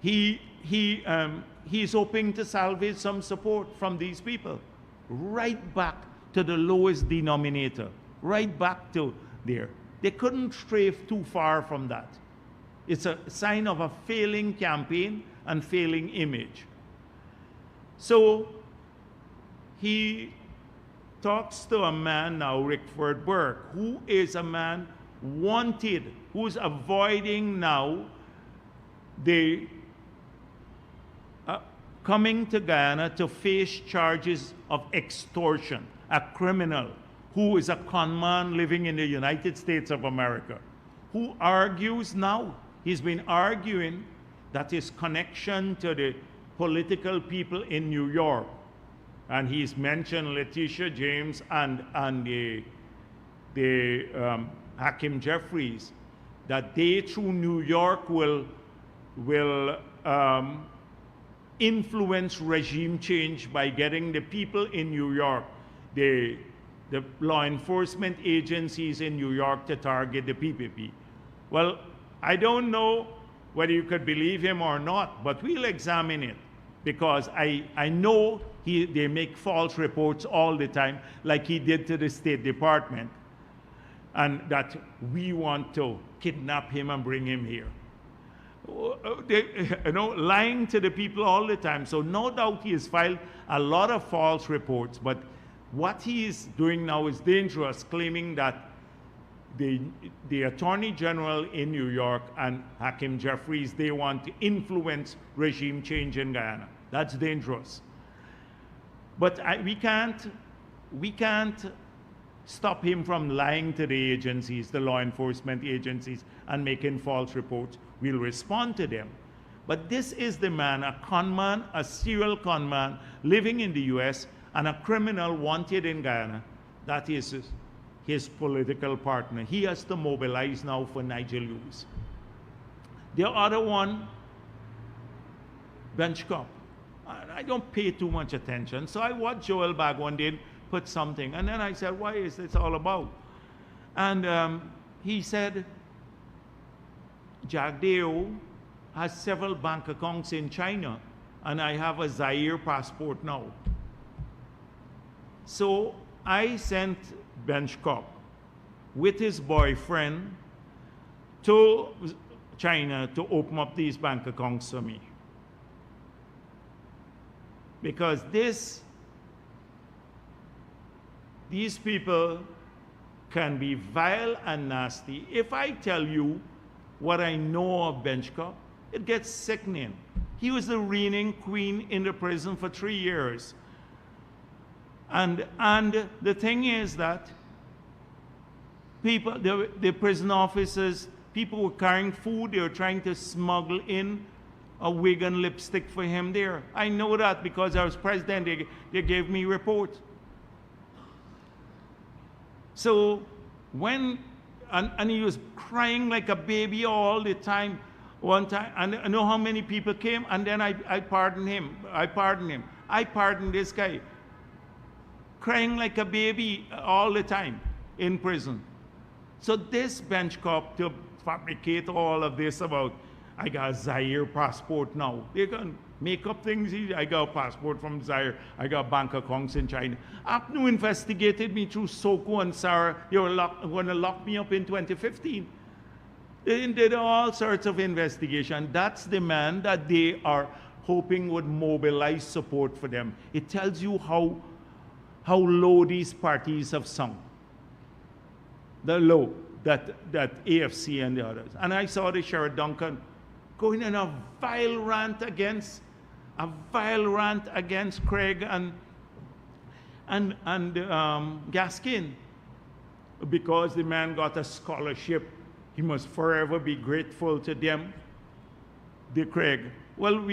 Speaker 1: He's hoping to salvage some support from these people, right back to the lowest denominator, right back to there. They couldn't strafe too far from that. It's a sign of a failing campaign and failing image. So, he talks to a man now, Rickford Burke, who is a man wanted, who's avoiding now the coming to Guyana to face charges of extortion, a criminal who is a con man living in the United States of America, who argues now, he's been arguing that his connection to the political people in New York, and he's mentioned Letitia James and the Hakeem Jeffries, that they through New York will influence regime change by getting the people in New York, the law enforcement agencies in New York, to target the PPP. Well, I don't know whether you could believe him or not, but we'll examine it, because I know they make false reports all the time, like he did to the State Department, and that we want to kidnap him and bring him here. They, lying to the people all the time. So no doubt he has filed a lot of false reports, but what he is doing now is dangerous, claiming that the Attorney General in New York and Hakeem Jeffries, they want to influence regime change in Guyana. That's dangerous. But we can't stop him from lying to the agencies, the law enforcement agencies, and making false reports. We'll respond to them. But this is the man, a conman, a serial conman, living in the US, and a criminal wanted in Guyana. That is his political partner. He has to mobilize now for Nigel Lewis. The other one, bench cop. I don't pay too much attention. So I watched Joel Bag one day put something, and then I said, what is this all about? And he said, Jagdeo has several bank accounts in China, and I have a Zaire passport now. So I sent bench cop with his boyfriend to China to open up these bank accounts for me. Because these people can be vile and nasty. If I tell you what I know of bench cop, it gets sickening. He was the reigning queen in the prison for 3 years. And the thing is that people, the prison officers, people were carrying food, they were trying to smuggle in a wig and lipstick for him there. I know that because I was president, they gave me reports. So when, and he was crying like a baby all the time. One time, and I know how many people came, and then I pardoned him. I pardoned this guy. Crying like a baby all the time in prison. So this bench cop, to fabricate all of this about, I got a Zaire passport now. They can make up things. I got a passport from Zaire. I got bank accounts in China. APNU investigated me through Soko and Sarah. They were going to lock me up in 2015. They did all sorts of investigation. That's the man that they are hoping would mobilize support for them. It tells you how low these parties have sunk. The low that AFC and the others. And I saw the Sheriff Duncan going in a vile rant against Craig and Gaskin, because the man got a scholarship. He must forever be grateful to them, the Craig. Well,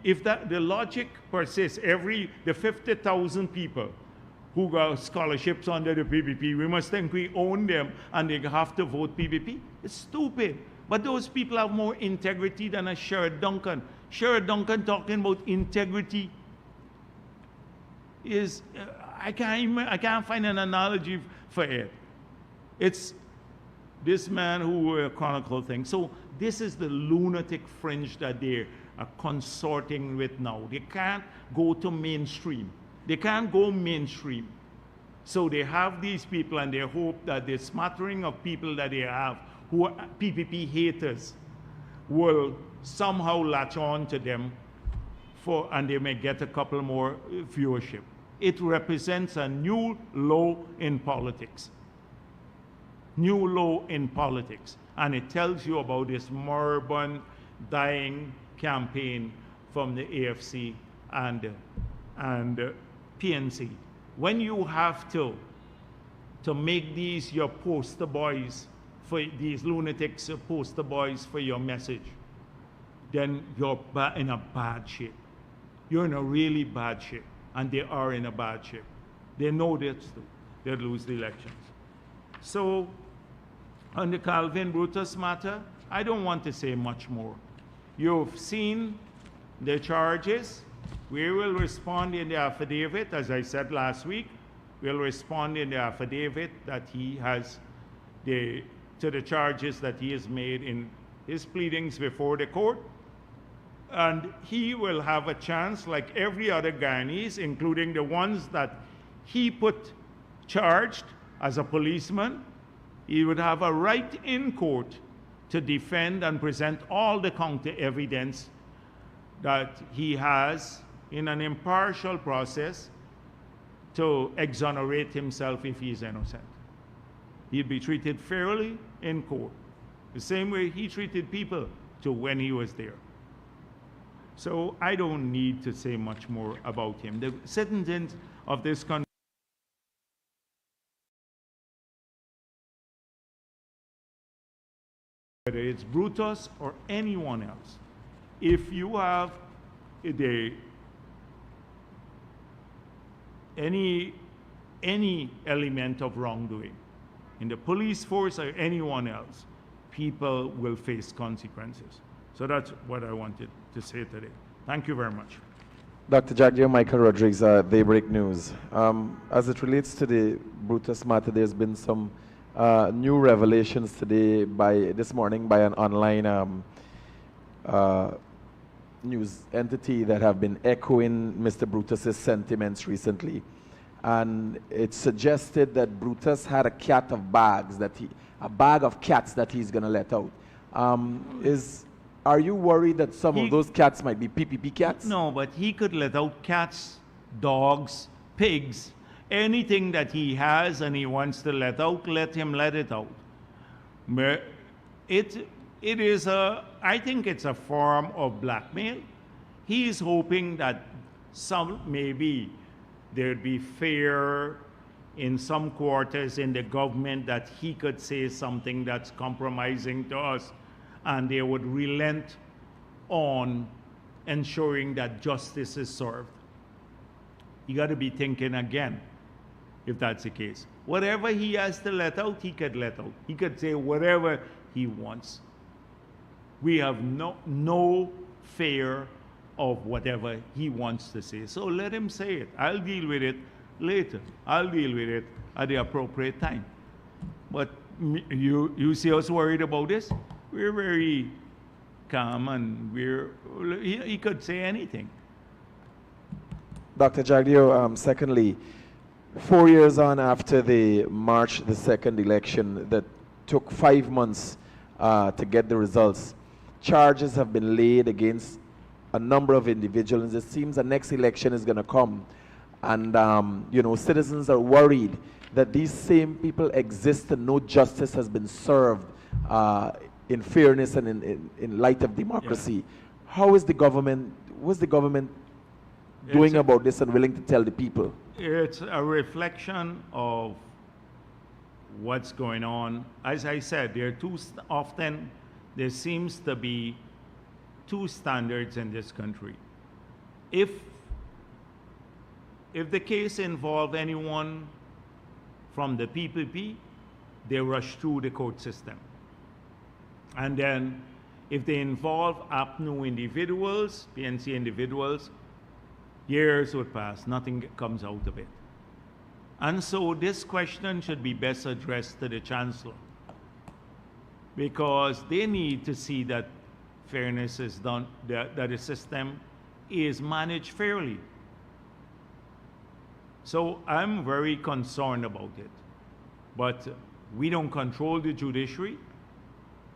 Speaker 1: if the logic persists, the 50,000 people who got scholarships under the PPP, we must think we own them and they have to vote PPP. It's stupid. But those people have more integrity than a Sheriff Duncan. Sheriff Duncan talking about integrity is, I can't find an analogy for it. It's this man who chronicled things. So this is the lunatic fringe that they are consorting with now. They can't go to mainstream. They can't go mainstream. So they have these people, and they hope that the smattering of people that they have who are PPP haters will somehow latch on to them and they may get a couple more viewership. It represents a new low in politics. New low in politics. And it tells you about this moribund, dying campaign from the AFC and PNC. When you have to make these your poster boys, for these lunatics poster boys for your message, then you're in a bad shape. you're in a really bad shape. And they are in a bad shape. They know this too. They'll lose the elections. So, on the Calvin Brutus matter, I don't want to say much more. You've seen the charges. We will respond in the affidavit, as I said last week. We'll respond in the affidavit that he has to the charges that he has made in his pleadings before the court. And he will have a chance, like every other Guyanese, including the ones that he put charged as a policeman. He would have a right in court to defend and present all the counter evidence that he has in an impartial process to exonerate himself if he is innocent. He'd be treated fairly in court, the same way he treated people to when he was there. So I don't need to say much more about him. The citizens of this country, whether it's Brutus or anyone else, if you have any element of wrongdoing in the police force or anyone else, people will face consequences. So that's what I wanted to say today. Thank you very much.
Speaker 2: Dr. Jagdeo, Michael Rodriguez, Daybreak News. As it relates to the Brutus matter, there's been some new revelations today this morning by an online news entity that have been echoing Mr. Brutus's sentiments recently. And it suggested that Brutus had a bag of cats that he's going to let out. Are you worried that some of those cats might be PPP cats?
Speaker 1: No, but he could let out cats, dogs, pigs, anything that he has and he wants to let out, let him let it out. It is I think it's a form of blackmail. He is hoping that maybe there'd be fear in some quarters in the government that he could say something that's compromising to us, and they would relent on ensuring that justice is served. You got to be thinking again, if that's the case. Whatever he has to let out, he could let out. He could say whatever he wants. We have no fear of whatever he wants to say. So let him say it. I'll deal with it later. I'll deal with it at the appropriate time. But you see us worried about this? We're very calm, and he could say anything.
Speaker 2: Dr. Jagdeo, secondly, 4 years on after the March the 2nd election that took 5 months to get the results, charges have been laid against a number of individuals. It seems the next election is going to come, and citizens are worried that these same people exist and no justice has been served in fairness and in light of democracy. Yeah. What's the government doing about this and willing to tell the people?
Speaker 1: It's a reflection of what's going on. As I said, there seems to be two standards in this country. If the case involved anyone from the PPP, they rush through the court system. And then if they involve APNU individuals, PNC individuals, years would pass, nothing comes out of it. And so this question should be best addressed to the Chancellor, because they need to see that fairness is done, that the system is managed fairly. So I'm very concerned about it. But we don't control the judiciary,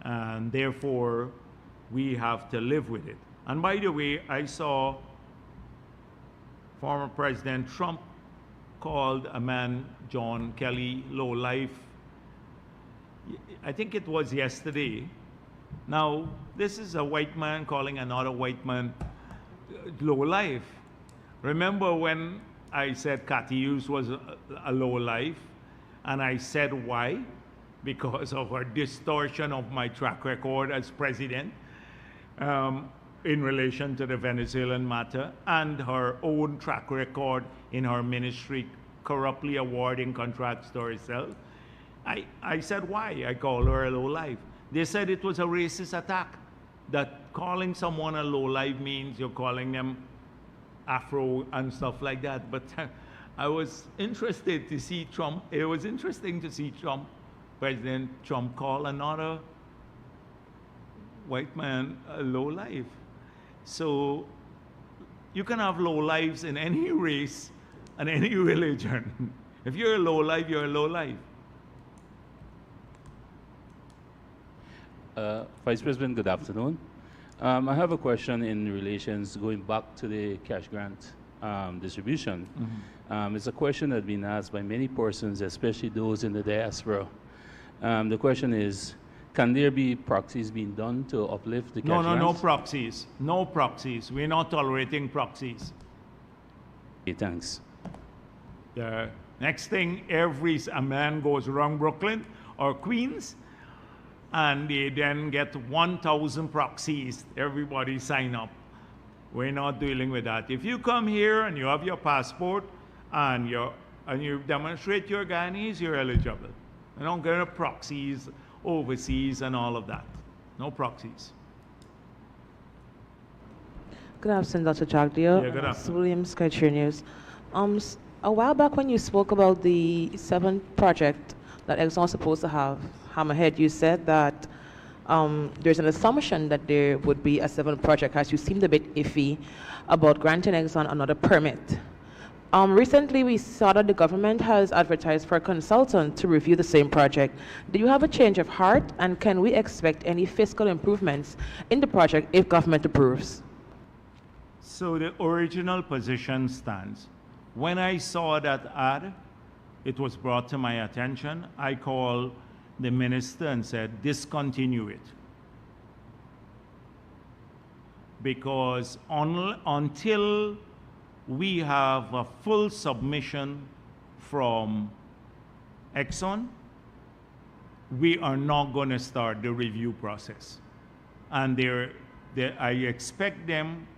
Speaker 1: and therefore we have to live with it. And by the way, I saw former President Trump called a man, John Kelly, low-life. I think it was yesterday. Now, this is a white man calling another white man low-life. Remember when I said Cathy Hughes was a low-life? And I said why? Because of her distortion of my track record as president. in relation to the Venezuelan matter and her own track record in her ministry corruptly awarding contracts to herself. I said, why? I called her a lowlife. They said it was a racist attack, that calling someone a lowlife means you're calling them Afro and stuff like that. But I was interested to see Trump. It was interesting to see President Trump call another white man a lowlife. So you can have lowlives in any race and any religion. If you're a lowlife, you're a lowlife.
Speaker 3: Vice President, good afternoon. I have a question in relations going back to the cash grant distribution. Mm-hmm. It's a question that's been asked by many persons, especially those in the diaspora. The question is, can there be proxies being done to uplift the cash grants?
Speaker 1: No proxies. No proxies. We're not tolerating proxies.
Speaker 3: Okay, thanks.
Speaker 1: The next thing, a man goes around Brooklyn or Queens, and they then get 1,000 proxies. Everybody sign up. We're not dealing with that. If you come here and you have your passport and you demonstrate your Guyanese, you're eligible. You don't get proxies overseas and all of that. No proxies.
Speaker 4: Good afternoon, Dr. Jagdeo.
Speaker 1: Yeah, good afternoon.
Speaker 4: William Skytree News. A while back when you spoke about the 7th project that Exxon was supposed to have hammerhead, you said that there's an assumption that there would be a 7th project, as you seemed a bit iffy about granting Exxon another permit. Recently, we saw that the government has advertised for a consultant to review the same project. Do you have a change of heart, and can we expect any fiscal improvements in the project if government approves?
Speaker 1: So the original position stands. When I saw that ad, it was brought to my attention. I called the minister and said, discontinue it. Because until we have a full submission from Exxon, we are not going to start the review process. And I expect them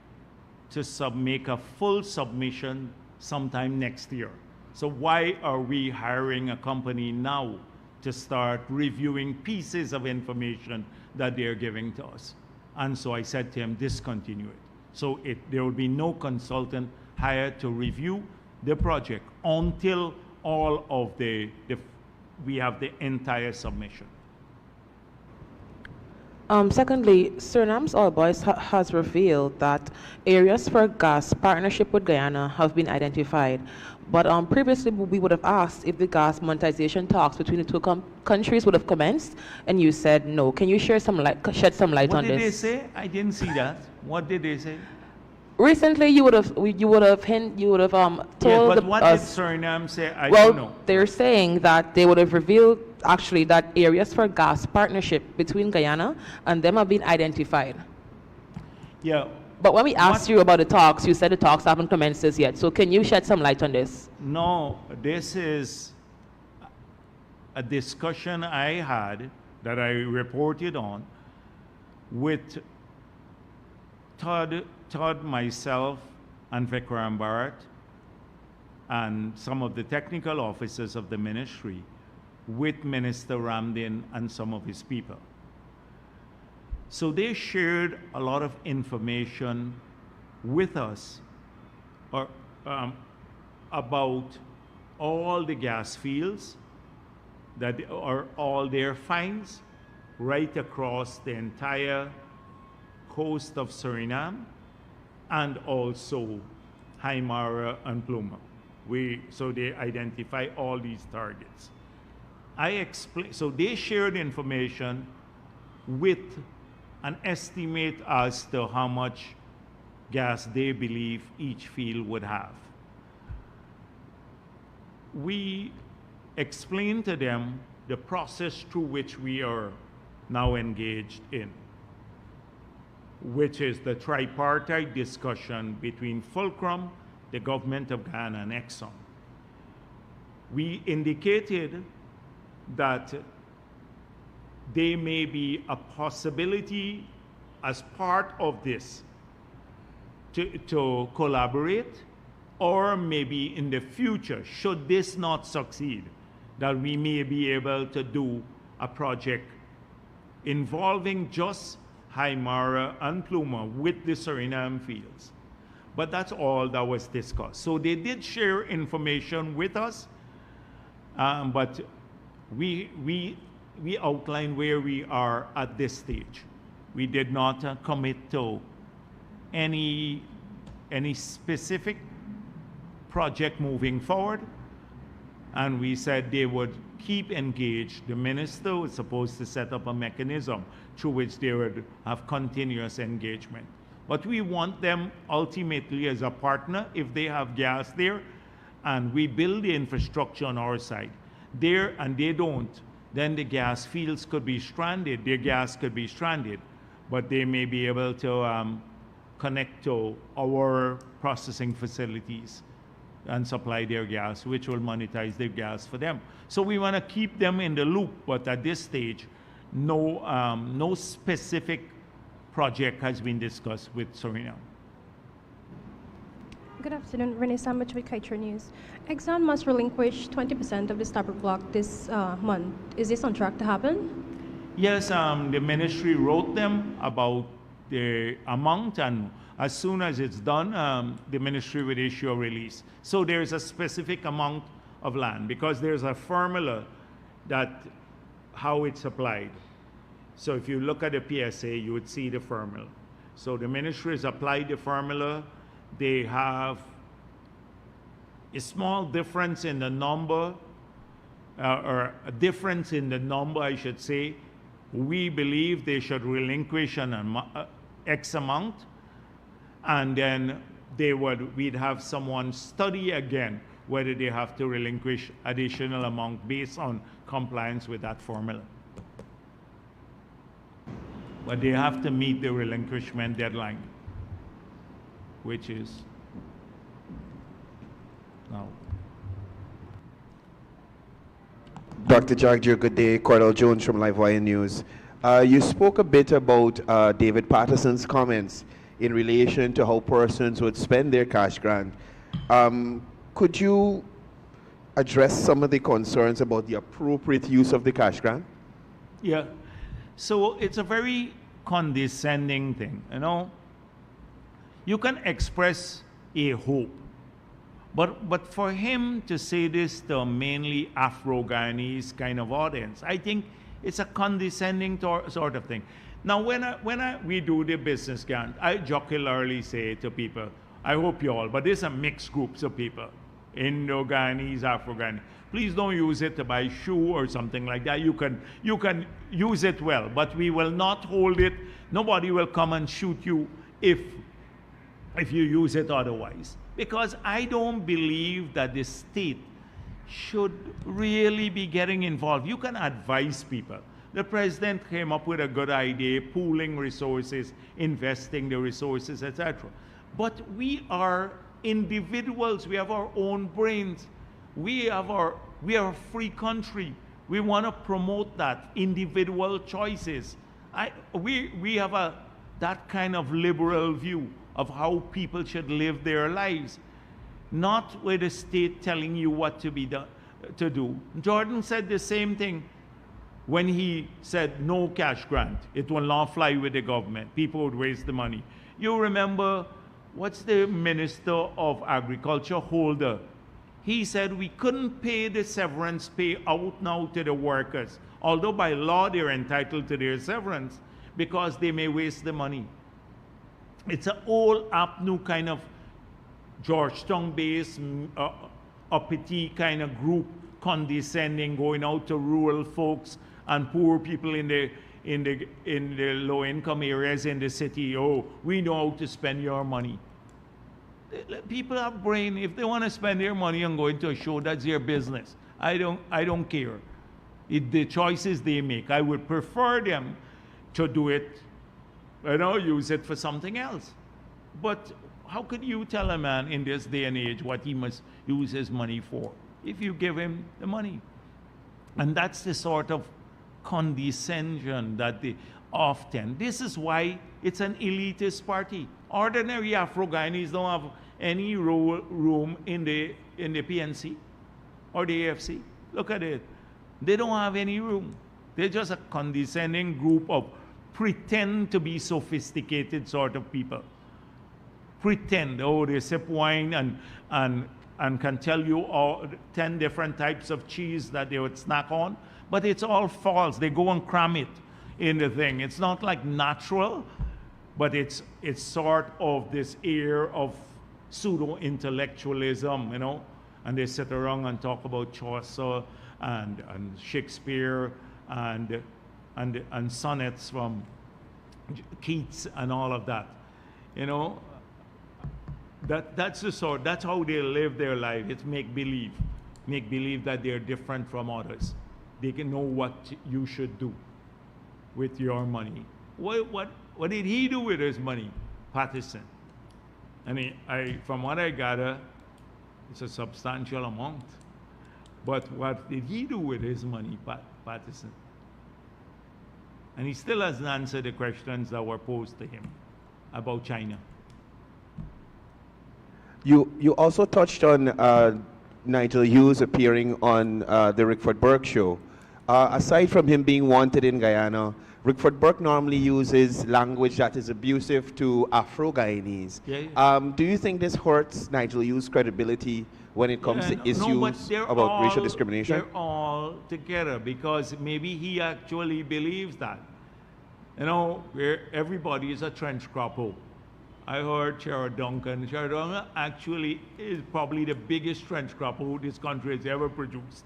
Speaker 1: to make a full submission sometime next year. So why are we hiring a company now to start reviewing pieces of information that they're giving to us? And so I said to him, discontinue it. So there will be no consultant hired to review the project until all of we have the entire submission.
Speaker 4: Secondly, Suriname's Oil Boys has revealed that areas for gas partnership with Guyana have been identified. But previously, we would have asked if the gas monetization talks between the two countries would have commenced, and you said no. Can you shed some light on this?
Speaker 1: What did they say? I didn't see that. What did they say?
Speaker 4: Recently, you would have told
Speaker 1: yeah, but what did Suriname say? I don't know.
Speaker 4: They're saying that they would have revealed actually that areas for gas partnership between Guyana and them have been identified.
Speaker 1: Yeah.
Speaker 4: But when we asked you about the talks, you said the talks haven't commenced as yet. So can you shed some light on this?
Speaker 1: No, this is a discussion I had that I reported on with Todd, myself, and Vikram Bharrat, and some of the technical officers of the ministry, with Minister Ramdin and some of his people. So they shared a lot of information with us about all the gas fields that are all their finds right across the entire coast of Suriname and also Haimara and Pluma. So they identify all these targets. So they shared information with an estimate as to how much gas they believe each field would have. We explained to them the process through which we are now engaged in, which is the tripartite discussion between Fulcrum, the government of Ghana, and Exxon. We indicated that there may be a possibility as part of this to collaborate, or maybe in the future, should this not succeed, that we may be able to do a project involving just Haimara and Pluma with the Suriname fields. But that's all that was discussed. So they did share information with us, but we outlined where we are at this stage. We did not commit to any specific project moving forward, and we said they would keep engaged. The minister was supposed to set up a mechanism through which they would have continuous engagement. But we want them ultimately as a partner if they have gas there, and we build the infrastructure on our side. There and they don't, then the gas fields could be stranded, their gas could be stranded, but they may be able to connect to our processing facilities and supply their gas, which will monetize their gas for them. So we want to keep them in the loop, but at this stage, no specific project has been discussed with Suriname.
Speaker 5: Good afternoon, Renee Sandwich with Kaiser News. Exxon must relinquish 20% of the Stabroek block this month. Is this on track to happen?
Speaker 1: Yes, the ministry wrote them about the amount, and as soon as it's done, the ministry would issue a release. So there's a specific amount of land, because there's a formula that how it's applied. So if you look at the PSA, you would see the formula. So the ministry has applied the formula. They have a small difference in the number, or a difference in the number, I should say. We believe they should relinquish an X amount, and then we'd have someone study again whether they have to relinquish additional amount based on compliance with that formula. But they have to meet the relinquishment deadline, which is now.
Speaker 6: Dr. Jagdeo, good day. Cordell Jones from Livewire News. You spoke a bit about David Patterson's comments in relation to how persons would spend their cash grant. Could you address some of the concerns about the appropriate use of the cash grant?
Speaker 1: Yeah. So it's a very condescending thing, you know. You can express a hope, but for him to say this to a mainly Afro-Guyanese kind of audience, I think it's a condescending sort of thing. Now, when we do the business grant, I jocularly say to people, I hope you all, but these are mixed groups of people, Indo-Guyanese, Afro-Guyanese. Please don't use it to buy shoe or something like that. You can use it well, but we will not hold it. Nobody will come and shoot you if you use it otherwise. Because I don't believe that the state should really be getting involved. You can advise people. The president came up with a good idea, pooling resources, investing the resources, etc. But we are individuals. We have our own brains. We are a free country. We want to promote that, individual choices. We have that kind of liberal view of how people should live their lives, not with the state telling you what to do. Jordan said the same thing when he said no cash grant. It will not fly with the government. People would waste the money. You remember, what's the Minister of Agriculture, Holder? He said we couldn't pay the severance pay out now to the workers, although by law they're entitled to their severance, because they may waste the money. It's an old APNU kind of Georgetown-based, uppity kind of group, condescending, going out to rural folks and poor people in the low-income areas in the city. Oh, we know how to spend your money. People have brain. If they want to spend their money on going to a show, that's their business. I don't care. The choices they make. I would prefer them to do it, use it for something else. But how could you tell a man in this day and age what he must use his money for if you give him the money? And that's the sort of condescension that often. This is why it's an elitist party. Ordinary Afro-Guyanese don't have any room in the PNC or the AFC. Look at it. They don't have any room. They're just a condescending group of pretend to be sophisticated sort of people. Pretend, oh, they sip wine and can tell you all 10 different types of cheese that they would snack on, but it's all false. They go and cram it in the thing. It's not like natural, but it's sort of this air of pseudo-intellectualism, you know, and they sit around and talk about Chaucer and Shakespeare and sonnets from Keats and all of that, you know. That's how they live their life. It's make believe that they're different from others. They can know what you should do with your money. What did he do with his money, Patterson? And from what I gather, it's a substantial amount. But what did he do with his money, Patterson? And he still hasn't answered the questions that were posed to him about China.
Speaker 6: You also touched on Nigel Hughes appearing on the Rickford Burke show. Aside from him being wanted in Guyana, Rickford Burke normally uses language that is abusive to Afro-Guyanese. Do you think this hurts Nigel Hughes' credibility when it comes to issues about racial discrimination?
Speaker 1: They're all together because maybe he actually believes that. You know, everybody is a trench cropper. I heard Sheriff Duncan. Sheriff Duncan actually is probably the biggest trench cropper this country has ever produced.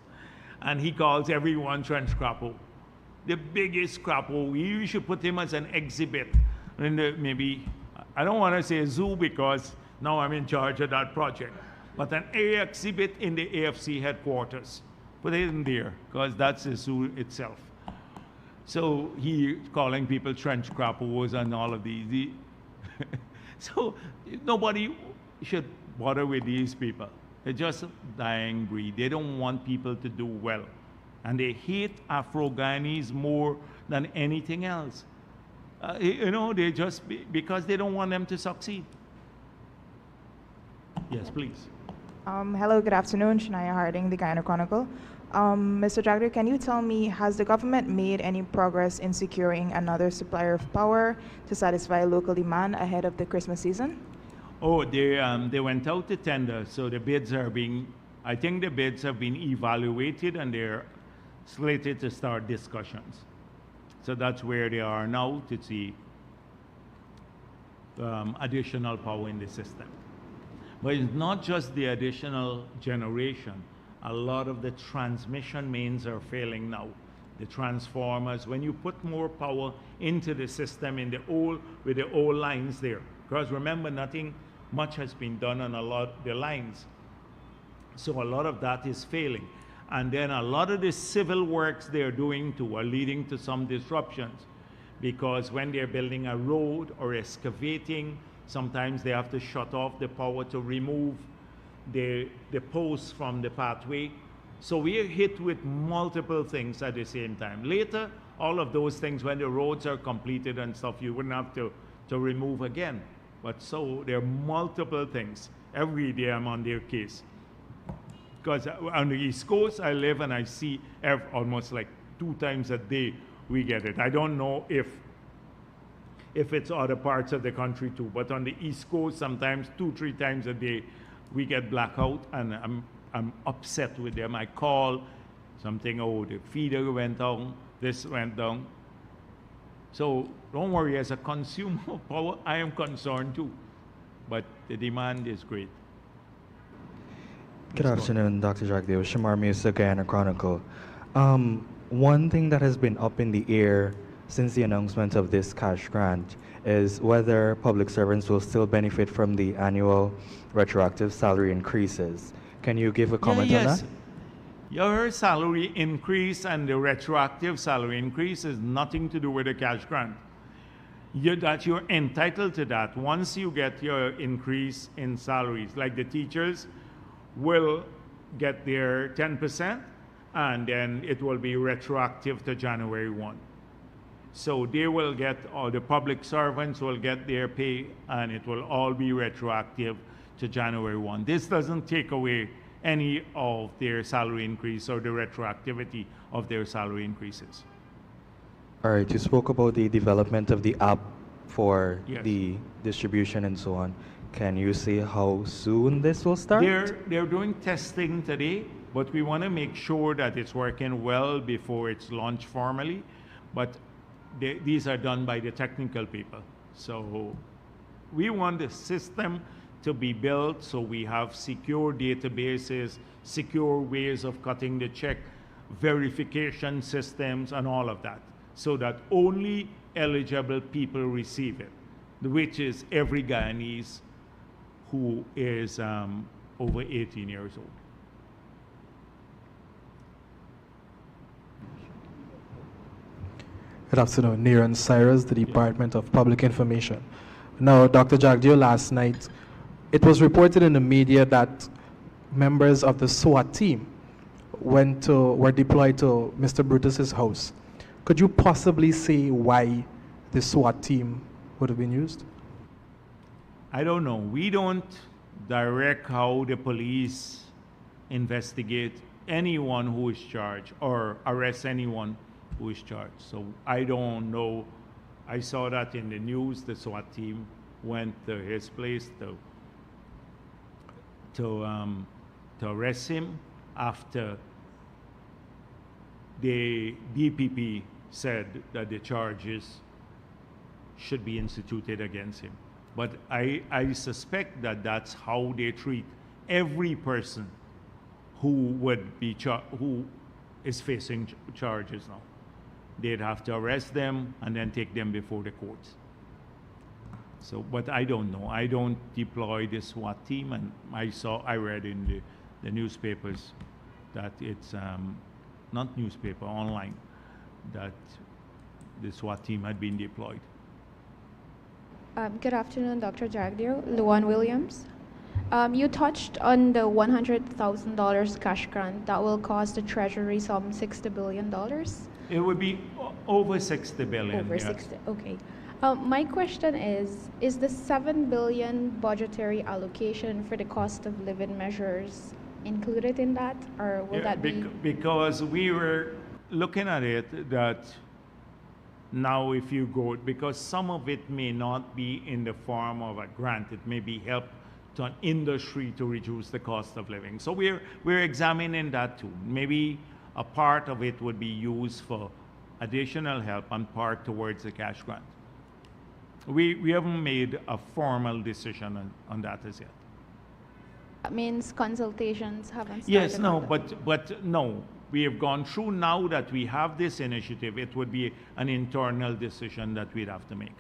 Speaker 1: And he calls everyone trench cropper. The biggest cropper. We should put him as an exhibit. And maybe, I don't want to say zoo because now I'm in charge of that project. But an exhibit in the AFC headquarters. Put it in there because that's the zoo itself. So he calling people trench croppers and all of these. So nobody should bother with these people. They're just a dying breed. They don't want people to do well. And they hate Afro-Guyanese more than anything else. You know, they just, because they don't want them to succeed. Yes, please.
Speaker 7: Hello, good afternoon. Shania Harding, the Guyana Chronicle. Mr. Jagdeo, can you tell me, has the government made any progress in securing another supplier of power to satisfy local demand ahead of the Christmas season?
Speaker 1: Oh, they went out to tender, so the bids are being, I think the bids have been evaluated and they're slated to start discussions. So that's where they are now to see additional power in the system. But it's not just the additional generation. A lot of the transmission mains are failing now. The transformers, when you put more power into the system with the old lines there, because remember, nothing much has been done on a lot of the lines. So a lot of that is failing. And then a lot of the civil works they're doing too are leading to some disruptions, because when they're building a road or excavating, sometimes they have to shut off the power to remove the posts from the pathway. So we're hit with multiple things at the same time. Later, all of those things, when the roads are completed and stuff, you wouldn't have to remove again. But so there are multiple things. Every day I'm on their case. Because on the East Coast, I live and I see almost like 2 times a day we get it. I don't know if it's other parts of the country too, but on the East Coast, sometimes 2-3 times a day, we get blackout, and I'm upset with them. I call something, oh, the feeder went down, this went down. So don't worry, as a consumer of power, I am concerned too, but the demand is great.
Speaker 8: Good afternoon, Dr. Jagdeo. Shamar Musa, Guyana Chronicle. One thing that has been up in the air since the announcement of this cash grant is whether public servants will still benefit from the annual retroactive salary increases. Can you give a comment on that?
Speaker 1: Your salary increase and the retroactive salary increase is nothing to do with the cash grant. You're entitled to that once you get your increase in salaries. Like the teachers will get their 10%, and then it will be retroactive to January 1. So they will get, or the public servants will get their pay, and it will all be retroactive to January 1. This doesn't take away any of their salary increase or the retroactivity of their salary increases.
Speaker 8: All right, you spoke about the development of the app for
Speaker 1: Yes.
Speaker 8: the distribution and so on. Can you say how soon this will start?
Speaker 1: They're doing testing today, but we want to make sure that it's working well before it's launched formally. But these are done by the technical people. So we want the system to be built so we have secure databases, secure ways of cutting the check, verification systems, and all of that, so that only eligible people receive it, which is every Guyanese who is over 18 years old.
Speaker 9: Good afternoon, Niran Cyrus, the Department of Public Information. Now, Dr. Jagdeo, last night, it was reported in the media that members of the SWAT team were deployed to Mr. Brutus's house. Could you possibly say why the SWAT team would have been used?
Speaker 1: I don't know. We don't direct how the police investigate anyone who is charged or arrest anyone who is charged. So I don't know. I saw that in the news. The SWAT team went to his place to arrest him after the DPP said that the charges should be instituted against him. But I suspect that that's how they treat every person who who is facing charges now. They'd have to arrest them and then take them before the courts. So, but I don't know. I don't deploy the SWAT team, and I read in the newspapers that it's not newspaper, online, that the SWAT team had been deployed.
Speaker 10: Good afternoon, Dr. Jagdeo. Luan Williams. You touched on the $100,000 cash grant that will cost the Treasury some $60 billion.
Speaker 1: It would be over 60 billion.
Speaker 10: Over
Speaker 1: yes.
Speaker 10: 60, okay. My question is the $7 billion budgetary allocation for the cost of living measures included in that, or will that be?
Speaker 1: Because we were looking at it that now if you go, because some of it may not be in the form of a grant, it may be help to an industry to reduce the cost of living. So we're examining that too. Maybe a part of it would be used for additional help and part towards the cash grant. We haven't made a formal decision on that as yet.
Speaker 10: That means consultations haven't started.
Speaker 1: Yes, no,
Speaker 10: on that.
Speaker 1: but no. We have gone through now that we have this initiative. It would be an internal decision that we'd have to make.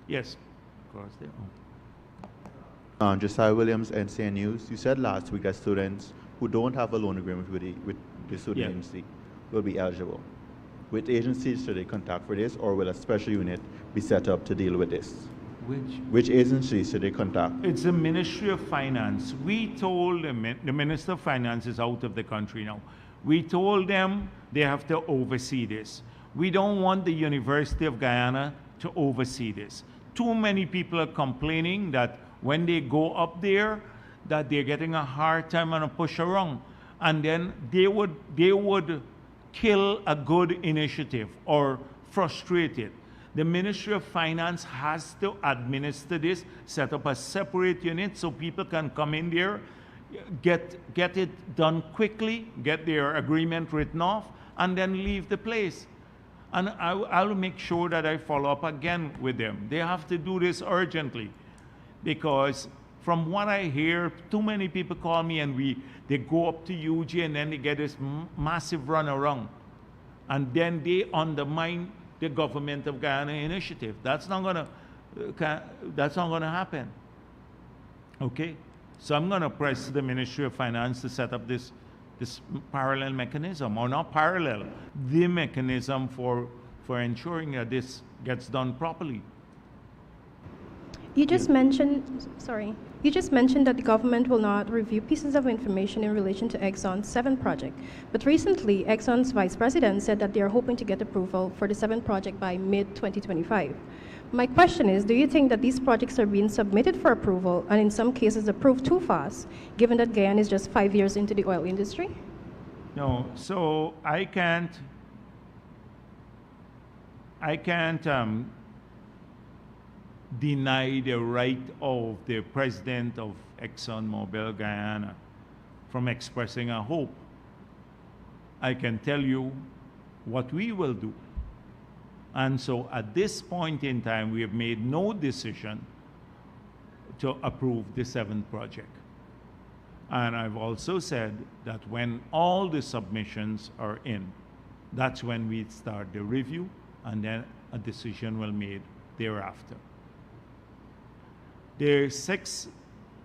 Speaker 1: Yes, of course.
Speaker 11: Josiah Williams, NCN News. You said last week that students who don't have a loan agreement with the student agency will be eligible. Which agencies should they contact for this, or will a special unit be set up to deal with this? Which agencies should they contact?
Speaker 1: It's the Ministry of Finance. We told the Minister of Finance is out of the country now. We told them they have to oversee this. We don't want the University of Guyana to oversee this. Too many people are complaining that when they go up there, that they're getting a hard time and a push around. And then they would kill a good initiative or frustrate it. The Ministry of Finance has to administer this, set up a separate unit so people can come in there, get it done quickly, get their agreement written off, and then leave the place. And I'll make sure that I follow up again with them. They have to do this urgently, because from what I hear, too many people call me and they go up to UG and then they get this massive run around. And then they undermine the government of Guyana initiative. That's not gonna happen. Okay? So I'm gonna press the Ministry of Finance to set up this parallel mechanism, or not parallel, the mechanism for ensuring that this gets done properly.
Speaker 5: You just mentioned, sorry, you just mentioned that the government will not review pieces of information in relation to Exxon's 7th project. But recently, Exxon's vice president said that they are hoping to get approval for the 7th project by mid-2025. My question is, do you think that these projects are being submitted for approval and in some cases approved too fast, given that Guyana is just 5 years into the oil industry?
Speaker 1: No, so I can't deny the right of the president of ExxonMobil Guyana from expressing a hope. I can tell you what we will do. And so at this point in time, we have made no decision to approve the 7th project. And I've also said that when all the submissions are in, that's when we start the review, and then a decision will be made thereafter. There are 6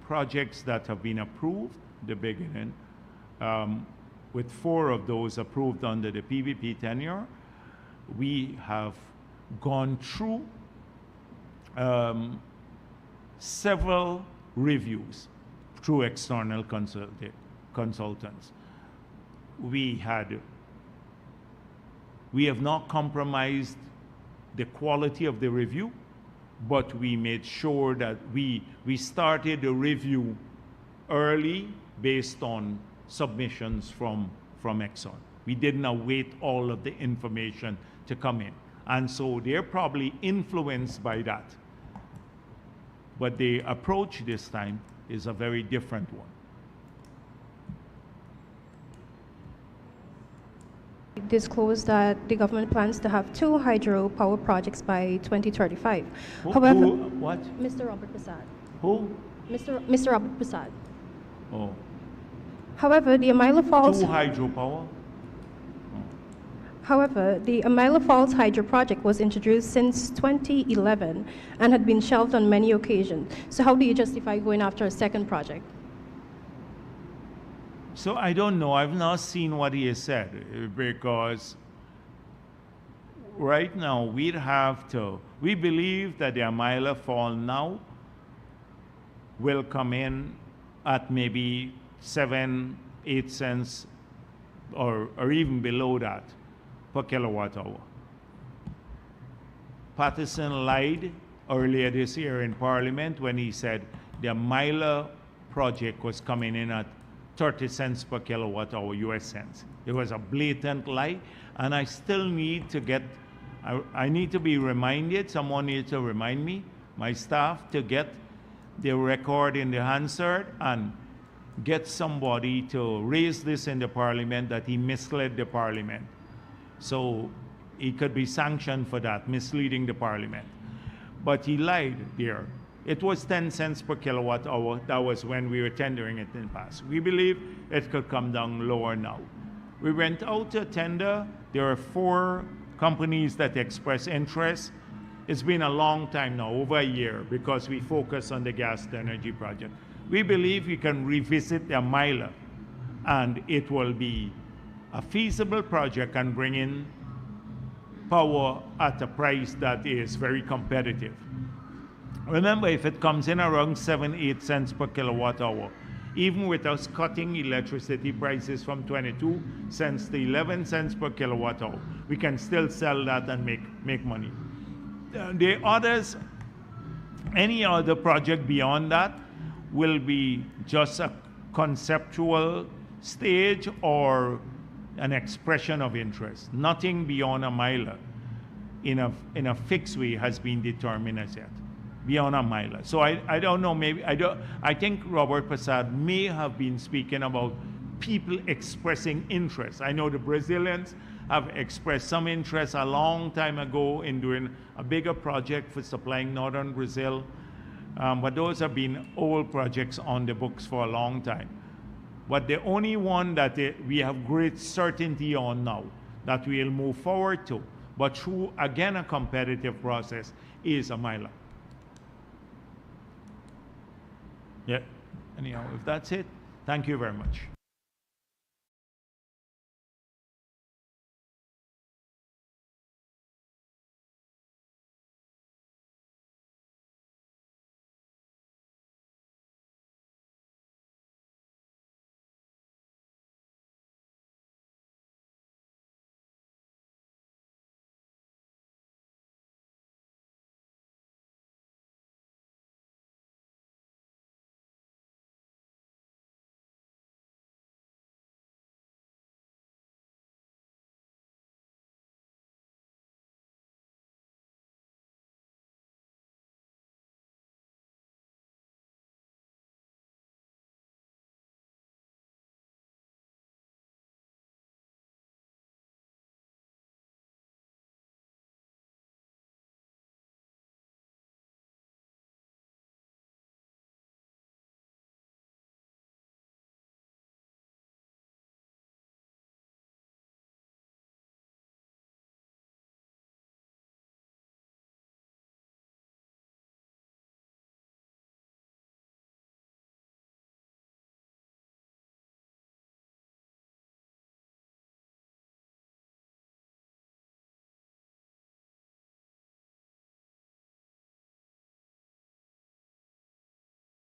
Speaker 1: projects that have been approved at the beginning, with 4 of those approved under the PVP tenure. We have gone through several reviews through external consultants. We have not compromised the quality of the review, but we made sure that we started the review early based on submissions from Exxon. We didn't await all of the information to come in. And so they're probably influenced by that. But the approach this time is a very different one.
Speaker 5: Disclosed that the government plans to have 2 hydropower projects by 2035.
Speaker 1: However, what?
Speaker 5: Mr. Robert Prasad.
Speaker 1: Who?
Speaker 5: Mr. Robert Prasad.
Speaker 1: Oh.
Speaker 5: However, the Amila Falls.
Speaker 1: 2 hydropower?
Speaker 5: However, the Amila Falls Hydro project was introduced since 2011 and had been shelved on many occasions. So how do you justify going after a 2nd project?
Speaker 1: So I don't know. I've not seen what he has said, because right now we believe that the Amila Fall now will come in at maybe 7, 8 cents or even below that per kilowatt hour. Patterson lied earlier this year in Parliament when he said the Amila project was coming in at 30 cents per kilowatt hour, US cents. It was a blatant lie, and I still need to get, I need to be reminded, someone needs to remind me, my staff, to get the record in the Hansard and get somebody to raise this in the Parliament that he misled the Parliament. So he could be sanctioned for that, misleading the Parliament. But he lied there. It was 10 cents per kilowatt hour. That was when we were tendering it in the past. We believe it could come down lower now. We went out to tender. There are 4 companies that express interest. It's been a long time now, over a year, because we focus on the gas to energy project. We believe we can revisit the Amila, and it will be a feasible project and bring in power at a price that is very competitive. Remember, if it comes in around 7, 8 cents per kilowatt hour, even with us cutting electricity prices from 22 cents to 11 cents per kilowatt hour, we can still sell that and make money. The others, any other project beyond that will be just a conceptual stage or an expression of interest. Nothing beyond Amila in a fixed way has been determined as yet. Beyond Amila. So I don't know, I think Robert Prasad may have been speaking about people expressing interest. I know the Brazilians have expressed some interest a long time ago in doing a bigger project for supplying northern Brazil, but those have been old projects on the books for a long time. But the only one that we have great certainty on now that we'll move forward to, but through, again, a competitive process, is Amila. Yeah, anyhow, if that's it, thank you very much.